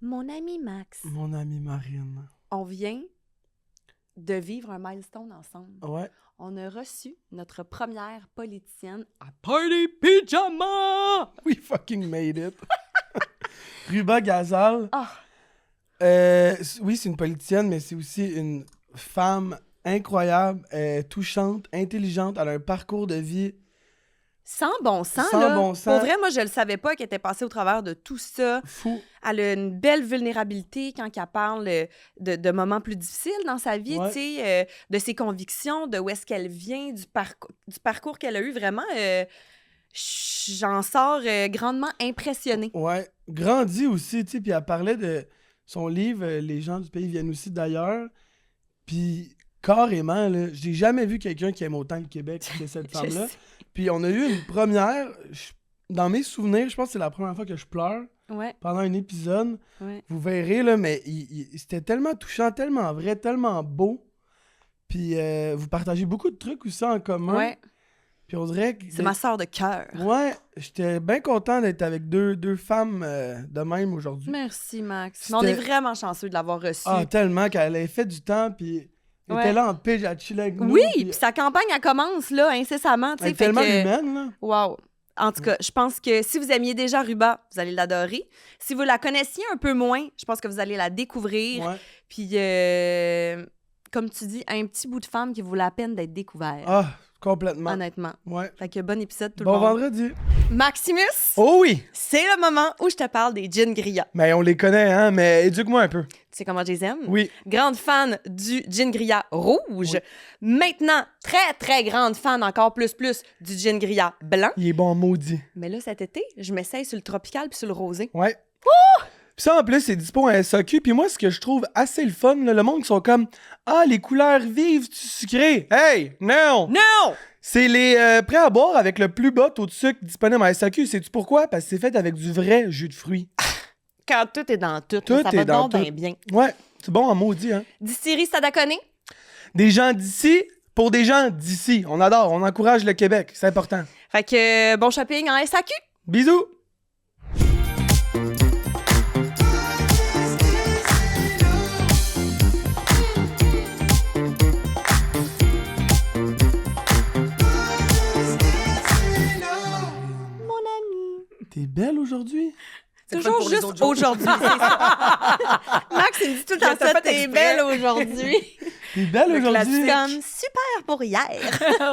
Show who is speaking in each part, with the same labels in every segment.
Speaker 1: Mon ami Max,
Speaker 2: Mon amie Marine.
Speaker 1: on vient de vivre un milestone ensemble.
Speaker 2: Ouais.
Speaker 1: On a reçu notre première politicienne à Party Pyjama!
Speaker 2: We fucking made it. Ruba Gazal.
Speaker 1: Ah,
Speaker 2: Oui, c'est une politicienne, mais c'est aussi une femme incroyable, touchante, intelligente. Elle a un parcours de vie
Speaker 1: sans bon sens,
Speaker 2: sans
Speaker 1: là.
Speaker 2: bon sens.
Speaker 1: Pour vrai, moi, je le savais pas qu'elle était passée au travers de tout ça.
Speaker 2: fou.
Speaker 1: Elle a une belle vulnérabilité quand elle parle de moments plus difficiles dans sa vie,
Speaker 2: Ouais.
Speaker 1: tu sais, de ses convictions, de où est-ce qu'elle vient, du parcours qu'elle a eu. Vraiment, j'en sors grandement impressionnée.
Speaker 2: Ouais. Grandi aussi, tu sais. Puis elle parlait de son livre Les gens du pays viennent aussi d'ailleurs. Puis carrément, là, j'ai jamais vu quelqu'un qui aime autant le Québec que cette
Speaker 1: Je
Speaker 2: femme-là.
Speaker 1: sais.
Speaker 2: Puis on a eu une première. Dans mes souvenirs, je pense que c'est la première fois que je pleure
Speaker 1: Ouais,
Speaker 2: pendant un épisode.
Speaker 1: ouais.
Speaker 2: Vous verrez, là, mais c'était tellement touchant, tellement vrai, tellement beau. Puis vous partagez beaucoup de trucs aussi en commun.
Speaker 1: Ouais,
Speaker 2: Puis on dirait que...
Speaker 1: c'est ma sœur de cœur.
Speaker 2: Ouais, j'étais bien content d'être avec deux femmes de même aujourd'hui.
Speaker 1: Merci, Max. Mais on est vraiment chanceux de l'avoir reçue.
Speaker 2: Ah, tellement qu'elle avait fait du temps, puis elle
Speaker 1: Ouais.
Speaker 2: était là en pige, elle chillait avec nous.
Speaker 1: Oui,
Speaker 2: puis
Speaker 1: puis sa campagne, elle commence, là, incessamment. tu
Speaker 2: elle
Speaker 1: sais,
Speaker 2: est
Speaker 1: fait
Speaker 2: tellement
Speaker 1: que-
Speaker 2: humaine, là.
Speaker 1: Wow. En tout cas, je pense que si vous aimiez déjà Ruba, vous allez l'adorer. Si vous la connaissiez un peu moins, je pense que vous allez la découvrir.
Speaker 2: Ouais.
Speaker 1: Puis, comme tu dis, un petit bout de femme qui vaut la peine d'être découvert.
Speaker 2: Ah, complètement.
Speaker 1: Honnêtement.
Speaker 2: Ouais.
Speaker 1: Fait que bon épisode, tout
Speaker 2: Bon
Speaker 1: le monde.
Speaker 2: vendredi.
Speaker 1: Maximus,
Speaker 2: Oh oui!
Speaker 1: c'est le moment où je te parle des gin grilla.
Speaker 2: Mais on les connaît, hein, mais éduque-moi un peu.
Speaker 1: Tu sais comment je les aime?
Speaker 2: Oui.
Speaker 1: Grande fan du gin grilla rouge.
Speaker 2: Oui.
Speaker 1: Maintenant, très, très grande fan encore plus du gin grilla blanc.
Speaker 2: Il est bon maudit.
Speaker 1: Mais là, cet été, je m'essaye sur le tropical puis sur le rosé.
Speaker 2: Ouais. Puis ça, en plus, c'est dispo à SAQ. Puis moi, ce que je trouve assez le fun, là, le monde qui sont comme « Ah, les couleurs vives du sucré! » Hey! Non!
Speaker 1: Non!
Speaker 2: C'est les prêts à boire avec le plus bas taux de sucre disponible à SAQ. Sais-tu pourquoi? Parce que c'est fait avec du vrai jus de fruits.
Speaker 1: Quand tout est dans tout,
Speaker 2: Tout
Speaker 1: ça
Speaker 2: est
Speaker 1: va
Speaker 2: dans
Speaker 1: donc bien
Speaker 2: tout.
Speaker 1: bien.
Speaker 2: Ouais, c'est bon en maudit, hein?
Speaker 1: Distillerie Stadaconé,
Speaker 2: Des gens d'ici pour des gens d'ici. On adore, on encourage le Québec. C'est important.
Speaker 1: fait que bon shopping en SAQ.
Speaker 2: Bisous!
Speaker 1: Mon ami.
Speaker 2: T'es belle aujourd'hui?
Speaker 3: C'est le fun
Speaker 1: Toujours
Speaker 3: pour les
Speaker 1: juste
Speaker 3: autres jours.
Speaker 1: aujourd'hui, c'est ça. Max, il me dit tout le temps
Speaker 3: Je t'ai
Speaker 1: ça,
Speaker 3: fait
Speaker 1: t'es
Speaker 3: exprès.
Speaker 1: belle aujourd'hui.
Speaker 2: T'es belle
Speaker 3: Le
Speaker 2: aujourd'hui?
Speaker 3: classique.
Speaker 1: Comme super pour hier.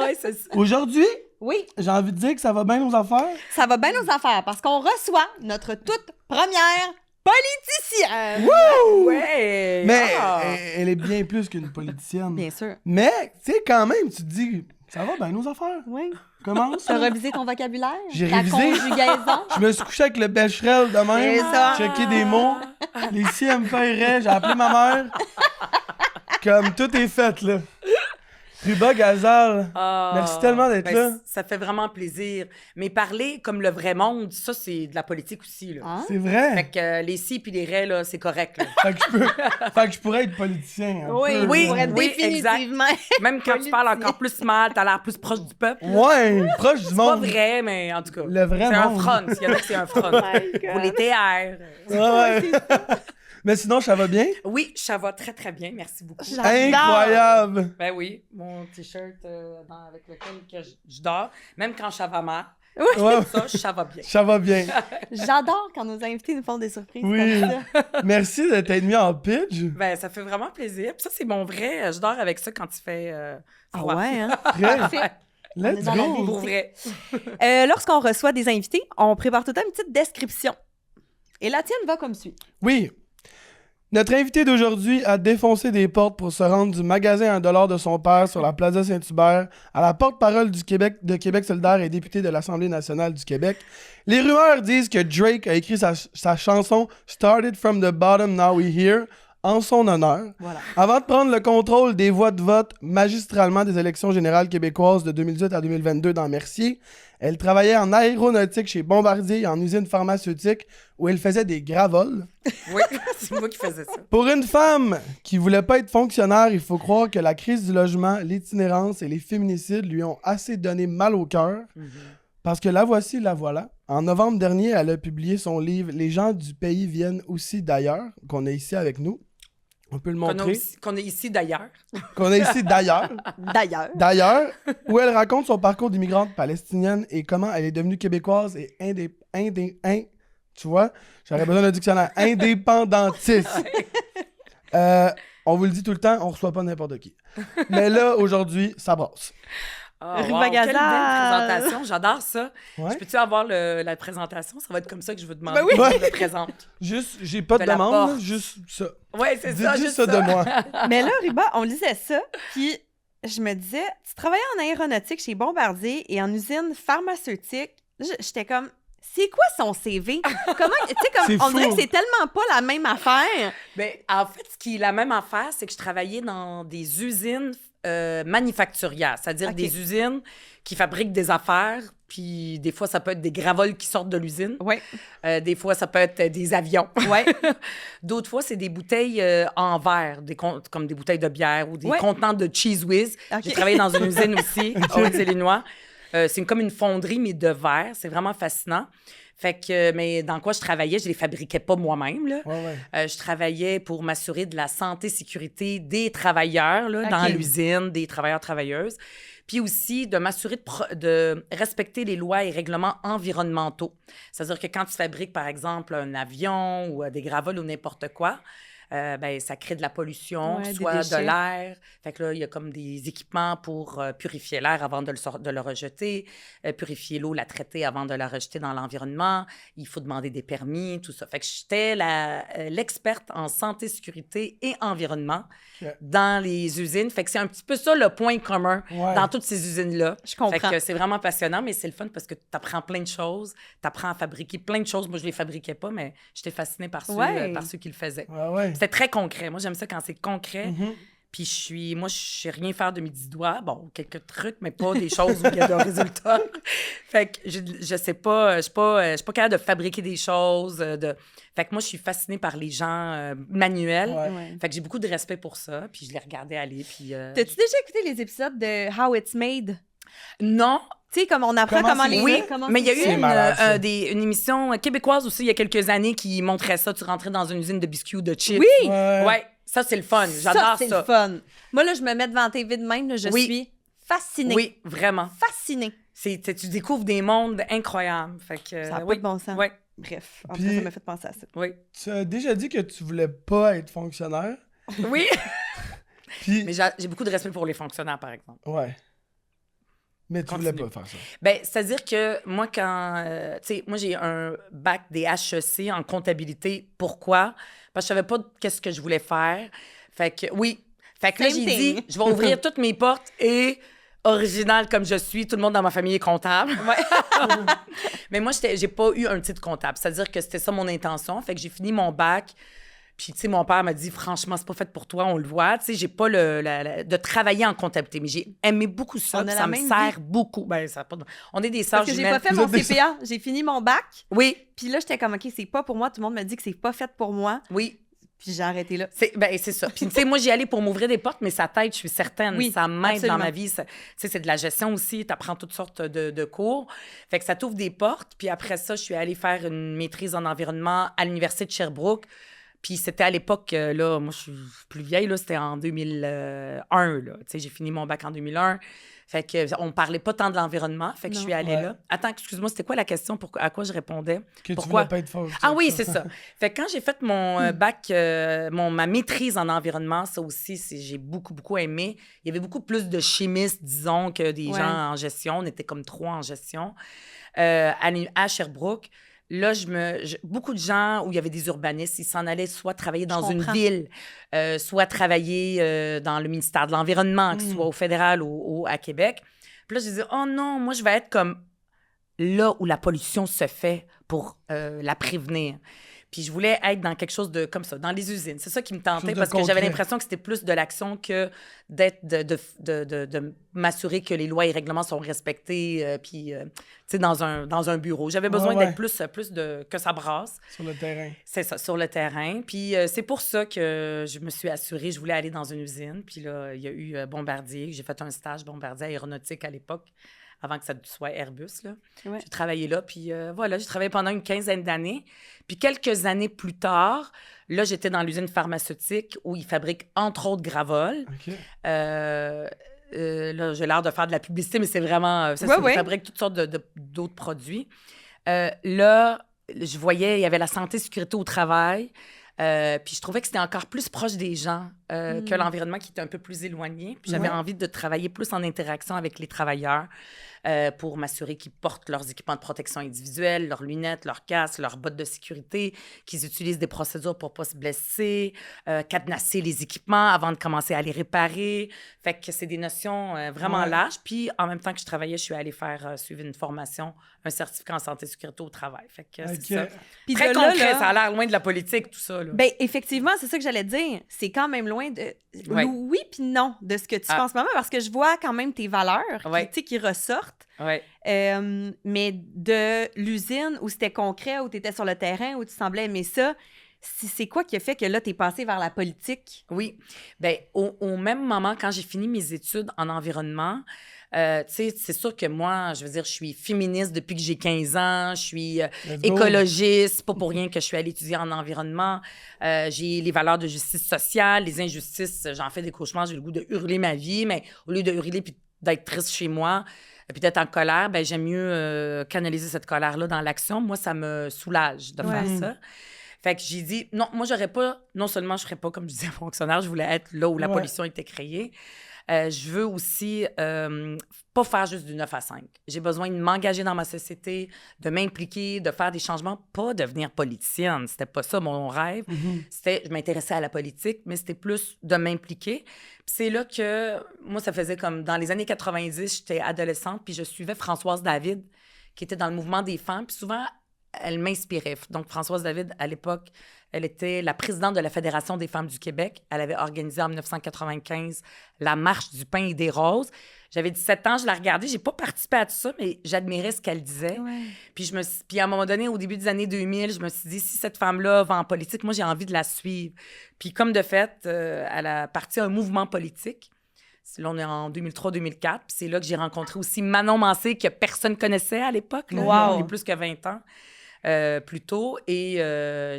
Speaker 3: ouais, c'est ça.
Speaker 2: Aujourd'hui,
Speaker 1: Oui,
Speaker 2: j'ai envie de dire que ça va bien nos affaires.
Speaker 1: ça va bien nos affaires parce qu'on reçoit notre toute première politicienne.
Speaker 3: Ouais!
Speaker 2: Mais
Speaker 3: Ah!
Speaker 2: elle est bien plus qu'une politicienne.
Speaker 1: Bien sûr.
Speaker 2: Mais, tu sais, quand même, tu te dis, ça va bien nos affaires.
Speaker 1: Oui.
Speaker 2: Comment ça?
Speaker 1: T'as révisé ton vocabulaire?
Speaker 2: J'ai
Speaker 1: Ta
Speaker 2: révisé.
Speaker 1: conjugaison?
Speaker 2: Je me suis couché avec le Becherel de même.
Speaker 1: C'est ça.
Speaker 2: Checké des mots. Les si elle me paierait. J'ai appelé ma mère. Comme tout est fait, là. Ruba Gazal.
Speaker 3: Ah,
Speaker 2: Merci tellement d'être là.
Speaker 3: Ça fait vraiment plaisir. Mais parler comme le vrai monde, ça, c'est de la politique aussi. Là.
Speaker 1: Hein?
Speaker 2: C'est vrai.
Speaker 3: Fait que les si puis les raies, là, c'est correct. Là.
Speaker 2: Fait que je pourrais être politicien. un
Speaker 1: Oui,
Speaker 2: peu.
Speaker 1: oui,
Speaker 3: Oui,
Speaker 1: définitivement.
Speaker 3: Même quand tu parles encore plus mal, t'as l'air plus proche du peuple.
Speaker 2: Ouais, proche du
Speaker 3: C'est pas
Speaker 2: monde.
Speaker 3: vrai, mais en tout cas.
Speaker 2: Le vrai
Speaker 3: c'est un
Speaker 2: monde.
Speaker 3: front. Il y en a que c'est un front. Pour les TR.
Speaker 2: Ouais. Mais sinon, ça va bien?
Speaker 3: Oui, ça va très, très bien. Merci beaucoup.
Speaker 1: J'adore.
Speaker 2: Incroyable.
Speaker 3: Ben oui, mon T-shirt avec lequel que je dors, même quand ça va mal,
Speaker 2: Ouais,
Speaker 3: ça va bien.
Speaker 2: ça va bien.
Speaker 1: J'adore quand nos invités nous font des surprises
Speaker 2: Oui.
Speaker 1: comme ça.
Speaker 2: Merci de t'être mis en pitch.
Speaker 3: Ben, ça fait vraiment plaisir. Puis ça, c'est mon vrai. Je dors avec ça quand il fait froid.
Speaker 1: hein?
Speaker 2: Très.
Speaker 1: Parfait.
Speaker 2: Let's
Speaker 1: dans la
Speaker 2: go.
Speaker 3: Pour vrai.
Speaker 1: Lorsqu'on reçoit des invités, on prépare tout le temps une petite description. Et la tienne va comme suit.
Speaker 2: Oui. Notre invité d'aujourd'hui a défoncé des portes pour se rendre du magasin $1 de son père sur la Plaza Saint-Hubert à la porte-parole du Québec, de Québec solidaire et député de l'Assemblée nationale du Québec. Les rumeurs disent que Drake a écrit sa chanson « Started from the bottom, now we here » en son honneur,
Speaker 1: Voilà.
Speaker 2: avant de prendre le contrôle des voix de vote magistralement des élections générales québécoises de 2018 à 2022 dans Mercier. Elle travaillait en aéronautique chez Bombardier et en usine pharmaceutique où elle faisait des gravoles.
Speaker 3: Oui, c'est moi qui faisais ça.
Speaker 2: Pour une femme qui voulait pas être fonctionnaire, il faut croire que la crise du logement, l'itinérance et les féminicides lui ont assez donné mal au cœur. Parce que la voici, la voilà. En novembre dernier, elle a publié son livre « Les gens du pays viennent aussi d'ailleurs », qu'on a ici avec nous. On peut le montrer.
Speaker 3: Qu'on est ici d'ailleurs.
Speaker 2: Qu'on est ici d'ailleurs.
Speaker 1: D'ailleurs.
Speaker 2: D'ailleurs, où elle raconte son parcours d'immigrante palestinienne et comment elle est devenue québécoise et tu vois, j'aurais besoin d'un dictionnaire. Indépendantiste. On vous le dit tout le temps, on reçoit pas n'importe qui. Mais là, aujourd'hui, ça brasse.
Speaker 3: Ah,
Speaker 1: Rue
Speaker 3: wow,
Speaker 1: Bagazard.
Speaker 3: quelle belle présentation, j'adore ça.
Speaker 2: Ouais.
Speaker 3: Je peux-tu avoir la présentation? Ça va être comme ça que je veux demander
Speaker 1: Ben oui.
Speaker 3: qu'on me présente.
Speaker 2: Juste, j'ai pas de
Speaker 3: De la
Speaker 2: demande,
Speaker 3: porte.
Speaker 2: là, juste ça.
Speaker 3: Oui, c'est
Speaker 2: Dis
Speaker 3: ça,
Speaker 2: juste
Speaker 3: juste
Speaker 2: ça de moi.
Speaker 1: Mais là, Ruba, on lisait ça, puis je me disais, tu travaillais en aéronautique chez Bombardier et en usine pharmaceutique. Là, j'étais comme, c'est quoi son CV? Comment, tu sais, comme,
Speaker 2: C'est
Speaker 1: on dirait
Speaker 2: fou.
Speaker 1: que c'est tellement pas la même affaire.
Speaker 3: Ben, en fait, ce qui est la même affaire, c'est que je travaillais dans des usines manufacturières, c'est-à-dire
Speaker 1: OK.
Speaker 3: des usines qui fabriquent des affaires, puis des fois, ça peut être des gravoles qui sortent de l'usine.
Speaker 1: Ouais,
Speaker 3: Des fois, ça peut être des avions.
Speaker 1: ouais.
Speaker 3: D'autres fois, c'est des bouteilles en verre, comme des bouteilles de bière ou des
Speaker 1: Ouais.
Speaker 3: contenants de Cheese Whiz.
Speaker 1: OK.
Speaker 3: J'ai travaillé dans une usine aussi, à Haute-Illinois. C'est comme une fonderie, mais de verre. C'est vraiment fascinant. Fait que, mais dans quoi je travaillais, je les fabriquais pas moi-même, là.
Speaker 2: Ouais.
Speaker 3: Je travaillais pour m'assurer de la santé, sécurité des travailleurs, là,
Speaker 1: OK.
Speaker 3: dans l'usine, des travailleurs, travailleuses. Puis aussi de m'assurer de respecter les lois et règlements environnementaux. C'est-à-dire que quand tu fabriques, par exemple, un avion ou des gravoles ou n'importe quoi, ben, ça crée de la pollution,
Speaker 1: Ouais, des
Speaker 3: soit de
Speaker 1: déchets.
Speaker 3: l'air. Fait que là, il y a comme des équipements pour purifier l'air avant de le rejeter, purifier l'eau, la traiter avant de la rejeter dans l'environnement. Il faut demander des permis, tout ça. Fait que j'étais l'experte en santé, sécurité et environnement
Speaker 2: OK.
Speaker 3: dans les usines. Fait que c'est un petit peu ça le point commun
Speaker 2: Ouais.
Speaker 3: dans toutes ces usines-là.
Speaker 1: Je comprends.
Speaker 3: Fait que c'est vraiment passionnant, mais c'est le fun parce que tu apprends plein de choses. Tu apprends à fabriquer plein de choses. Moi, je les fabriquais pas, mais j'étais fascinée par
Speaker 1: Ouais.
Speaker 3: par ceux qui le faisaient.
Speaker 2: Ouais.
Speaker 3: C'était très concret. Moi, j'aime ça quand c'est concret.
Speaker 2: Mhm.
Speaker 3: Puis moi, je sais rien faire de mes 10 doigts. Bon, quelques trucs, mais pas des choses où il y a de résultats. Fait que je sais pas, je suis pas capable de fabriquer des choses. Fait que moi, je suis fascinée par les gens manuels.
Speaker 2: Ouais.
Speaker 1: Ouais.
Speaker 3: Fait que j'ai beaucoup de respect pour ça. Puis je les regardais aller. Puis
Speaker 1: T'as-tu déjà écouté les épisodes de How It's Made?
Speaker 3: non,
Speaker 1: Tu sais, comme on apprend
Speaker 2: Comment
Speaker 1: comment
Speaker 2: c'est
Speaker 1: les...
Speaker 2: fait?
Speaker 3: oui,
Speaker 1: comment
Speaker 3: mais il y a
Speaker 1: c'est
Speaker 3: eu
Speaker 2: C'est
Speaker 1: fait.
Speaker 2: malade, ça.
Speaker 3: une émission québécoise aussi il y a quelques années qui montrait ça. Tu rentrais dans une usine de biscuits ou de chips.
Speaker 1: Oui!
Speaker 3: Ouais, ça, c'est le fun. J'adore
Speaker 1: c'est
Speaker 3: ça.
Speaker 1: le fun. Moi, là, je me mets devant la TV de même, là, je
Speaker 3: Oui.
Speaker 1: suis fascinée.
Speaker 3: Oui, vraiment.
Speaker 1: Fascinée.
Speaker 3: Tu découvres des mondes incroyables. Fait que,
Speaker 1: Ça n'a pas
Speaker 3: oui.
Speaker 1: de bon sens.
Speaker 3: Ouais,
Speaker 1: Bref, en
Speaker 2: Puis-
Speaker 1: tout cas, ça m'a fait penser à ça.
Speaker 3: oui.
Speaker 2: Tu as déjà dit que tu voulais pas être fonctionnaire.
Speaker 3: Oui.
Speaker 2: Puis,
Speaker 3: Mais j'ai beaucoup de respect pour les fonctionnaires, par exemple.
Speaker 2: ouais. Mais tu
Speaker 3: Continue.
Speaker 2: voulais pas faire ça.
Speaker 3: Ben, c'est-à-dire que moi, moi, j'ai un bac des HEC en comptabilité. Pourquoi? Parce que je savais pas qu'est-ce que je voulais faire. Fait que, oui. Fait que là,
Speaker 1: Same
Speaker 3: j'ai
Speaker 1: thing.
Speaker 3: dit, je vais ouvrir toutes mes portes et, original comme je suis, tout le monde dans ma famille est comptable. Mais moi, j'ai pas eu un titre comptable. C'est-à-dire que c'était ça mon intention. Fait que j'ai fini mon bac. Puis, tu sais, mon père m'a dit, franchement, c'est pas fait pour toi, on le voit. Tu sais, j'ai pas de travailler en comptabilité, mais j'ai aimé beaucoup ça.
Speaker 1: On a
Speaker 3: puis
Speaker 1: la
Speaker 3: ça me
Speaker 1: même
Speaker 3: sert beaucoup. Ben, ça a pas on est des sœurs
Speaker 1: Parce que j'ai
Speaker 3: jumelles.
Speaker 1: pas fait
Speaker 2: Vous
Speaker 1: mon
Speaker 2: êtes des-
Speaker 1: CPA. J'ai fini mon bac.
Speaker 3: Oui,
Speaker 1: Puis là, j'étais comme, OK, c'est pas pour moi. Tout le monde me dit que c'est pas fait pour moi.
Speaker 3: oui.
Speaker 1: Puis j'ai arrêté là.
Speaker 3: C'est ça. Puis, tu sais, moi, j'y allais pour m'ouvrir des portes, mais sa tête, je suis certaine.
Speaker 1: Oui,
Speaker 3: ça m'aide
Speaker 1: absolument.
Speaker 3: dans ma vie. Tu sais, c'est de la gestion aussi. Tu apprends toutes sortes de cours. Fait que ça t'ouvre des portes. Puis après ça, je suis allée faire une maîtrise en environnement à l'Université de Sherbrooke. Puis c'était à l'époque, là, moi, je suis plus vieille, là, c'était en 2001, là. Tu sais, j'ai fini mon bac en 2001. Fait que on parlait pas tant de l'environnement. Fait que je
Speaker 1: Non.
Speaker 3: suis allée
Speaker 2: Ouais.
Speaker 3: là. Attends, excuse-moi, c'était quoi la question? À quoi je répondais?
Speaker 2: Que
Speaker 3: Pourquoi?
Speaker 2: tu voulais pas être fonctionnaire.
Speaker 3: Ah oui, c'est ça. Fait que quand j'ai fait mon bac, ma maîtrise en environnement, ça aussi, j'ai beaucoup, beaucoup aimé. Il y avait beaucoup plus de chimistes, disons, que des
Speaker 1: Ouais.
Speaker 3: gens en gestion. On était comme 3 en gestion. À Sherbrooke, là, beaucoup de gens où il y avait des urbanistes, ils s'en allaient soit travailler dans une
Speaker 1: comprends.
Speaker 3: ville, soit travailler dans le ministère de l'Environnement, que ce soit au fédéral ou à Québec. Puis là, je disais, oh non, moi, je vais être comme là où la pollution se fait pour la prévenir. Puis je voulais être dans quelque chose de comme ça, dans les usines. C'est ça qui me tentait
Speaker 2: Chose de
Speaker 3: parce que j'avais
Speaker 2: concret.
Speaker 3: l'impression que c'était plus de l'action que de m'assurer que les lois et règlements sont respectés, puis, tu sais, dans un bureau. J'avais besoin
Speaker 2: Ouais,
Speaker 3: d'être plus que ça brasse.
Speaker 2: Sur le terrain.
Speaker 3: C'est ça, sur le terrain. Puis c'est pour ça que je me suis assurée, je voulais aller dans une usine. Puis là, il y a eu Bombardier. J'ai fait un stage Bombardier aéronautique à l'époque, avant que ça soit Airbus, là.
Speaker 1: Ouais.
Speaker 3: J'ai travaillé là, puis voilà, j'ai travaillé pendant une quinzaine d'années. Puis quelques années plus tard, là, j'étais dans l'usine pharmaceutique où ils fabriquent, entre autres, Gravol.
Speaker 2: OK.
Speaker 3: Là, j'ai l'air de faire de la publicité, mais c'est vraiment... ça, ils fabriquent toutes sortes d'autres produits. Là, je voyais, il y avait la santé, sécurité au travail. Puis je trouvais que c'était encore plus proche des gens que l'environnement qui était un peu plus éloigné. Puis j'avais envie de travailler plus en interaction avec les travailleurs pour m'assurer qu'ils portent leurs équipements de protection individuelle, leurs lunettes, leurs casques, leurs bottes de sécurité, qu'ils utilisent des procédures pour ne pas se blesser, cadenasser les équipements avant de commencer à les réparer. Fait que c'est des notions vraiment larges. Puis en même temps que je travaillais, je suis allée suivre une formation, un certificat en santé et sécurité au travail. Fait que c'est ça.
Speaker 1: Puis
Speaker 3: très
Speaker 1: de
Speaker 3: concret,
Speaker 1: là,
Speaker 3: ça a l'air loin de la politique, tout ça. Là.
Speaker 1: Ben effectivement, c'est ça que j'allais dire. C'est quand même loin de...
Speaker 3: Ouais.
Speaker 1: Oui puis non de ce que tu fais en ce moment, parce que je vois quand même tes valeurs qui ressortent.
Speaker 3: Ouais.
Speaker 1: Mais de l'usine où c'était concret, où tu étais sur le terrain, où tu semblais aimer ça, c'est quoi qui a fait que là, tu es passé vers la politique?
Speaker 3: Oui. Bien, au même moment, quand j'ai fini mes études en environnement, tu sais, c'est sûr que moi, je veux dire, je suis féministe depuis que j'ai 15 ans, je suis écologiste, c'est pas pour rien que je suis allée étudier en environnement. J'ai les valeurs de justice sociale, les injustices, j'en fais des cauchemars, j'ai le goût de hurler ma vie, mais au lieu de hurler puis d'être triste chez moi, puis d'être en colère, ben j'aime mieux canaliser cette colère-là dans l'action. Moi, ça me soulage de faire ça. Fait que j'ai dit, non, moi, j'aurais pas, non seulement je ferais pas, comme je disais, fonctionnaire, je voulais être là où la pollution était créée. Je veux aussi pas faire juste du 9 à 5. J'ai besoin de m'engager dans ma société, de m'impliquer, de faire des changements, pas devenir politicienne. C'était pas ça mon rêve. C'était, je m'intéressais à la politique, mais c'était plus de m'impliquer. Puis c'est là que, moi, ça faisait comme, dans les années 90, j'étais adolescente, puis je suivais Françoise David, qui était dans le mouvement des femmes, puis souvent, elle m'inspirait. Donc, Françoise David, à l'époque, elle était la présidente de la Fédération des femmes du Québec. Elle avait organisé en 1995 la Marche du pain et des roses. J'avais 17 ans, je la regardais. J'ai pas participé à tout ça, mais j'admirais ce qu'elle disait.
Speaker 1: Ouais.
Speaker 3: Puis à un moment donné, au début des années 2000, je me suis dit, si cette femme-là va en politique, moi, j'ai envie de la suivre. Puis comme de fait, elle a parti un mouvement politique. Là, on est en 2003-2004. Puis c'est là que j'ai rencontré aussi Manon Mancé, que personne connaissait à l'époque. Là.
Speaker 1: Wow.
Speaker 3: On est plus que 20 ans. Plus tôt, et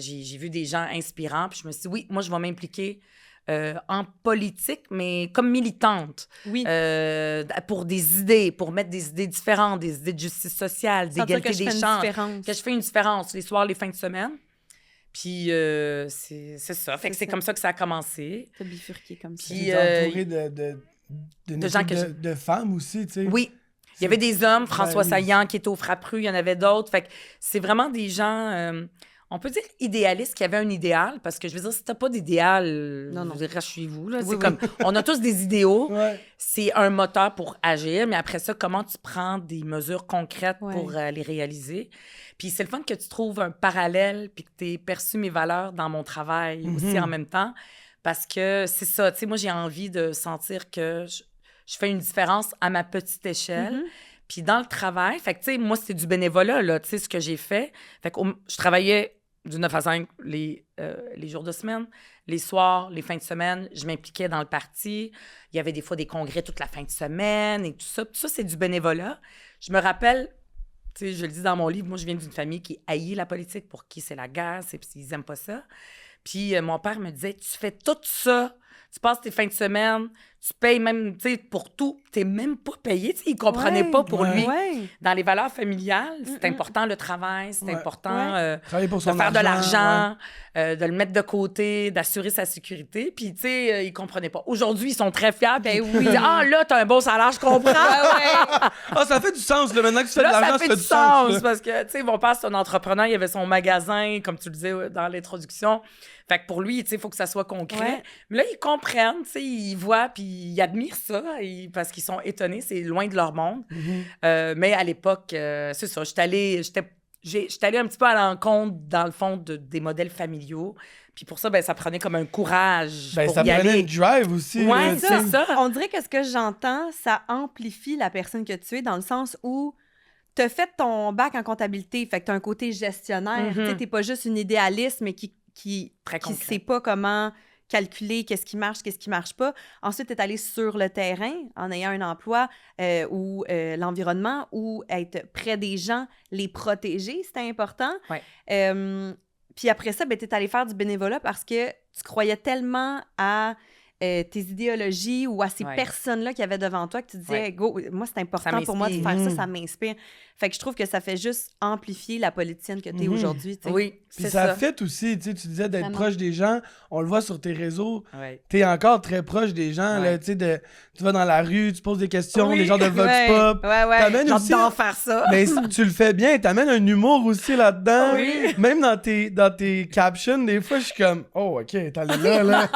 Speaker 3: j'ai vu des gens inspirants, puis je me suis dit, oui, moi, je vais m'impliquer en politique, mais comme militante, pour des idées, pour mettre des idées différentes, des idées de justice sociale, d'égalité des chances, que je fais une différence les soirs, les fins de semaine. Puis c'est ça, fait que c'est comme ça que ça a commencé.
Speaker 1: T'as bifurqué comme ça.
Speaker 2: Puis entouré de
Speaker 3: gens
Speaker 2: de femmes aussi, tu sais.
Speaker 3: Oui. Il y avait des hommes, François Saillant qui était au Frappru, il y en avait d'autres. Fait que c'est vraiment des gens, on peut dire idéalistes, qui avaient un idéal, parce que je veux dire, si t'as pas d'idéal, je veux dire, reste chez vous. Là. C'est comme, on a tous des idéaux, c'est un moteur pour agir, mais après ça, comment tu prends des mesures concrètes pour les réaliser? Puis c'est le fun que tu trouves un parallèle, puis que tu aies perçu mes valeurs dans mon travail aussi en même temps, parce que c'est ça, tu sais, moi, j'ai envie de sentir que je fais une différence à ma petite échelle. Puis dans le travail, fait que, tu sais, moi, c'était du bénévolat, là, tu sais, ce que j'ai fait. Fait que je travaillais du 9 à 5 les jours de semaine, les soirs, les fins de semaine. Je m'impliquais dans le parti. Il y avait des fois des congrès toute la fin de semaine et tout ça. Tout ça, c'est du bénévolat. Je me rappelle, tu sais, je le dis dans mon livre, moi, je viens d'une famille qui haït la politique, pour qui c'est la guerre, ils n'aiment pas ça. Puis mon père me disait, tu fais tout ça, tu passes tes fins de semaine, tu payes même, tu sais, pour tout. Tu n'es même pas payé. Tu sais, il ne comprenait pas pour lui. Dans les valeurs familiales, c'est important le travail, c'est important
Speaker 2: pour
Speaker 3: de faire
Speaker 2: argent,
Speaker 3: de l'argent, de le mettre de côté, d'assurer sa sécurité. Puis, tu sais, il ne comprenait pas. Aujourd'hui, ils sont très fiers. Puis ils disent, ah, là, tu as un bon salaire, je comprends.
Speaker 2: Ah, ça fait du sens, là, maintenant que tu fais de
Speaker 3: Là,
Speaker 2: l'argent,
Speaker 3: ça fait du sens. Parce que, tu sais, mon père, c'est un entrepreneur, il avait son magasin, comme tu le disais dans l'introduction. Fait que pour lui, tu sais, il faut que ça soit concret. Mais là, ils comprennent, tu sais, ils voient, puis ils admirent ça, parce qu'ils sont étonnés, c'est loin de leur monde. Mais à l'époque, c'est ça, j'étais allée un petit peu à l'encontre, dans le fond, des modèles familiaux. Puis pour ça, ben, ça prenait comme un courage pour
Speaker 2: ça
Speaker 3: y aller.
Speaker 2: prenait une drive aussi.
Speaker 3: Ouais, c'est ça.
Speaker 1: On dirait que ce que j'entends, ça amplifie la personne que tu es, dans le sens où t'as fait ton bac en comptabilité, fait que t'as un côté gestionnaire. Tu sais, t'es pas juste une idéaliste, mais qui sait pas comment calculer qu'est-ce qui marche pas. Ensuite, être allé sur le terrain en ayant un emploi ou l'environnement ou être près des gens, les protéger, c'était important.
Speaker 3: Ouais.
Speaker 1: Puis après ça, ben, tu es allé faire du bénévolat parce que tu croyais tellement à tes idéologies ou à ces personnes-là qu'il y avait devant toi que tu disais, go, moi, c'est important pour moi de faire ça, ça m'inspire. Fait que je trouve que ça fait juste amplifier la politicienne que tu es aujourd'hui. T'sais.
Speaker 3: Oui,
Speaker 2: Puis
Speaker 3: c'est
Speaker 2: ça
Speaker 3: ça.
Speaker 2: fait aussi, tu disais d'être
Speaker 1: Vraiment.
Speaker 2: proche des gens, on le voit sur tes réseaux,
Speaker 3: Ouais.
Speaker 2: t'es encore très proche des gens, là, tu sais, tu vas dans la rue, tu poses des questions, les gens de Vox Pop. T'amènes aussi,
Speaker 3: J'adore faire ça.
Speaker 2: mais tu le fais bien, t'amènes un humour aussi là-dedans.
Speaker 3: Oui.
Speaker 2: Même dans tes captions, des fois, je suis comme, oh, OK, t'es allé là.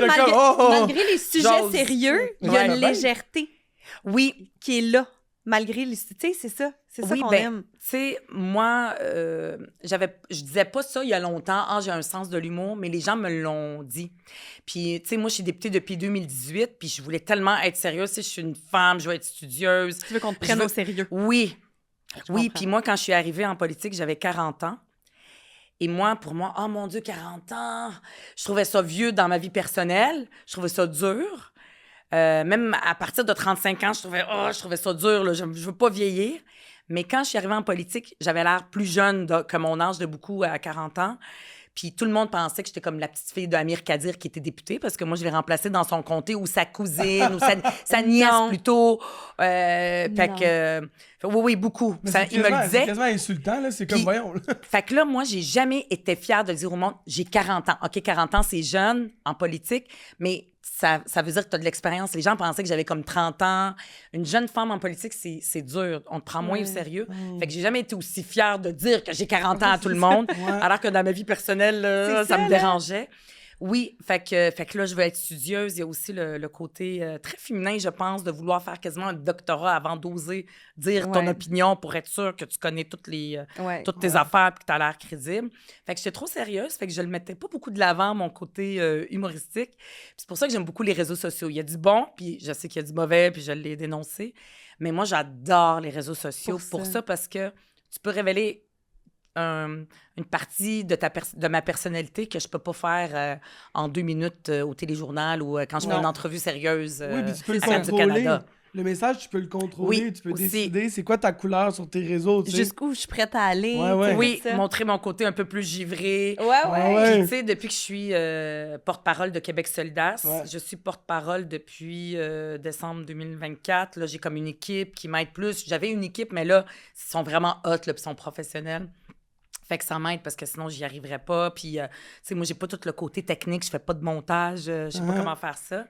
Speaker 1: Malgré les sujets
Speaker 3: J'ose.
Speaker 1: sérieux, il y a
Speaker 2: Ouais.
Speaker 1: une légèreté
Speaker 3: Oui,
Speaker 1: qui est là, malgré les... Tu sais, c'est ça. C'est ça
Speaker 3: oui,
Speaker 1: qu'on
Speaker 3: ben,
Speaker 1: aime.
Speaker 3: tu sais, moi, je disais pas ça il y a longtemps. Ah, j'ai un sens de l'humour, mais les gens me l'ont dit. Puis, tu sais, moi, je suis députée depuis 2018, puis je voulais tellement être sérieuse. Tu sais, je suis une femme, je veux être studieuse.
Speaker 1: Tu veux qu'on te prenne au sérieux.
Speaker 3: Oui. Oui,
Speaker 1: comprends.
Speaker 3: puis moi, quand je suis arrivée en politique, j'avais 40 ans. Et moi, pour moi, oh mon Dieu, 40 ans, je trouvais ça vieux dans ma vie personnelle. Je trouvais ça dur. Même à partir de 35 ans, je trouvais ça dur. Là. Je veux pas vieillir. Mais quand je suis arrivée en politique, j'avais l'air plus jeune que mon âge de beaucoup à 40 ans. Puis tout le monde pensait que j'étais comme la petite fille d'Amir Kadir qui était députée parce que moi, je l'ai remplacée dans son comté ou sa cousine ou sa nièce
Speaker 1: Non.
Speaker 3: plutôt. Fait que... oui, beaucoup.
Speaker 2: Mais
Speaker 3: Ça,
Speaker 2: c'est
Speaker 3: il me le
Speaker 2: quasiment-
Speaker 3: disait.
Speaker 2: C'est quasiment insultant, là. C'est comme,
Speaker 3: Puis-
Speaker 2: voyons. Là.
Speaker 3: Fait que là, moi, j'ai jamais été fière de dire au monde, j'ai 40 ans. OK, 40 ans, c'est jeune en politique, mais ça veut dire que tu as de l'expérience. Les gens pensaient que j'avais comme 30 ans. Une jeune femme en politique, c'est dur. On te prend moins au sérieux. Fait que j'ai jamais été aussi fière de dire que j'ai 40 ans à tout le monde, alors que dans ma vie personnelle, là,
Speaker 1: C'est
Speaker 3: ça
Speaker 1: ça,
Speaker 3: me
Speaker 1: là.
Speaker 3: dérangeait. Oui, fait que là, je veux être studieuse. Il y a aussi le côté très féminin, je pense, de vouloir faire quasiment un doctorat avant d'oser dire ton
Speaker 1: Ouais.
Speaker 3: opinion pour être sûr que tu connais toutes toutes tes
Speaker 2: Ouais.
Speaker 3: affaires et que tu as l'air crédible. Fait que j'étais trop sérieuse, fait que je le mettais pas beaucoup de l'avant, mon côté humoristique. Puis c'est pour ça que j'aime beaucoup les réseaux sociaux. Il y a du bon, puis je sais qu'il y a du mauvais, puis je l'ai dénoncé. Mais moi, j'adore les réseaux sociaux pour ça parce que tu peux révéler une partie de ma personnalité que je peux pas faire en 2 minutes au téléjournal ou quand je fais
Speaker 1: Non.
Speaker 3: une entrevue sérieuse
Speaker 2: Oui, puis tu peux le
Speaker 3: à Radio-Canada.
Speaker 2: contrôler. Le message, tu peux le contrôler.
Speaker 3: Oui,
Speaker 2: Tu peux
Speaker 3: aussi.
Speaker 2: décider c'est quoi ta couleur sur tes réseaux, tu sais.
Speaker 1: Jusqu'où je suis prête à aller.
Speaker 2: Ouais, ouais.
Speaker 3: Oui,
Speaker 1: ça.
Speaker 3: montrer mon côté un peu plus givré.
Speaker 1: Ouais, ouais.
Speaker 2: Ouais.
Speaker 3: Puis, tu sais, depuis que je suis porte-parole de Québec solidaire,
Speaker 2: Ouais.
Speaker 3: je suis porte-parole depuis décembre 2024. Là, j'ai comme une équipe qui m'aide plus. J'avais une équipe, mais là, ils sont vraiment hot, là, puis ils sont professionnels. Fait que ça m'aide parce que sinon, j'y arriverais pas. Puis, tu sais, moi, j'ai pas tout le côté technique. Je fais pas de montage. Je sais pas comment faire ça.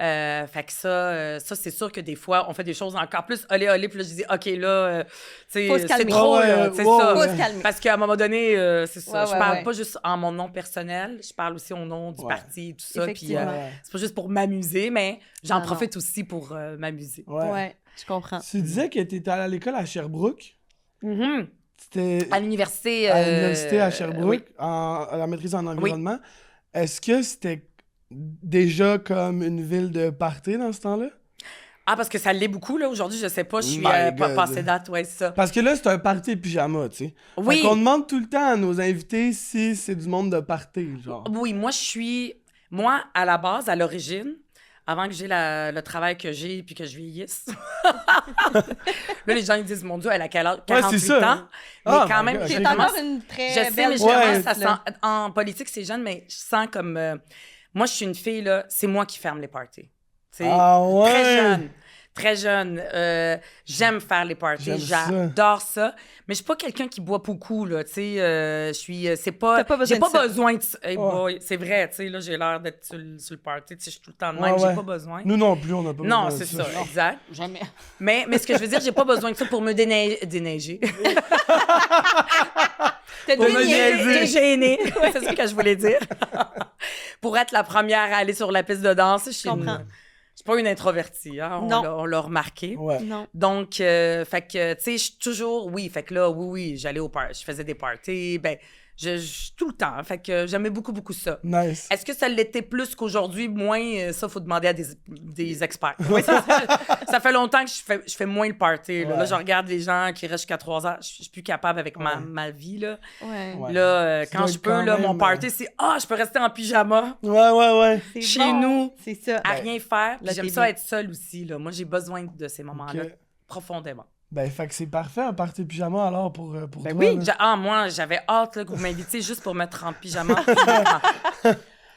Speaker 3: Fait que ça c'est sûr que des fois, on fait des choses encore plus olé. Puis là, je dis, OK, là, tu sais,
Speaker 1: Faut se
Speaker 3: c'est
Speaker 1: calmer.
Speaker 3: trop,
Speaker 2: Ouais,
Speaker 3: là, c'est
Speaker 2: ouais,
Speaker 3: ça.
Speaker 2: ouais.
Speaker 1: Faut se calmer.
Speaker 3: Parce qu'à un moment donné, c'est ça.
Speaker 1: Ouais,
Speaker 3: Je
Speaker 1: ouais,
Speaker 3: parle
Speaker 1: ouais.
Speaker 3: pas juste en mon nom personnel, je parle aussi au nom du
Speaker 2: Ouais.
Speaker 3: parti et tout ça. Puis
Speaker 1: Effectivement.
Speaker 3: c'est pas juste pour m'amuser, mais j'en
Speaker 1: Non,
Speaker 3: profite aussi pour m'amuser.
Speaker 1: Ouais, je comprends.
Speaker 2: Tu disais que tu étais allé à l'école à Sherbrooke.
Speaker 3: Mhm.
Speaker 2: C'était
Speaker 3: À l'université.
Speaker 2: à l'université à Sherbrooke,
Speaker 3: Oui.
Speaker 2: à la maîtrise en environnement. Est-ce que c'était déjà comme une ville de party dans ce temps-là?
Speaker 3: Ah, parce que ça l'est beaucoup, là. Aujourd'hui, je sais pas, je suis
Speaker 2: My God.
Speaker 3: passée date, ouais, c'est ça.
Speaker 2: Parce que là, c'est un party pyjama, tu sais.
Speaker 3: Oui.
Speaker 2: On demande tout le temps à nos invités si c'est du monde de party, genre.
Speaker 3: Oui, moi, à la base, à l'origine, avant que j'ai le travail que j'ai puis que je vieillisse. Là, les gens, ils disent, mon Dieu, elle a quel âge? 48
Speaker 2: c'est ça.
Speaker 3: ans. Mais
Speaker 2: Ah,
Speaker 3: quand
Speaker 2: my
Speaker 3: même,
Speaker 2: God,
Speaker 3: je
Speaker 1: C'est
Speaker 2: ok.
Speaker 3: commence-
Speaker 1: encore une très
Speaker 3: Je sais,
Speaker 1: belle
Speaker 3: mais je
Speaker 2: Ouais.
Speaker 3: commence à
Speaker 1: là.
Speaker 3: en politique, c'est jeune, mais je sens comme... moi, je suis une fille, là, c'est moi qui ferme les parties. Tu sais,
Speaker 2: Ah ouais?
Speaker 3: Très jeune. Très jeune. J'aime faire les parties.
Speaker 2: J'aime ça.
Speaker 3: J'adore ça. Mais je suis pas quelqu'un qui boit beaucoup, là. Tu sais, je suis... c'est pas...
Speaker 1: T'as pas besoin
Speaker 3: J'ai pas
Speaker 1: de ça.
Speaker 3: besoin de... Hey
Speaker 2: Ouais.
Speaker 3: boy, c'est vrai, tu sais, là, j'ai l'air d'être sur le party. Tu sais, je suis tout le temps de
Speaker 2: Ouais,
Speaker 3: même. J'ai
Speaker 2: ouais.
Speaker 3: pas besoin.
Speaker 2: Nous non plus, on n'a pas
Speaker 3: Non,
Speaker 2: besoin de
Speaker 3: c'est ça, exact.
Speaker 1: Jamais.
Speaker 3: Mais ce que je veux dire, j'ai pas besoin de ça pour me déneiger.
Speaker 1: T'as
Speaker 2: Pour me
Speaker 1: déniaisé.
Speaker 2: niaiser.
Speaker 3: Gênée. C'est ça que je voulais dire. Pour être la première à aller sur la piste de danse, je suis
Speaker 1: comprends.
Speaker 3: je suis pas une introvertie, hein?
Speaker 1: Non.
Speaker 3: On l'a remarqué.
Speaker 2: Ouais.
Speaker 1: Non.
Speaker 3: Donc, fait que, tu sais, je suis toujours... Oui, fait que là, oui, j'allais je faisais des parties. Ben, Tout le temps. Fait que j'aimais beaucoup, beaucoup ça.
Speaker 2: Nice.
Speaker 3: Est-ce que ça l'était plus qu'aujourd'hui? Moins, ça, il faut demander à des experts.
Speaker 1: Oui, c'est ça.
Speaker 3: Ça fait longtemps que je fais moins le party. Là.
Speaker 2: Ouais.
Speaker 3: Là, je regarde les gens qui restent jusqu'à 3 heures. Je suis plus capable avec ma vie. Là,
Speaker 1: Ouais.
Speaker 3: là
Speaker 2: Tu
Speaker 3: quand
Speaker 2: dois
Speaker 3: je
Speaker 2: être
Speaker 3: peux,
Speaker 2: quand
Speaker 3: là, mon
Speaker 2: même,
Speaker 3: party, c'est je peux rester en pyjama
Speaker 2: Ouais.
Speaker 1: C'est
Speaker 3: chez
Speaker 1: bon.
Speaker 3: nous,
Speaker 1: C'est ça.
Speaker 3: à rien faire. Puis
Speaker 1: là,
Speaker 3: j'aime
Speaker 1: t'es
Speaker 3: ça
Speaker 1: bien.
Speaker 3: être seule aussi. Là. Moi, j'ai besoin de ces moments-là,
Speaker 2: Ok.
Speaker 3: profondément.
Speaker 2: Ben, fait que c'est parfait, un party pyjama, alors, pour
Speaker 1: Ben
Speaker 2: toi.
Speaker 1: oui.
Speaker 2: là.
Speaker 3: Moi, j'avais hâte là, que vous m'invitiez juste pour mettre en pyjama.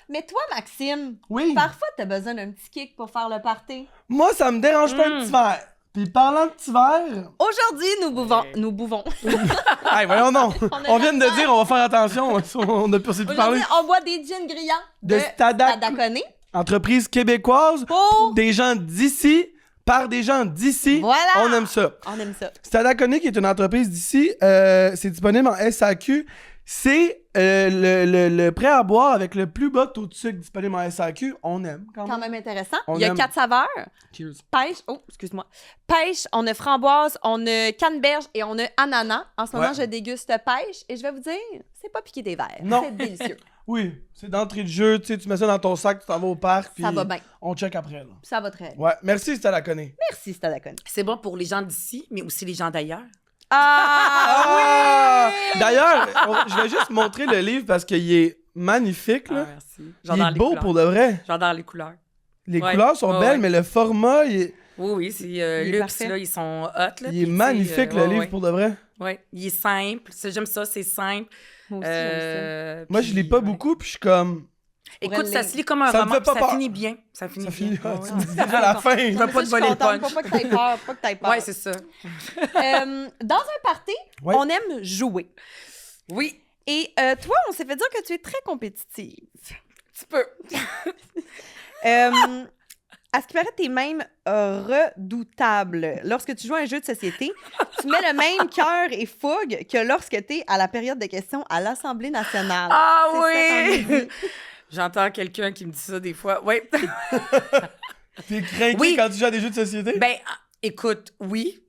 Speaker 1: Mais toi, Maxime,
Speaker 2: Oui.
Speaker 1: parfois, t'as besoin d'un petit kick pour faire le party.
Speaker 2: Moi, ça me dérange pas un petit verre. Puis parlant de petit verre...
Speaker 1: Aujourd'hui, nous buvons.
Speaker 2: Hey, voyons non.
Speaker 1: a
Speaker 2: On vient de
Speaker 1: la
Speaker 2: dire, on va faire attention. On a plus parler.
Speaker 1: Aujourd'hui, on boit des gins grillants
Speaker 2: De
Speaker 1: de
Speaker 2: Stadac.
Speaker 1: Stadacone.
Speaker 2: Entreprise québécoise,
Speaker 1: Pour...
Speaker 2: des gens d'ici, par des gens d'ici.
Speaker 1: Voilà.
Speaker 2: On aime ça.
Speaker 1: On aime ça.
Speaker 2: Stadacone, qui est une entreprise d'ici, c'est disponible en SAQ. C'est le prêt à boire avec le plus bas taux de sucre disponible en SAQ. On aime quand
Speaker 1: Quand
Speaker 2: même.
Speaker 1: même intéressant.
Speaker 2: On
Speaker 1: Il y a
Speaker 2: aime.
Speaker 1: 4 saveurs.
Speaker 2: Cheers.
Speaker 1: Pêche. Oh, excuse-moi. Pêche, on a framboise, on a canneberge et on a ananas. En ce moment,
Speaker 2: Ouais.
Speaker 1: je déguste pêche et je vais vous dire, c'est pas piqué des verres.
Speaker 2: Non.
Speaker 1: C'est délicieux.
Speaker 2: Oui, c'est d'entrée de jeu. Tu sais, tu mets ça dans ton sac, tu t'en vas au parc. Puis
Speaker 1: Ça va bien.
Speaker 2: on check après. Là.
Speaker 1: Ça va très bien.
Speaker 2: Ouais, merci Stadacone.
Speaker 1: Merci, Stadacone.
Speaker 3: C'est bon pour les gens d'ici, mais aussi les gens d'ailleurs.
Speaker 2: Ah! D'ailleurs, je vais juste montrer le livre parce qu'il est magnifique. Là.
Speaker 3: Merci.
Speaker 2: Il est beau pour de vrai.
Speaker 3: J'adore les couleurs.
Speaker 2: Les
Speaker 3: Ouais.
Speaker 2: couleurs sont
Speaker 3: Ouais,
Speaker 2: belles,
Speaker 3: ouais.
Speaker 2: mais le format, il est
Speaker 3: Oui, c'est
Speaker 1: Il est
Speaker 3: luxe,
Speaker 1: parfait.
Speaker 3: là, ils sont hot. Là,
Speaker 2: il est
Speaker 3: puis, tu sais,
Speaker 2: magnifique, le livre, pour de vrai.
Speaker 3: Oui, il est simple. J'aime ça, c'est simple.
Speaker 1: Moi aussi, j'aime
Speaker 2: Moi, je lis pas
Speaker 3: ouais.
Speaker 2: beaucoup, puis je suis comme...
Speaker 3: Écoute, ça
Speaker 1: le
Speaker 3: se lit comme un
Speaker 2: Ça me
Speaker 3: roman,
Speaker 2: fait pas
Speaker 3: puis ça
Speaker 2: peur.
Speaker 3: finit bien. Ça finit
Speaker 2: Ça
Speaker 3: bien.
Speaker 2: finit
Speaker 3: Ouais,
Speaker 2: tu
Speaker 3: ouais.
Speaker 2: me dis à la fin.
Speaker 3: Je veux pas te
Speaker 1: Je suis
Speaker 3: voler le
Speaker 1: contente,
Speaker 3: punch.
Speaker 1: Faut pas que t'aies peur. Faut pas que t'aies peur.
Speaker 3: Ouais, c'est ça.
Speaker 1: Dans un party,
Speaker 2: Ouais.
Speaker 1: on aime jouer.
Speaker 3: Oui,
Speaker 1: Et toi, on s'est fait dire que tu es très compétitive.
Speaker 3: tu peux.
Speaker 1: À ce qui paraît, t'es même redoutable. Lorsque tu joues à un jeu de société, tu mets le même cœur et fougue que lorsque t'es à la période de questions à l'Assemblée nationale.
Speaker 3: Ah
Speaker 1: C'est ça qu'on
Speaker 3: oui!
Speaker 1: nous dit.
Speaker 3: J'entends quelqu'un qui me dit ça des fois. Oui.
Speaker 2: T'es craqué
Speaker 3: Oui.
Speaker 2: quand tu joues à des jeux de société?
Speaker 3: Ben, écoute, oui.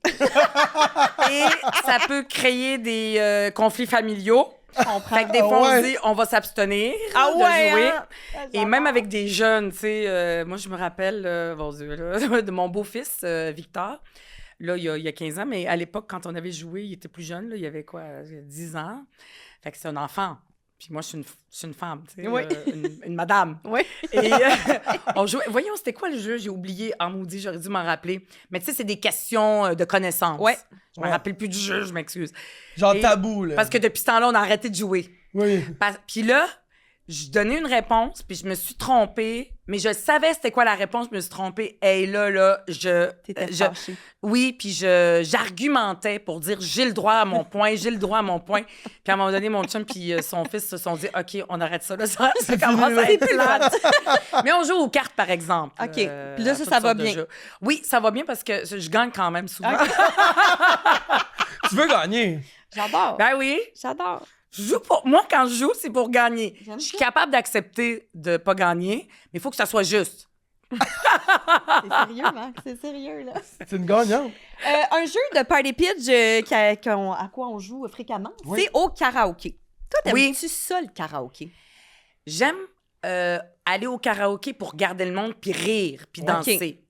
Speaker 3: Et ça peut créer des conflits familiaux.
Speaker 1: Je comprends.
Speaker 3: Fait que des fois,
Speaker 2: ouais.
Speaker 3: on dit on va s'abstenir
Speaker 1: Ah
Speaker 3: de
Speaker 1: ouais,
Speaker 3: jouer.
Speaker 1: hein?
Speaker 3: Et même avec des jeunes, tu sais, moi, je me rappelle, bon Dieu, là, de mon beau-fils, Victor, là, il y a 15 ans, mais à l'époque, quand on avait joué, il était plus jeune, là, il avait quoi, 10 ans. Fait que c'est un enfant. Puis moi, je suis une femme, tu sais,
Speaker 1: Oui.
Speaker 3: une madame.
Speaker 1: Oui.
Speaker 3: Et on jouait... Voyons, c'était quoi le jeu? J'ai oublié. Ah, maudit, j'aurais dû m'en rappeler. Mais tu sais, c'est des questions de connaissances.
Speaker 1: Ouais.
Speaker 3: Je me rappelle plus du jeu, je m'excuse.
Speaker 2: Genre
Speaker 3: Et-
Speaker 2: tabou, là.
Speaker 3: Parce que depuis ce temps-là, on a arrêté de jouer.
Speaker 2: Oui.
Speaker 3: Puis là, je donnais une réponse, puis je me suis trompée, mais je savais c'était quoi la réponse, je me suis trompée. Et là,
Speaker 1: T'étais
Speaker 3: je
Speaker 1: fâchée.
Speaker 3: oui, puis j'argumentais pour dire j'ai le droit à mon point, j'ai le droit à mon point. Puis à un moment donné, mon chum puis son fils se sont dit OK, on arrête ça là, ça commence à être plate. Mais on joue aux cartes par exemple.
Speaker 1: OK. Puis là,
Speaker 3: à
Speaker 1: ça
Speaker 3: toutes
Speaker 1: va
Speaker 3: sortes de
Speaker 1: bien.
Speaker 3: jeux. Oui, ça va bien parce que je gagne quand même souvent.
Speaker 1: OK.
Speaker 2: Tu veux gagner?
Speaker 1: J'adore.
Speaker 3: Ben oui,
Speaker 1: J'adore.
Speaker 3: je joue pour moi quand je joue, c'est pour gagner.
Speaker 1: J'aime
Speaker 3: Je suis
Speaker 1: ça.
Speaker 3: capable d'accepter de pas gagner, mais il faut que ça soit juste.
Speaker 1: C'est sérieux, Max? C'est sérieux, là.
Speaker 2: C'est une gagnante.
Speaker 1: Un jeu de party pitch à quoi on joue fréquemment,
Speaker 2: Oui.
Speaker 1: c'est au karaoké. Toi,
Speaker 3: Oui.
Speaker 1: t'aimes-tu ça, le karaoké?
Speaker 3: J'aime aller au karaoké pour garder le monde, puis rire, puis
Speaker 1: Ok.
Speaker 3: danser.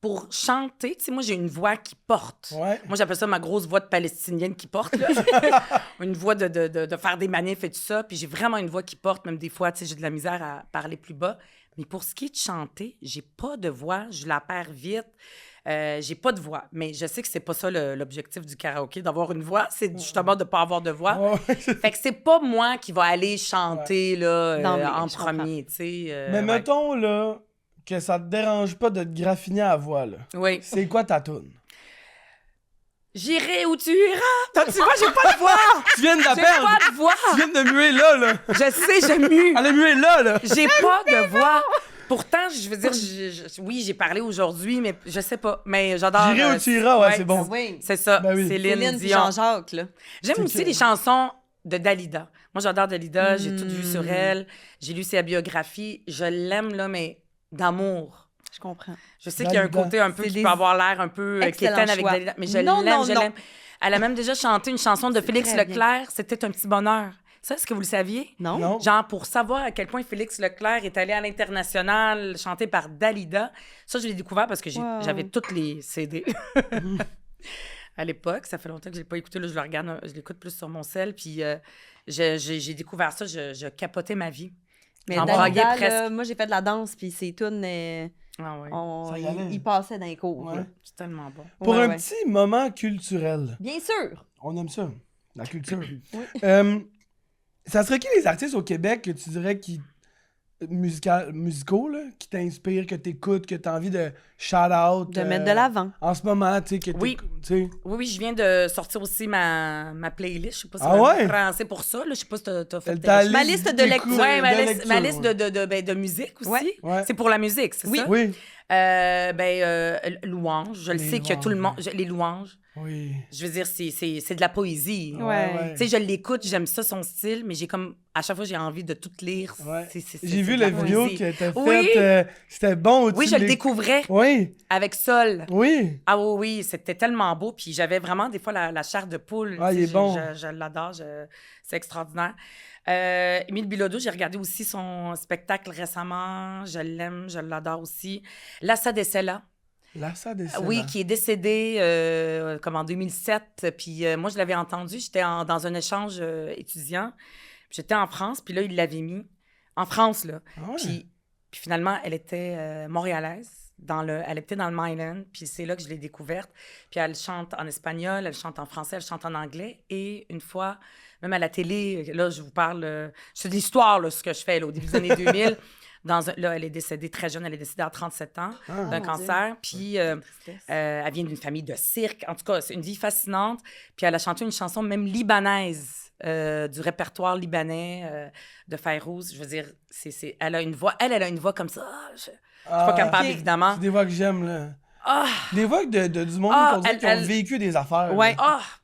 Speaker 3: Pour chanter, tu sais, moi, j'ai une voix qui porte.
Speaker 2: Ouais.
Speaker 3: Moi, j'appelle ça ma grosse voix de palestinienne qui porte. là. Une voix de faire des manifs et tout ça. Puis j'ai vraiment une voix qui porte. Même des fois, tu sais, j'ai de la misère à parler plus bas. Mais pour ce qui est de chanter, j'ai pas de voix. Je la perds vite. J'ai pas de voix. Mais je sais que c'est pas ça l'objectif du karaoké, d'avoir une voix. C'est justement de pas avoir de voix.
Speaker 2: Ouais.
Speaker 3: Fait que c'est pas moi qui va aller chanter là,
Speaker 1: D'emblée,
Speaker 3: en
Speaker 1: je comprends.
Speaker 3: premier, tu sais.
Speaker 2: Mais
Speaker 3: ouais.
Speaker 2: mettons, là, que ça te dérange pas de te graffiner à voix, là.
Speaker 3: Oui.
Speaker 2: C'est quoi ta toune?
Speaker 3: J'irai où tu iras. Toi, tu vois, j'ai pas de voix.
Speaker 2: Tu viens de la
Speaker 3: J'ai
Speaker 2: perdre!
Speaker 3: pas de voix.
Speaker 2: Tu viens de muer là, là!
Speaker 3: Je sais, j'ai mu.
Speaker 2: Elle a mué là, là!
Speaker 3: J'ai pas de voix. Pourtant, je veux dire, oui, j'ai parlé aujourd'hui, mais je sais pas. Mais j'adore.
Speaker 2: J'irai où tu iras, ouais, c'est bon.
Speaker 1: Oui.
Speaker 3: C'est ça,
Speaker 2: Ben oui.
Speaker 3: Céline
Speaker 1: Céline puis
Speaker 3: Dion.
Speaker 1: Jean-Jacques, là.
Speaker 3: J'aime
Speaker 2: C'est
Speaker 3: aussi
Speaker 2: que-
Speaker 3: les chansons de Dalida. Moi, j'adore Dalida. J'ai tout vu sur elle. J'ai lu sa biographie. Je l'aime, là, mais d'amour.
Speaker 1: Je comprends.
Speaker 3: Je sais qu'il y a un
Speaker 2: Dalida.
Speaker 3: côté un peu
Speaker 1: C'est
Speaker 3: qui
Speaker 1: des
Speaker 3: peut avoir l'air un peu
Speaker 1: excellents
Speaker 3: quétaine avec
Speaker 1: choix.
Speaker 3: Dalida, mais je
Speaker 1: Non,
Speaker 3: l'aime,
Speaker 1: non,
Speaker 3: je
Speaker 1: non.
Speaker 3: l'aime. Elle a même déjà chanté une chanson de Félix
Speaker 1: très bien.
Speaker 3: Leclerc, C'était un petit bonheur. Ça, est-ce que vous le saviez?
Speaker 1: Non.
Speaker 3: Genre, pour savoir à quel point Félix Leclerc est allé à l'international, chanté par Dalida. Ça, je l'ai découvert parce que j'avais toutes les CD. À l'époque, ça fait longtemps que je l'ai pas écouté. Là, je le regarde, je l'écoute plus sur mon sel. Puis j'ai découvert ça, je capotais ma vie.
Speaker 1: Mais Dalida, presque. Moi, j'ai fait de la danse, puis ces tunes, il passait dans les cours.
Speaker 2: Ouais.
Speaker 3: C'est tellement bon.
Speaker 2: Pour un petit moment culturel.
Speaker 1: Bien sûr.
Speaker 2: On aime ça, la culture. Ça serait qui les artistes au Québec que tu dirais musicaux, là, qui t'inspirent, que t'écoutes, que t'as envie de shout-out?
Speaker 1: De mettre de l'avant.
Speaker 2: En ce moment, tu sais, que
Speaker 3: oui. Je viens de sortir aussi ma playlist. Je sais pas si
Speaker 2: ouais?
Speaker 3: français pour ça. Là. Je sais pas si t'as fait
Speaker 1: ma liste de lecture.
Speaker 3: Oui, ma liste de musique aussi.
Speaker 2: Ouais.
Speaker 3: C'est pour la musique, c'est ça?
Speaker 2: Oui.
Speaker 3: Louanges. Je le sais que tout le monde... Les louanges.
Speaker 2: Oui.
Speaker 3: Je veux dire, c'est de la poésie.
Speaker 1: Ouais.
Speaker 3: Tu sais, je l'écoute, j'aime ça, son style, mais j'ai comme... À chaque fois, j'ai envie de tout lire.
Speaker 2: Ouais. J'ai vu la vidéo qui a été faite.
Speaker 3: Oui.
Speaker 2: C'était bon.
Speaker 3: Oui, je le découvrais.
Speaker 2: Oui.
Speaker 3: Avec Sol.
Speaker 2: Oui.
Speaker 3: Ah oui, c'était tellement beau. Puis j'avais vraiment, des fois, la chair de poule.
Speaker 2: Ah, il est bon.
Speaker 3: Je l'adore. C'est extraordinaire. Émile Bilodeau, j'ai regardé aussi son spectacle récemment. Je l'aime, je l'adore aussi. Lassa Dessella.
Speaker 2: Lassa Dessella.
Speaker 3: Oui, qui est décédé comme en 2007. Puis moi, je l'avais entendu. J'étais dans un échange étudiant. J'étais en France, puis là, il l'avait mis. En France, là.
Speaker 2: Ah ouais.
Speaker 3: Puis finalement, elle était montréalaise. Elle était dans le Myland, puis c'est là que je l'ai découverte. Puis elle chante en espagnol, elle chante en français, elle chante en anglais. Et une fois, même à la télé, là, je vous parle... c'est de l'histoire, là, ce que je fais, là, au début des années 2000. Là, elle est décédée très jeune. Elle est décédée à 37 ans d'un cancer. Puis elle vient d'une famille de cirque. En tout cas, c'est une vie fascinante. Puis elle a chanté une chanson même libanaise, du répertoire libanais de Fayrouz. Je veux dire, elle a une voix. Elle a une voix comme ça. Je sais pas qu'elle parle, évidemment.
Speaker 2: C'est des voix que j'aime, là. Des voix du monde qui ont vécu des affaires.
Speaker 1: Ouais.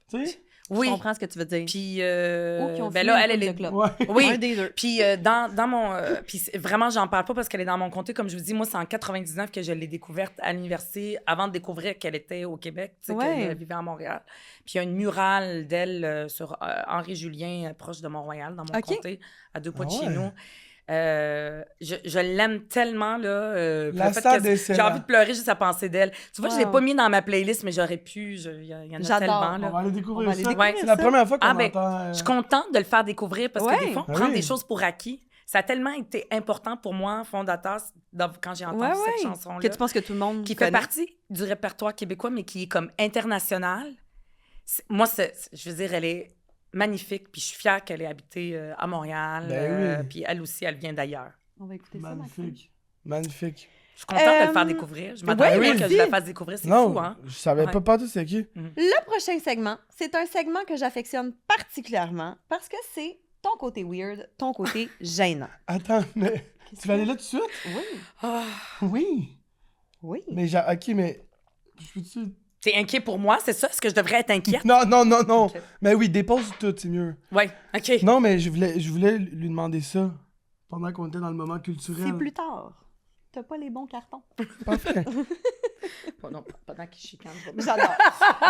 Speaker 2: Tu sais?
Speaker 1: Oui. Je comprends ce que tu veux dire.
Speaker 3: Puis,
Speaker 1: ou qui ont
Speaker 3: là, elle est...
Speaker 1: club.
Speaker 2: Ouais.
Speaker 3: Oui.
Speaker 1: Un des deux.
Speaker 3: Puis, dans mon... puis, vraiment, j'en parle pas parce qu'elle est dans mon comté. Comme je vous dis, moi, c'est en 99 que je l'ai découverte à l'université, avant de découvrir qu'elle était au Québec, tu sais, qu'elle vivait à Montréal. Puis, il y a une murale d'elle sur Henri Julien, proche de Mont-Royal, dans mon comté, à 2 pas de chez nous. Je l'aime tellement, là. J'ai envie de pleurer juste à penser d'elle. Tu vois, je ne l'ai pas mis dans ma playlist, mais j'aurais pu. Il y en a tellement. Là.
Speaker 2: On va aller découvrir ça.
Speaker 3: Ouais.
Speaker 2: C'est la première fois qu'on entend...
Speaker 3: Je suis contente de le faire découvrir parce que des fois, on prend des choses pour acquis. Ça a tellement été important pour moi, fondateur, quand j'ai entendu cette chanson-là.
Speaker 1: Que tu penses que tout le monde
Speaker 3: qui fait partie du répertoire québécois, mais qui est comme international. Moi, je veux dire, elle est... magnifique, puis je suis fière qu'elle ait habité à Montréal, puis elle aussi, elle vient d'ailleurs.
Speaker 1: On va écouter ça.
Speaker 2: Magnifique.
Speaker 3: Je suis contente de le faire découvrir. Je m'attendais pas que je la fasse découvrir, c'est fou, hein?
Speaker 2: Je savais pas tout c'est qui.
Speaker 1: Le prochain segment, c'est un segment que j'affectionne particulièrement parce que c'est ton côté weird, ton côté gênant.
Speaker 2: Attends, mais tu vas aller là tout de suite?
Speaker 1: Oui.
Speaker 2: Oui. Mais OK, mais je peux-tu...
Speaker 3: T'es inquiet pour moi, c'est ça? Est-ce que je devrais être inquiète?
Speaker 2: Non. Okay. Mais oui, dépose tout, c'est mieux.
Speaker 3: Oui, OK.
Speaker 2: Non, mais je voulais lui demander ça pendant qu'on était dans le moment culturel.
Speaker 1: C'est plus tard. T'as pas les bons cartons.
Speaker 2: Parfait.
Speaker 3: Non, pendant qu'il chicane.
Speaker 1: J'adore.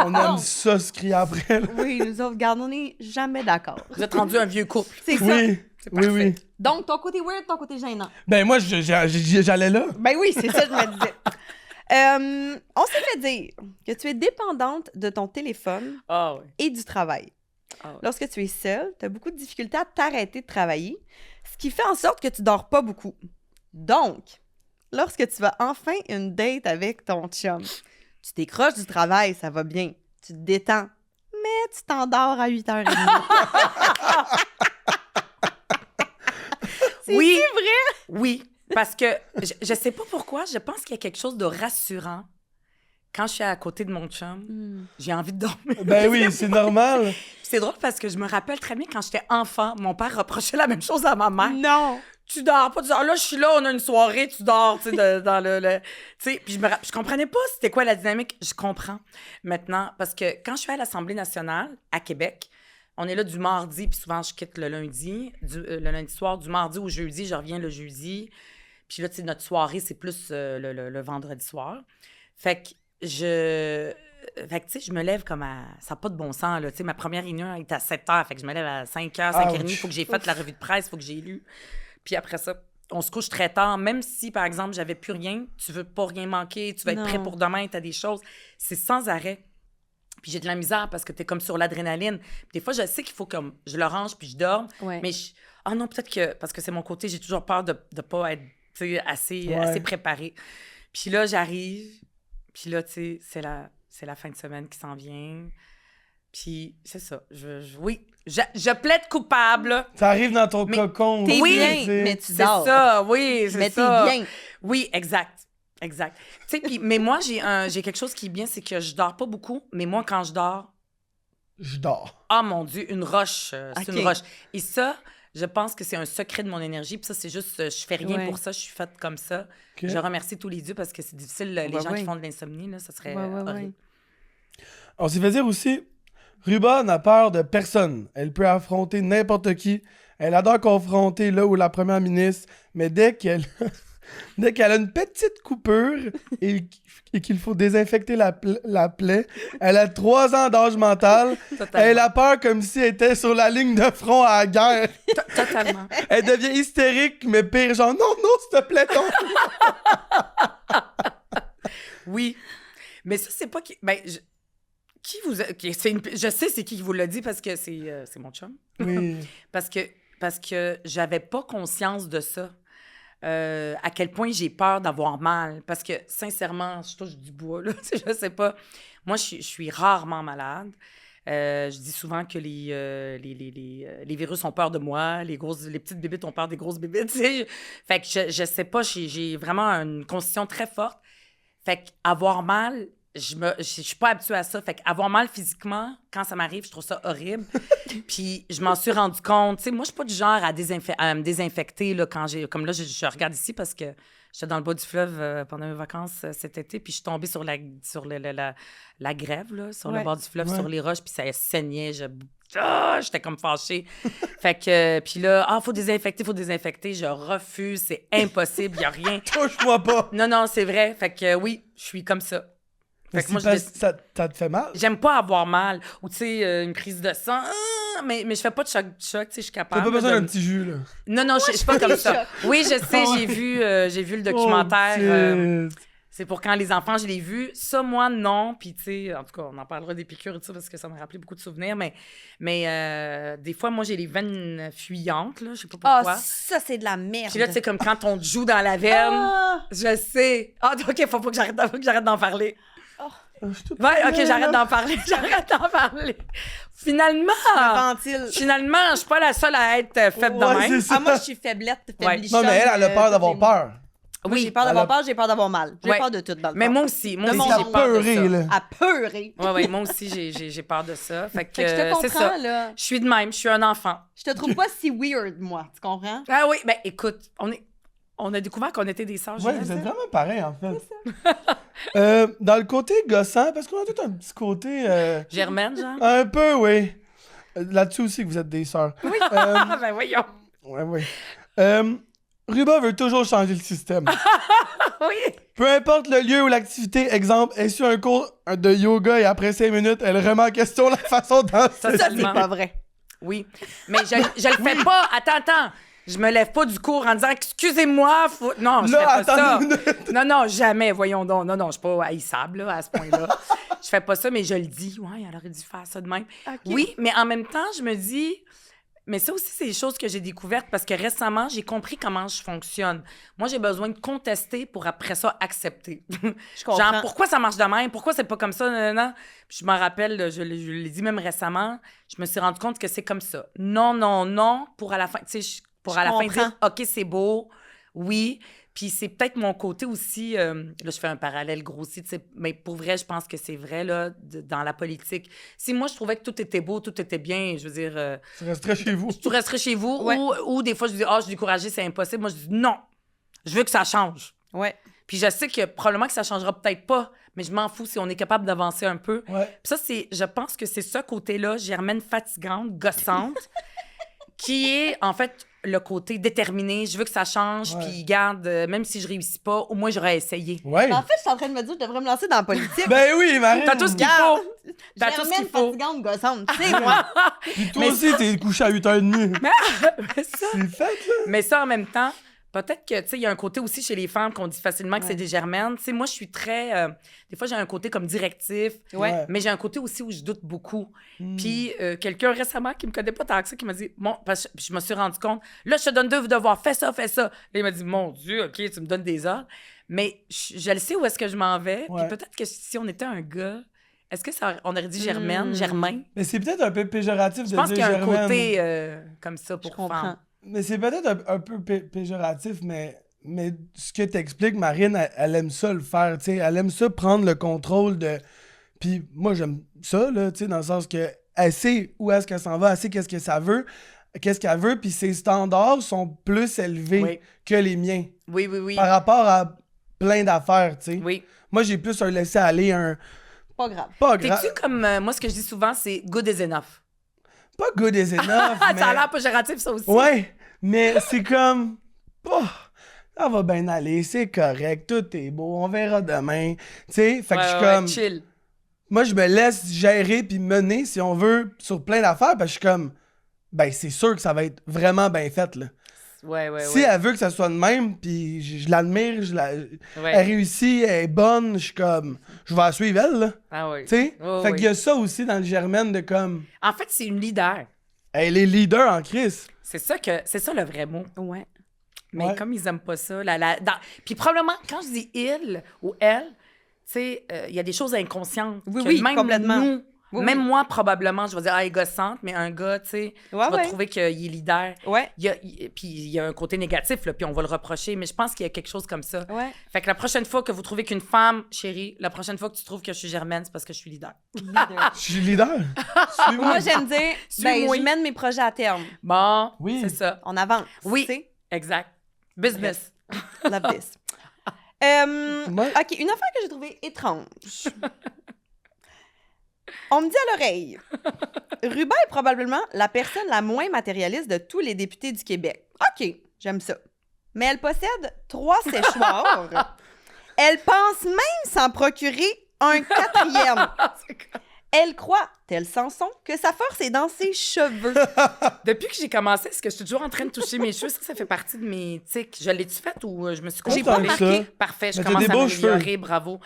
Speaker 2: On aime ça, se crier après.
Speaker 1: Oui, nous autres, regarde, on n'est jamais d'accord.
Speaker 3: Vous êtes rendu un vieux couple.
Speaker 1: C'est ça.
Speaker 3: C'est parfait.
Speaker 2: Oui.
Speaker 1: Donc, ton côté weird, ton côté gênant.
Speaker 2: Ben moi, j'allais là.
Speaker 1: Ben oui, c'est ça que je me disais. On s'est fait dire que tu es dépendante de ton téléphone et du travail. Lorsque tu es seule, tu as beaucoup de difficultés à t'arrêter de travailler, ce qui fait en sorte que tu dors pas beaucoup. Donc, lorsque tu vas enfin une date avec ton chum, tu décroches du travail, ça va bien, tu te détends, mais tu t'endors à 8h30.
Speaker 3: Oui,
Speaker 1: c'est vrai?
Speaker 3: Oui. Parce que je sais pas pourquoi, je pense qu'il y a quelque chose de rassurant. Quand je suis à côté de mon chum, j'ai envie de dormir.
Speaker 2: Ben oui, c'est normal.
Speaker 3: C'est drôle parce que je me rappelle très bien quand j'étais enfant, mon père reprochait la même chose à ma mère.
Speaker 1: Non!
Speaker 3: Tu dors pas, tu dors. Là, je suis là, on a une soirée, tu dors, tu sais, dans le tu sais, puis je comprenais pas c'était quoi la dynamique. Je comprends maintenant parce que quand je suis à l'Assemblée nationale à Québec, on est là du mardi, puis souvent je quitte le lundi soir, du mardi au jeudi, je reviens le jeudi. Puis là, tu sais, notre soirée, c'est plus le vendredi soir. Fait que fait que, tu sais, je me lève comme à... Ça n'a pas de bon sens, là. Tu sais, ma première réunion est à 7 heures. Fait que je me lève à 5 heures, 5h30. Il faut que j'ai fait la revue de presse, il faut que j'ai lu. Puis après ça, on se couche très tard. Même si, par exemple, j'avais plus rien, tu veux pas rien manquer, tu vas être prêt pour demain, tu as des choses. C'est sans arrêt. Puis j'ai de la misère parce que tu es comme sur l'adrénaline. Puis des fois, je sais qu'il faut que je le range puis je dors. Ouais. Mais non, peut-être que... Parce que c'est mon côté, j'ai toujours peur de pas être assez préparée. Puis là, j'arrive. Puis là, tu sais, c'est la fin de semaine qui s'en vient. Puis c'est ça. Oui, je plaide coupable.
Speaker 2: Ça arrive dans ton cocon.
Speaker 1: T'es bien, mais tu dors.
Speaker 3: C'est ça, oui, c'est
Speaker 1: mais
Speaker 3: ça.
Speaker 1: Mais t'es bien.
Speaker 3: Oui, exact. Tu sais, mais moi, j'ai quelque chose qui est bien, c'est que je dors pas beaucoup, mais moi, quand je dors...
Speaker 2: Je dors.
Speaker 3: Ah, mon Dieu, une roche. C'est une roche. Et ça, je pense que c'est un secret de mon énergie. Puis ça, c'est juste, je fais rien pour ça, je suis faite comme ça. Je remercie tous les dieux parce que c'est difficile, les gens qui font de l'insomnie, là, ça serait horrible.
Speaker 2: On s'est fait dire aussi, Ruba n'a peur de personne. Elle peut affronter n'importe qui. Elle adore confronter là où la première ministre, mais dès qu'elle a une petite coupure et qu'il faut désinfecter la plaie, elle a 3 ans d'âge mental. Totalement. Elle a peur comme si elle était sur la ligne de front à la guerre.
Speaker 3: Totalement.
Speaker 2: Elle devient hystérique, mais pire, genre, non, s'il te plaît, tombe.
Speaker 3: Oui. Mais ça, c'est pas... je sais c'est qui vous l'a dit parce que c'est mon chum.
Speaker 2: Oui.
Speaker 3: parce que j'avais pas conscience de ça. À quel point j'ai peur d'avoir mal. Parce que, sincèrement, je touche du bois, là. Je sais pas. Moi, je suis rarement malade. Je dis souvent que les virus ont peur de moi, les petites bébites ont peur des grosses bébites. Fait que je sais pas, j'ai vraiment une constitution très forte. Fait qu'avoir mal, je suis pas habituée à ça. Fait qu'avoir mal physiquement, quand ça m'arrive, je trouve ça horrible. Puis je m'en suis rendu compte. Tu sais, moi, je suis pas du genre à me désinfecter là, quand j'ai... Comme là, je regarde ici parce que j'étais dans le bas du fleuve pendant mes vacances cet été, puis je suis tombée sur la grève, là, sur le bord du fleuve, sur les roches, puis ça saignait. J'étais comme fâchée. Fait que... Puis là, faut désinfecter. Je refuse, c'est impossible, il y a rien.
Speaker 2: Touche-moi pas!
Speaker 3: Non, c'est vrai. Fait que oui, je suis comme ça.
Speaker 2: Fait que moi, ça te fait mal?
Speaker 3: J'aime pas avoir mal. Ou, tu sais, une prise de sang. Mais je fais pas de choc, tu sais, je suis capable.
Speaker 2: T'as pas besoin d'un petit jus, là.
Speaker 3: Non, je suis pas comme ça. Oui, je sais, j'ai vu le documentaire. C'est pour quand les enfants, je l'ai vu. Ça, moi, non. Puis, tu sais, en tout cas, on en parlera des piqûres et tout ça parce que ça m'a rappelé beaucoup de souvenirs. Mais des fois, moi, j'ai les veines fuyantes, là. Je sais pas pourquoi.
Speaker 1: Ça, c'est de la merde.
Speaker 3: Puis là, tu sais, comme quand on te joue dans la veine. Je sais. OK, faut que j'arrête d'en parler. Ouais, OK, j'arrête d'en parler. Finalement, je suis pas la seule à être faible de même.
Speaker 1: Moi, je suis faiblette, faiblichonne.
Speaker 2: Non, mais elle a peur d'avoir peur.
Speaker 1: Oui, j'ai peur d'avoir peur, j'ai peur d'avoir mal. J'ai peur de tout dans le
Speaker 3: Mais moi aussi, j'ai peur de ça.
Speaker 1: À peurer.
Speaker 3: Oui, moi aussi, j'ai peur de ça. Fait que
Speaker 1: je te comprends,
Speaker 3: c'est ça.
Speaker 1: là.
Speaker 3: Je suis de même, je suis un enfant.
Speaker 1: Je te trouve pas si weird, moi. Tu comprends?
Speaker 3: Ah oui, ben écoute, on a découvert qu'on était des sœurs.
Speaker 2: Oui, vous êtes vraiment pareils, en fait. Dans le côté gossant, parce qu'on a tout un petit côté...
Speaker 3: Germaine, genre?
Speaker 2: Un peu, oui. Là-dessus aussi que vous êtes des sœurs.
Speaker 3: Oui, ben voyons.
Speaker 2: Oui. Ruba veut toujours changer le système.
Speaker 3: Oui.
Speaker 2: Peu importe le lieu ou l'activité, exemple, elle suit un cours de yoga et après 5 minutes, elle remet en question la façon dont...
Speaker 1: Ça, c'est pas vrai.
Speaker 3: Oui, mais je le fais pas. Attends. Je me lève pas du cours en disant « Excusez-moi, Non, je fais pas ça. Non, jamais, voyons donc. Non, je suis pas haïssable là, à ce point-là. Je fais pas ça, mais je le dis. Ouais, elle aurait dû faire ça de même. Okay. Oui, mais en même temps, je me dis... Mais ça aussi, c'est des choses que j'ai découvertes parce que récemment, j'ai compris comment je fonctionne. Moi, j'ai besoin de contester pour après ça accepter.
Speaker 1: Je comprends.
Speaker 3: Genre, pourquoi ça marche de même? Pourquoi c'est pas comme ça? Non. Puis je me rappelle, je l'ai dit même récemment, je me suis rendu compte que c'est comme ça. Non, pour à la fin, tu sais, fin dire, OK, c'est beau, oui. Puis c'est peut-être mon côté aussi, là, je fais un parallèle grossier, mais pour vrai, je pense que c'est vrai, là, dans la politique. Si moi, je trouvais que tout était beau, tout était bien, je veux dire...
Speaker 2: tu resterais chez vous.
Speaker 3: Tu resterais chez vous,
Speaker 1: ouais.
Speaker 3: ou des fois, je dis, je suis découragée, c'est impossible. Moi, je dis, non, je veux que ça change.
Speaker 1: Ouais.
Speaker 3: Puis je sais que probablement que ça changera peut-être pas, mais je m'en fous si on est capable d'avancer un peu.
Speaker 2: Ouais.
Speaker 3: Puis ça, je pense que c'est ce côté-là, Germaine fatigante, gossante, qui est, en fait, le côté déterminé, je veux que ça change, puis garde, même si je réussis pas, au moins j'aurais essayé.
Speaker 2: Ouais.
Speaker 1: En fait, je suis en train de me dire que je devrais me lancer dans la politique.
Speaker 2: Ben oui, Marine.
Speaker 3: T'as tout ce qu'il faut. T'as tout ce
Speaker 1: Germaine
Speaker 3: qu'il faut.
Speaker 1: fatigante gossante, tu sais, moi.
Speaker 2: Puis toi aussi, t'es couché à 8h30.
Speaker 3: Mais ça,
Speaker 2: C'est fait, là.
Speaker 3: mais ça, en même temps, peut-être que, tu sais, il y a un côté aussi chez les femmes qu'on dit facilement que c'est des germaines. Tu sais, moi, je suis très... des fois, j'ai un côté comme directif,
Speaker 2: Ouais.
Speaker 3: mais j'ai un côté aussi où je doute beaucoup. Puis, quelqu'un récemment qui me connaît pas tant que ça, qui m'a dit, bon, parce que je me suis rendu compte, là, je te donne 2 devoirs, fais ça, fais ça. Là, il m'a dit, mon Dieu, OK, tu me donnes des ordres. Mais je le sais où est-ce que je m'en vais.
Speaker 2: Ouais.
Speaker 3: Puis peut-être que si on était un gars, est-ce que on aurait dit Germaine, Germain?
Speaker 2: Mais c'est peut-être un peu péjoratif de
Speaker 3: Je pense
Speaker 2: dire
Speaker 3: qu'il y a un
Speaker 2: Germaine.
Speaker 3: côté comme ça pour
Speaker 1: Je comprends.
Speaker 3: femmes.
Speaker 2: Mais c'est peut-être un peu péjoratif, mais ce que t'expliques, Marine, elle aime ça le faire, tu sais. Elle aime ça prendre le contrôle de... Puis moi, j'aime ça, là, tu sais, dans le sens que elle sait où est-ce qu'elle s'en va, elle sait qu'est-ce qu'elle veut, puis ses standards sont plus élevés que les miens.
Speaker 3: Oui, oui, oui.
Speaker 2: Par rapport à plein d'affaires, tu sais.
Speaker 3: Oui.
Speaker 2: Moi, j'ai plus un laisser-aller, un...
Speaker 1: Pas grave.
Speaker 2: Pas grave.
Speaker 3: T'es-tu comme... moi, ce que je dis souvent, c'est good is enough.
Speaker 2: Pas good is enough, mais...
Speaker 3: Ça a l'air péjoratif, ça aussi.
Speaker 2: Ouais, mais c'est comme... Oh, ça va bien aller, c'est correct, tout est beau, on verra demain. Tu sais, fait que je suis comme...
Speaker 3: chill.
Speaker 2: Moi, je me laisse gérer puis mener, si on veut, sur plein d'affaires, parce que je suis comme... Ben, c'est sûr que ça va être vraiment bien fait, là.
Speaker 3: Ouais.
Speaker 2: Si elle veut que ça soit de même, puis je l'admire, elle réussit, elle est bonne, je suis comme... Je vais la suivre, elle, là.
Speaker 3: Ah oui.
Speaker 2: Tu sais?
Speaker 3: Oh,
Speaker 2: fait qu'il y a ça aussi dans le Germaine de comme...
Speaker 3: En fait, c'est une leader.
Speaker 2: Elle est leader en crise.
Speaker 3: C'est ça le vrai mot.
Speaker 1: Ouais.
Speaker 3: Mais comme ils aiment pas ça, puis probablement, quand je dis il ou elle, tu sais, il y a des choses inconscientes.
Speaker 1: Oui,
Speaker 3: même
Speaker 1: complètement.
Speaker 3: Nous,
Speaker 1: Oui,
Speaker 3: même moi, probablement, je vais dire, elle est gossante, mais un gars, tu sais,
Speaker 1: Ouais,
Speaker 3: je vais trouver qu'il est leader.
Speaker 1: Ouais.
Speaker 3: Puis il y a un côté négatif, là, puis on va le reprocher, mais je pense qu'il y a quelque chose comme ça.
Speaker 1: Ouais.
Speaker 3: Fait que la prochaine fois que vous trouvez qu'une femme, chérie, la prochaine fois que tu trouves que je suis Germaine, c'est parce que je suis leader.
Speaker 2: Je suis leader. Suis-moi.
Speaker 1: Moi, j'aime dire,
Speaker 3: Suis-moi.
Speaker 1: je mène mes projets à terme.
Speaker 3: Bon,
Speaker 2: Oui.
Speaker 3: c'est ça.
Speaker 1: On avance.
Speaker 3: Oui.
Speaker 1: tu sais.
Speaker 3: Exact. Business.
Speaker 1: Love this.
Speaker 2: Moi-
Speaker 1: OK, une affaire que j'ai trouvée étrange. On me dit à l'oreille, Ruben est probablement la personne la moins matérialiste de tous les députés du Québec. OK, j'aime ça. Mais elle possède 3 séchoirs. Elle pense même s'en procurer un 4e. Elle croit, tel Samson, que sa force est dans ses cheveux.
Speaker 3: Depuis que j'ai commencé, est-ce que je suis toujours en train de toucher mes cheveux? Ça fait partie de mes tics. Je l'ai-tu fait ou je me suis
Speaker 2: J'ai
Speaker 3: pas
Speaker 2: pas
Speaker 3: remarqué?
Speaker 2: ça.
Speaker 3: Parfait, je
Speaker 2: Mais t'as
Speaker 3: commence
Speaker 2: des
Speaker 3: à
Speaker 2: beaux
Speaker 3: m'améliorer,
Speaker 2: cheveux.
Speaker 3: bravo.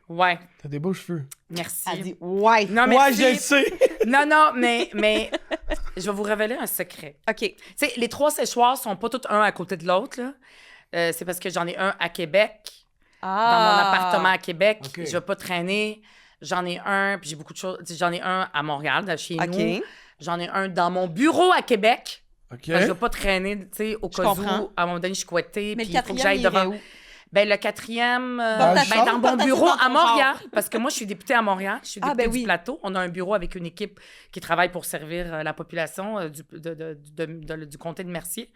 Speaker 3: Ouais,
Speaker 2: T'as des beaux cheveux.
Speaker 3: merci.
Speaker 1: Elle dit, ouais.
Speaker 3: Non,
Speaker 2: Ouais,
Speaker 3: merci.
Speaker 2: je le sais.
Speaker 3: Non, mais je vais vous révéler un secret.
Speaker 1: OK.
Speaker 3: Tu sais, les 3 séchoirs sont pas tous un à côté de l'autre, là. C'est parce que j'en ai un à Québec, dans mon appartement à Québec.
Speaker 2: OK.
Speaker 3: Je vais pas traîner. J'en ai un, puis j'ai beaucoup de choses. J'en ai un à Montréal, chez nous.
Speaker 1: OK.
Speaker 3: J'en ai un dans mon bureau à Québec.
Speaker 2: OK.
Speaker 3: Parce que je vais pas traîner, tu sais, au cas
Speaker 1: comprends.
Speaker 3: où, à un moment donné, je suis couettée,
Speaker 1: Mais
Speaker 3: puis
Speaker 1: le
Speaker 3: il faut que
Speaker 1: 4e,
Speaker 3: j'aille
Speaker 1: il irait
Speaker 3: devant...
Speaker 1: où?
Speaker 3: Ben, le 4e,
Speaker 2: Dans le char?
Speaker 3: dans mon
Speaker 1: Dans
Speaker 3: bureau
Speaker 1: ton
Speaker 3: à Montréal,
Speaker 1: char.
Speaker 3: parce que moi, je suis députée à Montréal, je suis députée
Speaker 1: ben
Speaker 3: du
Speaker 1: oui.
Speaker 3: plateau. On a un bureau avec une équipe qui travaille pour servir la population du comté de Mercier.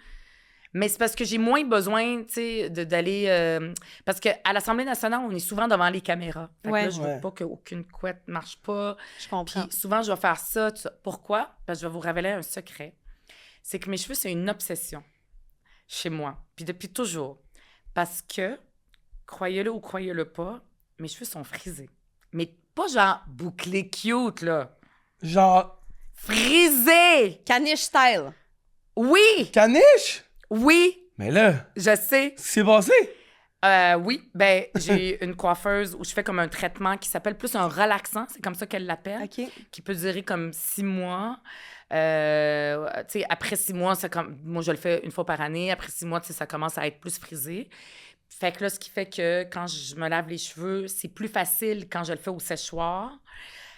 Speaker 3: Mais c'est parce que j'ai moins besoin, tu sais, d'aller... parce qu'à l'Assemblée nationale, on est souvent devant les caméras. Fait que
Speaker 1: Ouais.
Speaker 3: là, je veux
Speaker 2: Ouais.
Speaker 3: pas qu'aucune couette marche pas.
Speaker 1: Je comprends.
Speaker 3: Puis souvent, je vais faire ça, tout ça. Pourquoi? Parce que je vais vous révéler un secret. C'est que mes cheveux, c'est une obsession chez moi. Puis depuis toujours. Parce que, croyez-le ou croyez-le pas, mes cheveux sont frisés. Mais pas genre bouclés cute, là.
Speaker 2: Genre,
Speaker 3: Frisés!
Speaker 1: Caniche style.
Speaker 3: Oui!
Speaker 2: caniche?
Speaker 3: Oui!
Speaker 2: Mais là,
Speaker 3: Je sais.
Speaker 2: qu'est-ce qui s'est passé?
Speaker 3: Oui, ben j'ai une coiffeuse où je fais comme un traitement qui s'appelle plus un relaxant, c'est comme ça qu'elle l'appelle,
Speaker 1: OK.
Speaker 3: qui peut durer comme 6 mois. Tu sais, après 6 mois, moi, je le fais une fois par année. Après 6 mois, tu sais, ça commence à être plus frisé. Fait que là, ce qui fait que quand je me lave les cheveux, c'est plus facile quand je le fais au séchoir.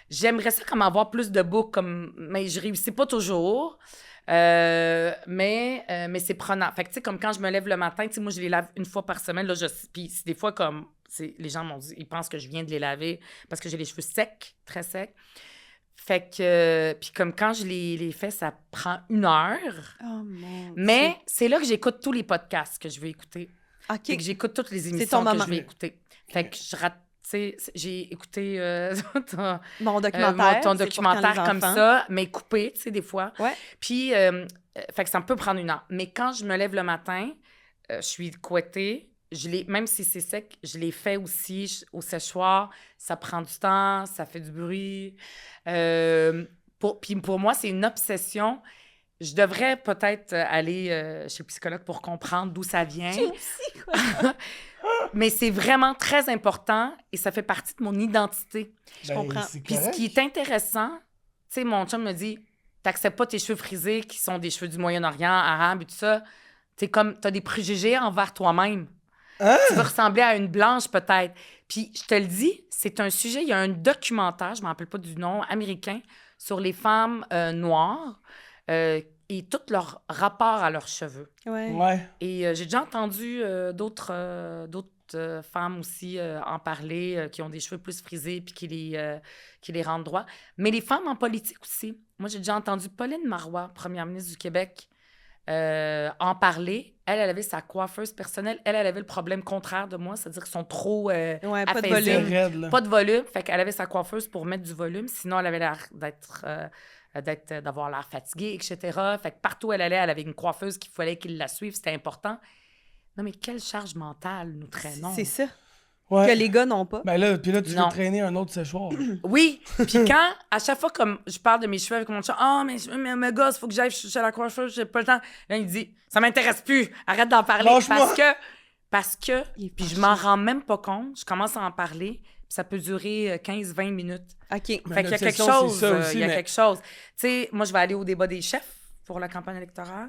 Speaker 3: J'aimerais ça comme avoir plus de boucles, mais je réussis pas toujours. Mais c'est prenant. Fait que, tu sais, comme quand je me lève le matin, tu sais, moi, je les lave une fois par semaine. Là, puis c'est des fois, comme, les gens m'ont dit, ils pensent que je viens de les laver parce que j'ai les cheveux secs, très secs. Fait que, puis comme quand je les fais, ça prend 1 heure.
Speaker 1: Oh mon
Speaker 3: Mais c'est là que j'écoute tous les podcasts que je veux écouter.
Speaker 1: OK.
Speaker 3: Fait que j'écoute toutes les
Speaker 1: ton
Speaker 3: émissions que
Speaker 1: moment.
Speaker 3: je vais écouter. Fait que je rate j'ai écouté
Speaker 1: mon documentaire.
Speaker 3: ton documentaire comme ça, mais coupé, tu sais, des fois.
Speaker 1: Ouais.
Speaker 3: Puis, fait que ça peut prendre 1 heure. Mais quand je me lève le matin, je suis couettée. Même si c'est sec, je l'ai fait aussi au séchoir. Ça prend du temps, ça fait du bruit. Puis pour moi, c'est une obsession. Je devrais peut-être aller chez le psychologue pour comprendre d'où ça vient. Mais c'est vraiment très important et ça fait partie de mon identité.
Speaker 1: Je comprends.
Speaker 3: Puis ce qui est intéressant, tu sais, mon chum me dit, t'acceptes pas tes cheveux frisés qui sont des cheveux du Moyen-Orient, arabes et tout ça. T'as des préjugés envers toi-même.
Speaker 2: Hein?
Speaker 3: Tu veux ressembler à une blanche, peut-être. Puis, je te le dis, c'est un sujet, il y a un documentaire, je ne me rappelle pas du nom, américain, sur les femmes noires et tout leur rapport à leurs cheveux.
Speaker 2: Ouais.
Speaker 3: Et j'ai déjà entendu d'autres femmes aussi en parler, qui ont des cheveux plus frisés puis qui les rendent droits. Mais les femmes en politique aussi. Moi, j'ai déjà entendu Pauline Marois, première ministre du Québec, en parler. Elle avait sa coiffeuse personnelle. Elle avait le problème contraire de moi, c'est-à-dire qu'ils sont trop
Speaker 1: pas de
Speaker 3: apaisés.
Speaker 1: volume.
Speaker 3: Pas de volume. Fait qu'elle avait sa coiffeuse pour mettre du volume. Sinon, elle avait l'air d'avoir l'air fatiguée, etc. Fait que partout où elle allait, elle avait une coiffeuse qu'il fallait qu'il la suive. C'était important. Non, mais quelle charge mentale nous traînons.
Speaker 1: C'est ça.
Speaker 2: Ouais.
Speaker 1: Que les gars n'ont pas.
Speaker 2: Ben là, puis là, tu
Speaker 3: Non.
Speaker 2: veux traîner un autre séchoir.
Speaker 3: Oui. Puis quand, à chaque fois, comme je parle de mes cheveux avec mon chat, « Ah, mais mes gosses, il faut que j'aille chez la coiffeuse, j'ai pas le temps. » Là, il dit, « Ça m'intéresse plus. Arrête d'en parler. »
Speaker 2: Lâche-moi.
Speaker 3: Parce que, puis je m'en rends même pas compte, je commence à en parler, puis ça peut durer 15-20 minutes.
Speaker 1: OK.
Speaker 3: Fait qu'il y a quelque
Speaker 2: l'obsession,
Speaker 3: chose.
Speaker 2: c'est ça aussi,
Speaker 3: il y a
Speaker 2: mais-
Speaker 3: quelque chose. Tu sais, moi, je vais aller au débat des chefs pour la campagne électorale.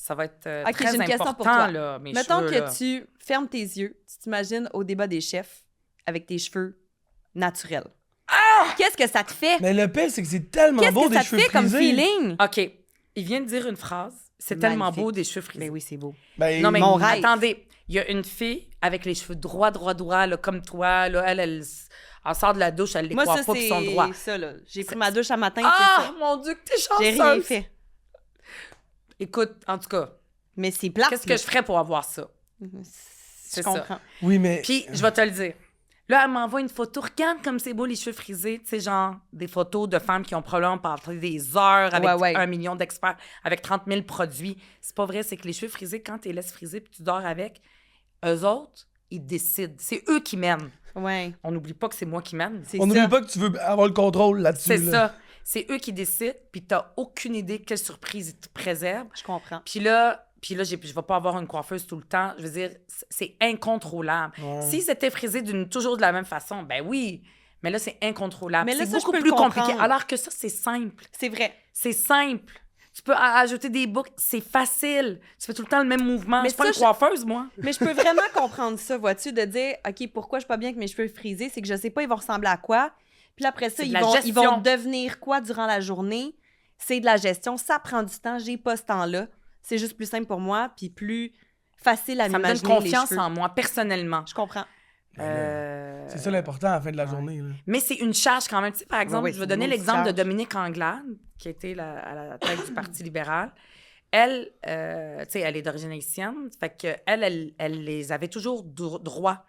Speaker 3: Ça va être
Speaker 1: OK,
Speaker 3: très
Speaker 1: j'ai une
Speaker 3: important,
Speaker 1: question pour toi.
Speaker 3: là, mes
Speaker 1: Mettons
Speaker 3: cheveux,
Speaker 1: que
Speaker 3: là.
Speaker 1: tu fermes tes yeux, tu t'imagines au débat des chefs avec tes cheveux naturels. Qu'est-ce que ça te fait?
Speaker 2: Mais le pire, c'est que c'est tellement
Speaker 1: Qu'est-ce
Speaker 2: beau
Speaker 1: que
Speaker 2: des
Speaker 1: ça te
Speaker 2: cheveux
Speaker 1: fait comme
Speaker 2: frisés.
Speaker 1: feeling?
Speaker 3: OK. Il vient de dire une phrase. C'est tellement
Speaker 1: Magnifique.
Speaker 3: beau, des cheveux frisés.
Speaker 1: Ben oui, c'est beau.
Speaker 2: Ben,
Speaker 3: Non, mais
Speaker 1: Mon rêve.
Speaker 3: attendez. Il y a une fille avec les cheveux droits, là, comme toi. Là, elle sort de la douche, elle les
Speaker 1: Moi,
Speaker 3: coiffe
Speaker 1: ça,
Speaker 3: pas, puis ils sont droits.
Speaker 1: c'est ça, là. J'ai pris ma douche un matin,
Speaker 3: Ah,
Speaker 1: c'est ça.
Speaker 3: mon Dieu, que t'es chanceuse!
Speaker 1: J'ai rien fait.
Speaker 3: Écoute, en tout cas,
Speaker 1: Mais c'est plate.
Speaker 3: qu'est-ce que je ferais pour avoir ça?
Speaker 1: Je
Speaker 3: C'est
Speaker 1: comprends.
Speaker 2: Oui, mais...
Speaker 3: Puis, je vais te le dire. Là, elle m'envoie une photo. Regarde comme c'est beau, les cheveux frisés. Tu sais, genre, des photos de femmes qui ont probablement passé des heures avec
Speaker 1: Ouais.
Speaker 3: 1 million d'experts, avec 30 000 produits. C'est pas vrai, c'est que les cheveux frisés, quand tu les laisses friser puis tu dors avec, eux autres, ils décident. C'est eux qui mènent.
Speaker 1: Ouais.
Speaker 3: On n'oublie pas que c'est moi qui mène.
Speaker 1: C'est
Speaker 2: On
Speaker 1: ça.
Speaker 2: n'oublie pas que tu veux avoir le contrôle là-dessus.
Speaker 3: C'est
Speaker 2: là.
Speaker 3: ça. C'est eux qui décident, puis t'as aucune idée quelle surprise ils te préservent.
Speaker 1: Je comprends.
Speaker 3: Puis là, je vais pas avoir une coiffeuse tout le temps. Je veux dire, c'est incontrôlable.
Speaker 2: Ouais.
Speaker 3: S'ils étaient frisés toujours de la même façon, ben oui. Mais là, c'est incontrôlable.
Speaker 1: Mais là,
Speaker 3: C'est
Speaker 1: ça, je
Speaker 3: beaucoup
Speaker 1: peux le
Speaker 3: plus compliqué.
Speaker 1: comprendre.
Speaker 3: Alors que ça, c'est simple.
Speaker 1: C'est vrai.
Speaker 3: C'est simple. Tu peux ajouter des boucles. C'est facile. Tu fais tout le temps le même mouvement.
Speaker 1: Mais
Speaker 3: Je suis pas
Speaker 1: ça,
Speaker 3: une coiffeuse, moi.
Speaker 1: Mais je peux vraiment comprendre ça, vois-tu, de dire, OK, pourquoi je suis pas bien avec mes cheveux frisés? C'est que je sais pas, ils vont ressembler à quoi. Puis là, après ça,
Speaker 3: C'est de
Speaker 1: ils
Speaker 3: la
Speaker 1: vont
Speaker 3: gestion.
Speaker 1: devenir quoi durant la journée? C'est de la gestion. Ça prend du temps. J'ai pas ce temps-là. C'est juste plus simple pour moi, puis plus facile à
Speaker 3: Ça me donne
Speaker 1: m'imaginer les
Speaker 3: confiance
Speaker 1: cheveux.
Speaker 3: en moi, personnellement.
Speaker 1: Je comprends.
Speaker 2: C'est ça l'important à la fin de la journée. Là.
Speaker 3: Mais c'est une charge quand même. Tu sais, par exemple,
Speaker 1: Oui,
Speaker 3: je
Speaker 1: c'est
Speaker 3: vais
Speaker 1: une
Speaker 3: donner
Speaker 1: grosse
Speaker 3: l'exemple de
Speaker 1: charge.
Speaker 3: Dominique Anglade, qui a été à la tête du Parti libéral. Elle, tu sais, elle est d'origine haïtienne, fait que elle les avait toujours droits.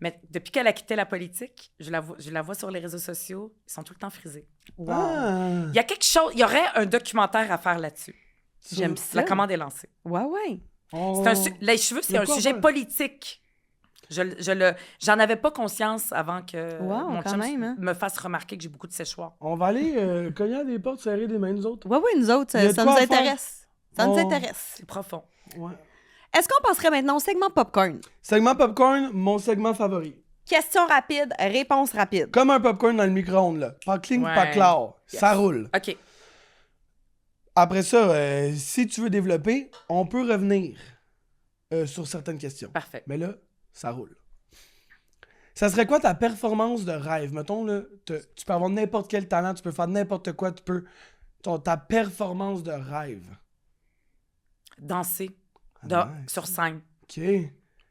Speaker 3: Mais depuis qu'elle a quitté la politique, je la vois sur les réseaux sociaux, ils sont tout le temps frisés.
Speaker 1: Wow.
Speaker 2: Ah.
Speaker 3: Il y a quelque chose, il y aurait un documentaire à faire là-dessus.
Speaker 1: J'aime ça.
Speaker 3: La commande est lancée.
Speaker 1: Ouais.
Speaker 2: Oh.
Speaker 3: Les cheveux, c'est
Speaker 2: Mais
Speaker 3: un
Speaker 2: quoi,
Speaker 3: sujet
Speaker 2: ouais.
Speaker 3: politique. J'en avais pas conscience avant que
Speaker 1: Wow,
Speaker 3: mon
Speaker 1: quand
Speaker 3: chum
Speaker 1: même, hein.
Speaker 3: me fasse remarquer que j'ai beaucoup de séchoirs.
Speaker 2: On va aller cogner à des portes, serrer des mains, nous autres.
Speaker 1: Ouais, nous autres,
Speaker 2: Il y a
Speaker 1: ça
Speaker 2: de
Speaker 1: nous
Speaker 2: quoi à faire.
Speaker 1: intéresse. Ça nous
Speaker 2: Oh.
Speaker 1: intéresse.
Speaker 3: C'est profond.
Speaker 2: Ouais.
Speaker 1: Est-ce qu'on passerait maintenant au segment popcorn?
Speaker 2: Segment popcorn, mon segment favori.
Speaker 1: Question rapide, réponse rapide.
Speaker 2: Comme un popcorn dans le micro-ondes, là. Pas clean,
Speaker 3: Ouais.
Speaker 2: pas clair.
Speaker 3: Yes.
Speaker 2: Ça roule.
Speaker 3: OK.
Speaker 2: Après ça, si tu veux développer, on peut revenir sur certaines questions.
Speaker 3: Parfait.
Speaker 2: Mais là, ça roule. Ça serait quoi ta performance de rêve? Mettons, là, tu peux avoir n'importe quel talent, tu peux faire n'importe quoi, tu peux... ta performance de rêve.
Speaker 3: Danser
Speaker 2: Ah, nice.
Speaker 3: sur scène.
Speaker 2: OK.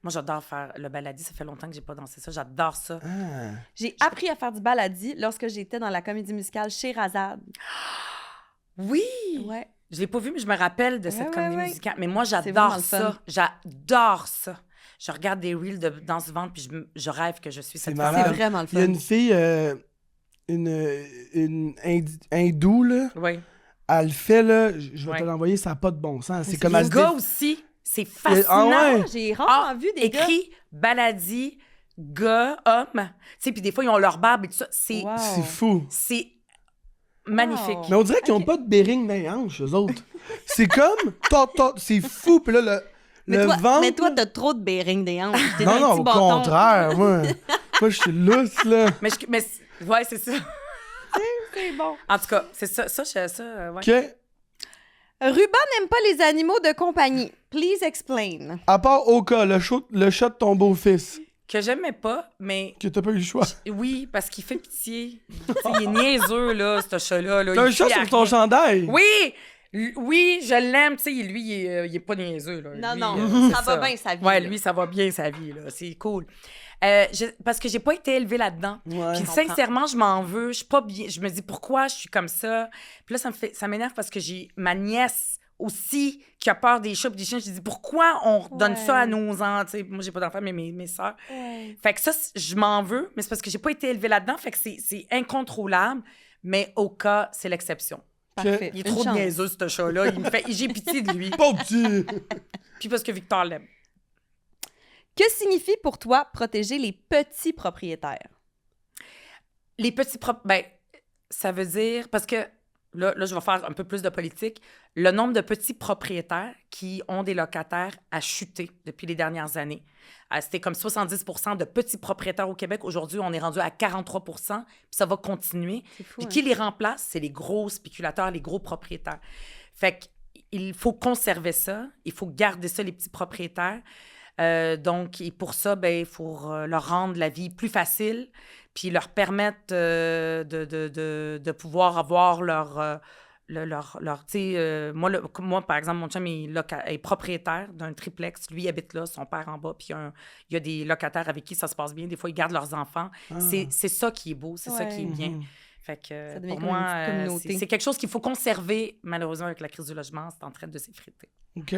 Speaker 3: Moi, j'adore faire le baladi. Ça fait longtemps que j'ai pas dansé ça. J'adore ça.
Speaker 2: Ah.
Speaker 1: J'ai appris à faire du baladi lorsque j'étais dans la comédie musicale Sherazade.
Speaker 3: Oui!
Speaker 1: Ouais.
Speaker 3: Je l'ai pas vu, mais je me rappelle de cette
Speaker 1: Ouais,
Speaker 3: comédie
Speaker 1: ouais.
Speaker 3: musicale. Mais moi,
Speaker 1: vraiment
Speaker 3: j'adore
Speaker 1: le
Speaker 3: ça.
Speaker 1: fun.
Speaker 3: J'adore ça. Je regarde des reels de danse-ventre, puis je rêve que je suis cette
Speaker 2: malade.
Speaker 3: femme.
Speaker 1: C'est vraiment le fun.
Speaker 2: Il y a une fille, une hindoue, là.
Speaker 3: Oui.
Speaker 2: Elle le fait, là, je vais te l'envoyer, ça n'a pas de bon sens. C'est comme
Speaker 3: Les gars aussi, c'est fascinant.
Speaker 2: Ah ouais?
Speaker 1: J'ai rarement vu des gars.
Speaker 3: Écrit, baladie, gars, hommes. Tu sais, puis des fois, ils ont leur barbe et tout ça. C'est
Speaker 2: fou.
Speaker 3: C'est magnifique.
Speaker 2: Mais on dirait qu'ils n'ont pas de béring dans les hanches, eux autres. C'est comme... c'est fou. Puis là, le ventre...
Speaker 1: Mais toi, t'as trop de béring des hanches.
Speaker 2: Non, au contraire. Moi, je suis lousse, là.
Speaker 3: Ouais, c'est ça.
Speaker 1: C'est bon.
Speaker 3: En tout cas, c'est ça. Ouais.
Speaker 2: OK.
Speaker 1: Ruban n'aime pas les animaux de compagnie. Please explain.
Speaker 2: À part Oka, le chat de ton beau-fils.
Speaker 3: Que j'aimais pas, mais...
Speaker 2: Que t'as pas eu le choix.
Speaker 3: Oui, parce qu'il fait pitié. Tu sais, il est niaiseux, là, ce chat-là. Là.
Speaker 2: T'as un chat sur ton chandail?
Speaker 3: Oui! Oui, je l'aime. Tu sais, lui, il est pas niaiseux, là.
Speaker 1: Non,
Speaker 3: Lui,
Speaker 1: non, ça va bien sa vie.
Speaker 3: Ouais,
Speaker 1: là.
Speaker 3: lui, ça va bien sa vie, là. C'est cool. Parce que j'ai pas été élevée là-dedans.
Speaker 2: Ouais.
Speaker 3: Puis sincèrement, je m'en veux. Je suis pas bien. Je me dis pourquoi je suis comme ça. Puis là, ça m'énerve parce que j'ai ma nièce aussi qui a peur des chats et des chiens. Je dis pourquoi on donne ça à nos enfants. Moi, j'ai pas d'enfants, mais mes sœurs.
Speaker 1: Ouais.
Speaker 3: Fait que ça, je m'en veux, mais c'est parce que j'ai pas été élevée là-dedans. Fait que c'est incontrôlable. Mais au cas, c'est l'exception.
Speaker 1: Parfait.
Speaker 3: Il est trop niaiseux, ce chat-là. J'ai pitié de lui.
Speaker 2: Pas petit!
Speaker 3: Puis parce que Victor l'aime.
Speaker 1: Que signifie pour toi protéger les petits propriétaires?
Speaker 3: Les petits ça veut dire... Parce que, là, je vais faire un peu plus de politique. Le nombre de petits propriétaires qui ont des locataires a chuté depuis les dernières années. C'était comme 70 % de petits propriétaires au Québec. Aujourd'hui, on est rendu à 43 % puis ça va continuer.
Speaker 1: C'est fou,
Speaker 3: Puis qui les remplace? C'est les gros spéculateurs, les gros propriétaires. Fait qu'il faut conserver ça. Il faut garder ça, les petits propriétaires. Donc, et pour ça, il faut leur rendre la vie plus facile, puis leur permettre de pouvoir avoir leur tu sais, moi, par exemple, mon chum est propriétaire d'un triplex. Lui, il habite là, son père en bas, puis il y a des locataires avec qui ça se passe bien. Des fois, ils gardent leurs enfants.
Speaker 2: Ah.
Speaker 3: C'est ça qui est beau, c'est ça qui est bien.
Speaker 2: Mhm.
Speaker 3: Fait que,
Speaker 1: Ça devient
Speaker 3: pour
Speaker 1: comme une
Speaker 3: moi,
Speaker 1: petite communauté.
Speaker 3: c'est quelque chose qu'il faut conserver. Malheureusement, avec la crise du logement, c'est en train de s'effriter.
Speaker 2: OK.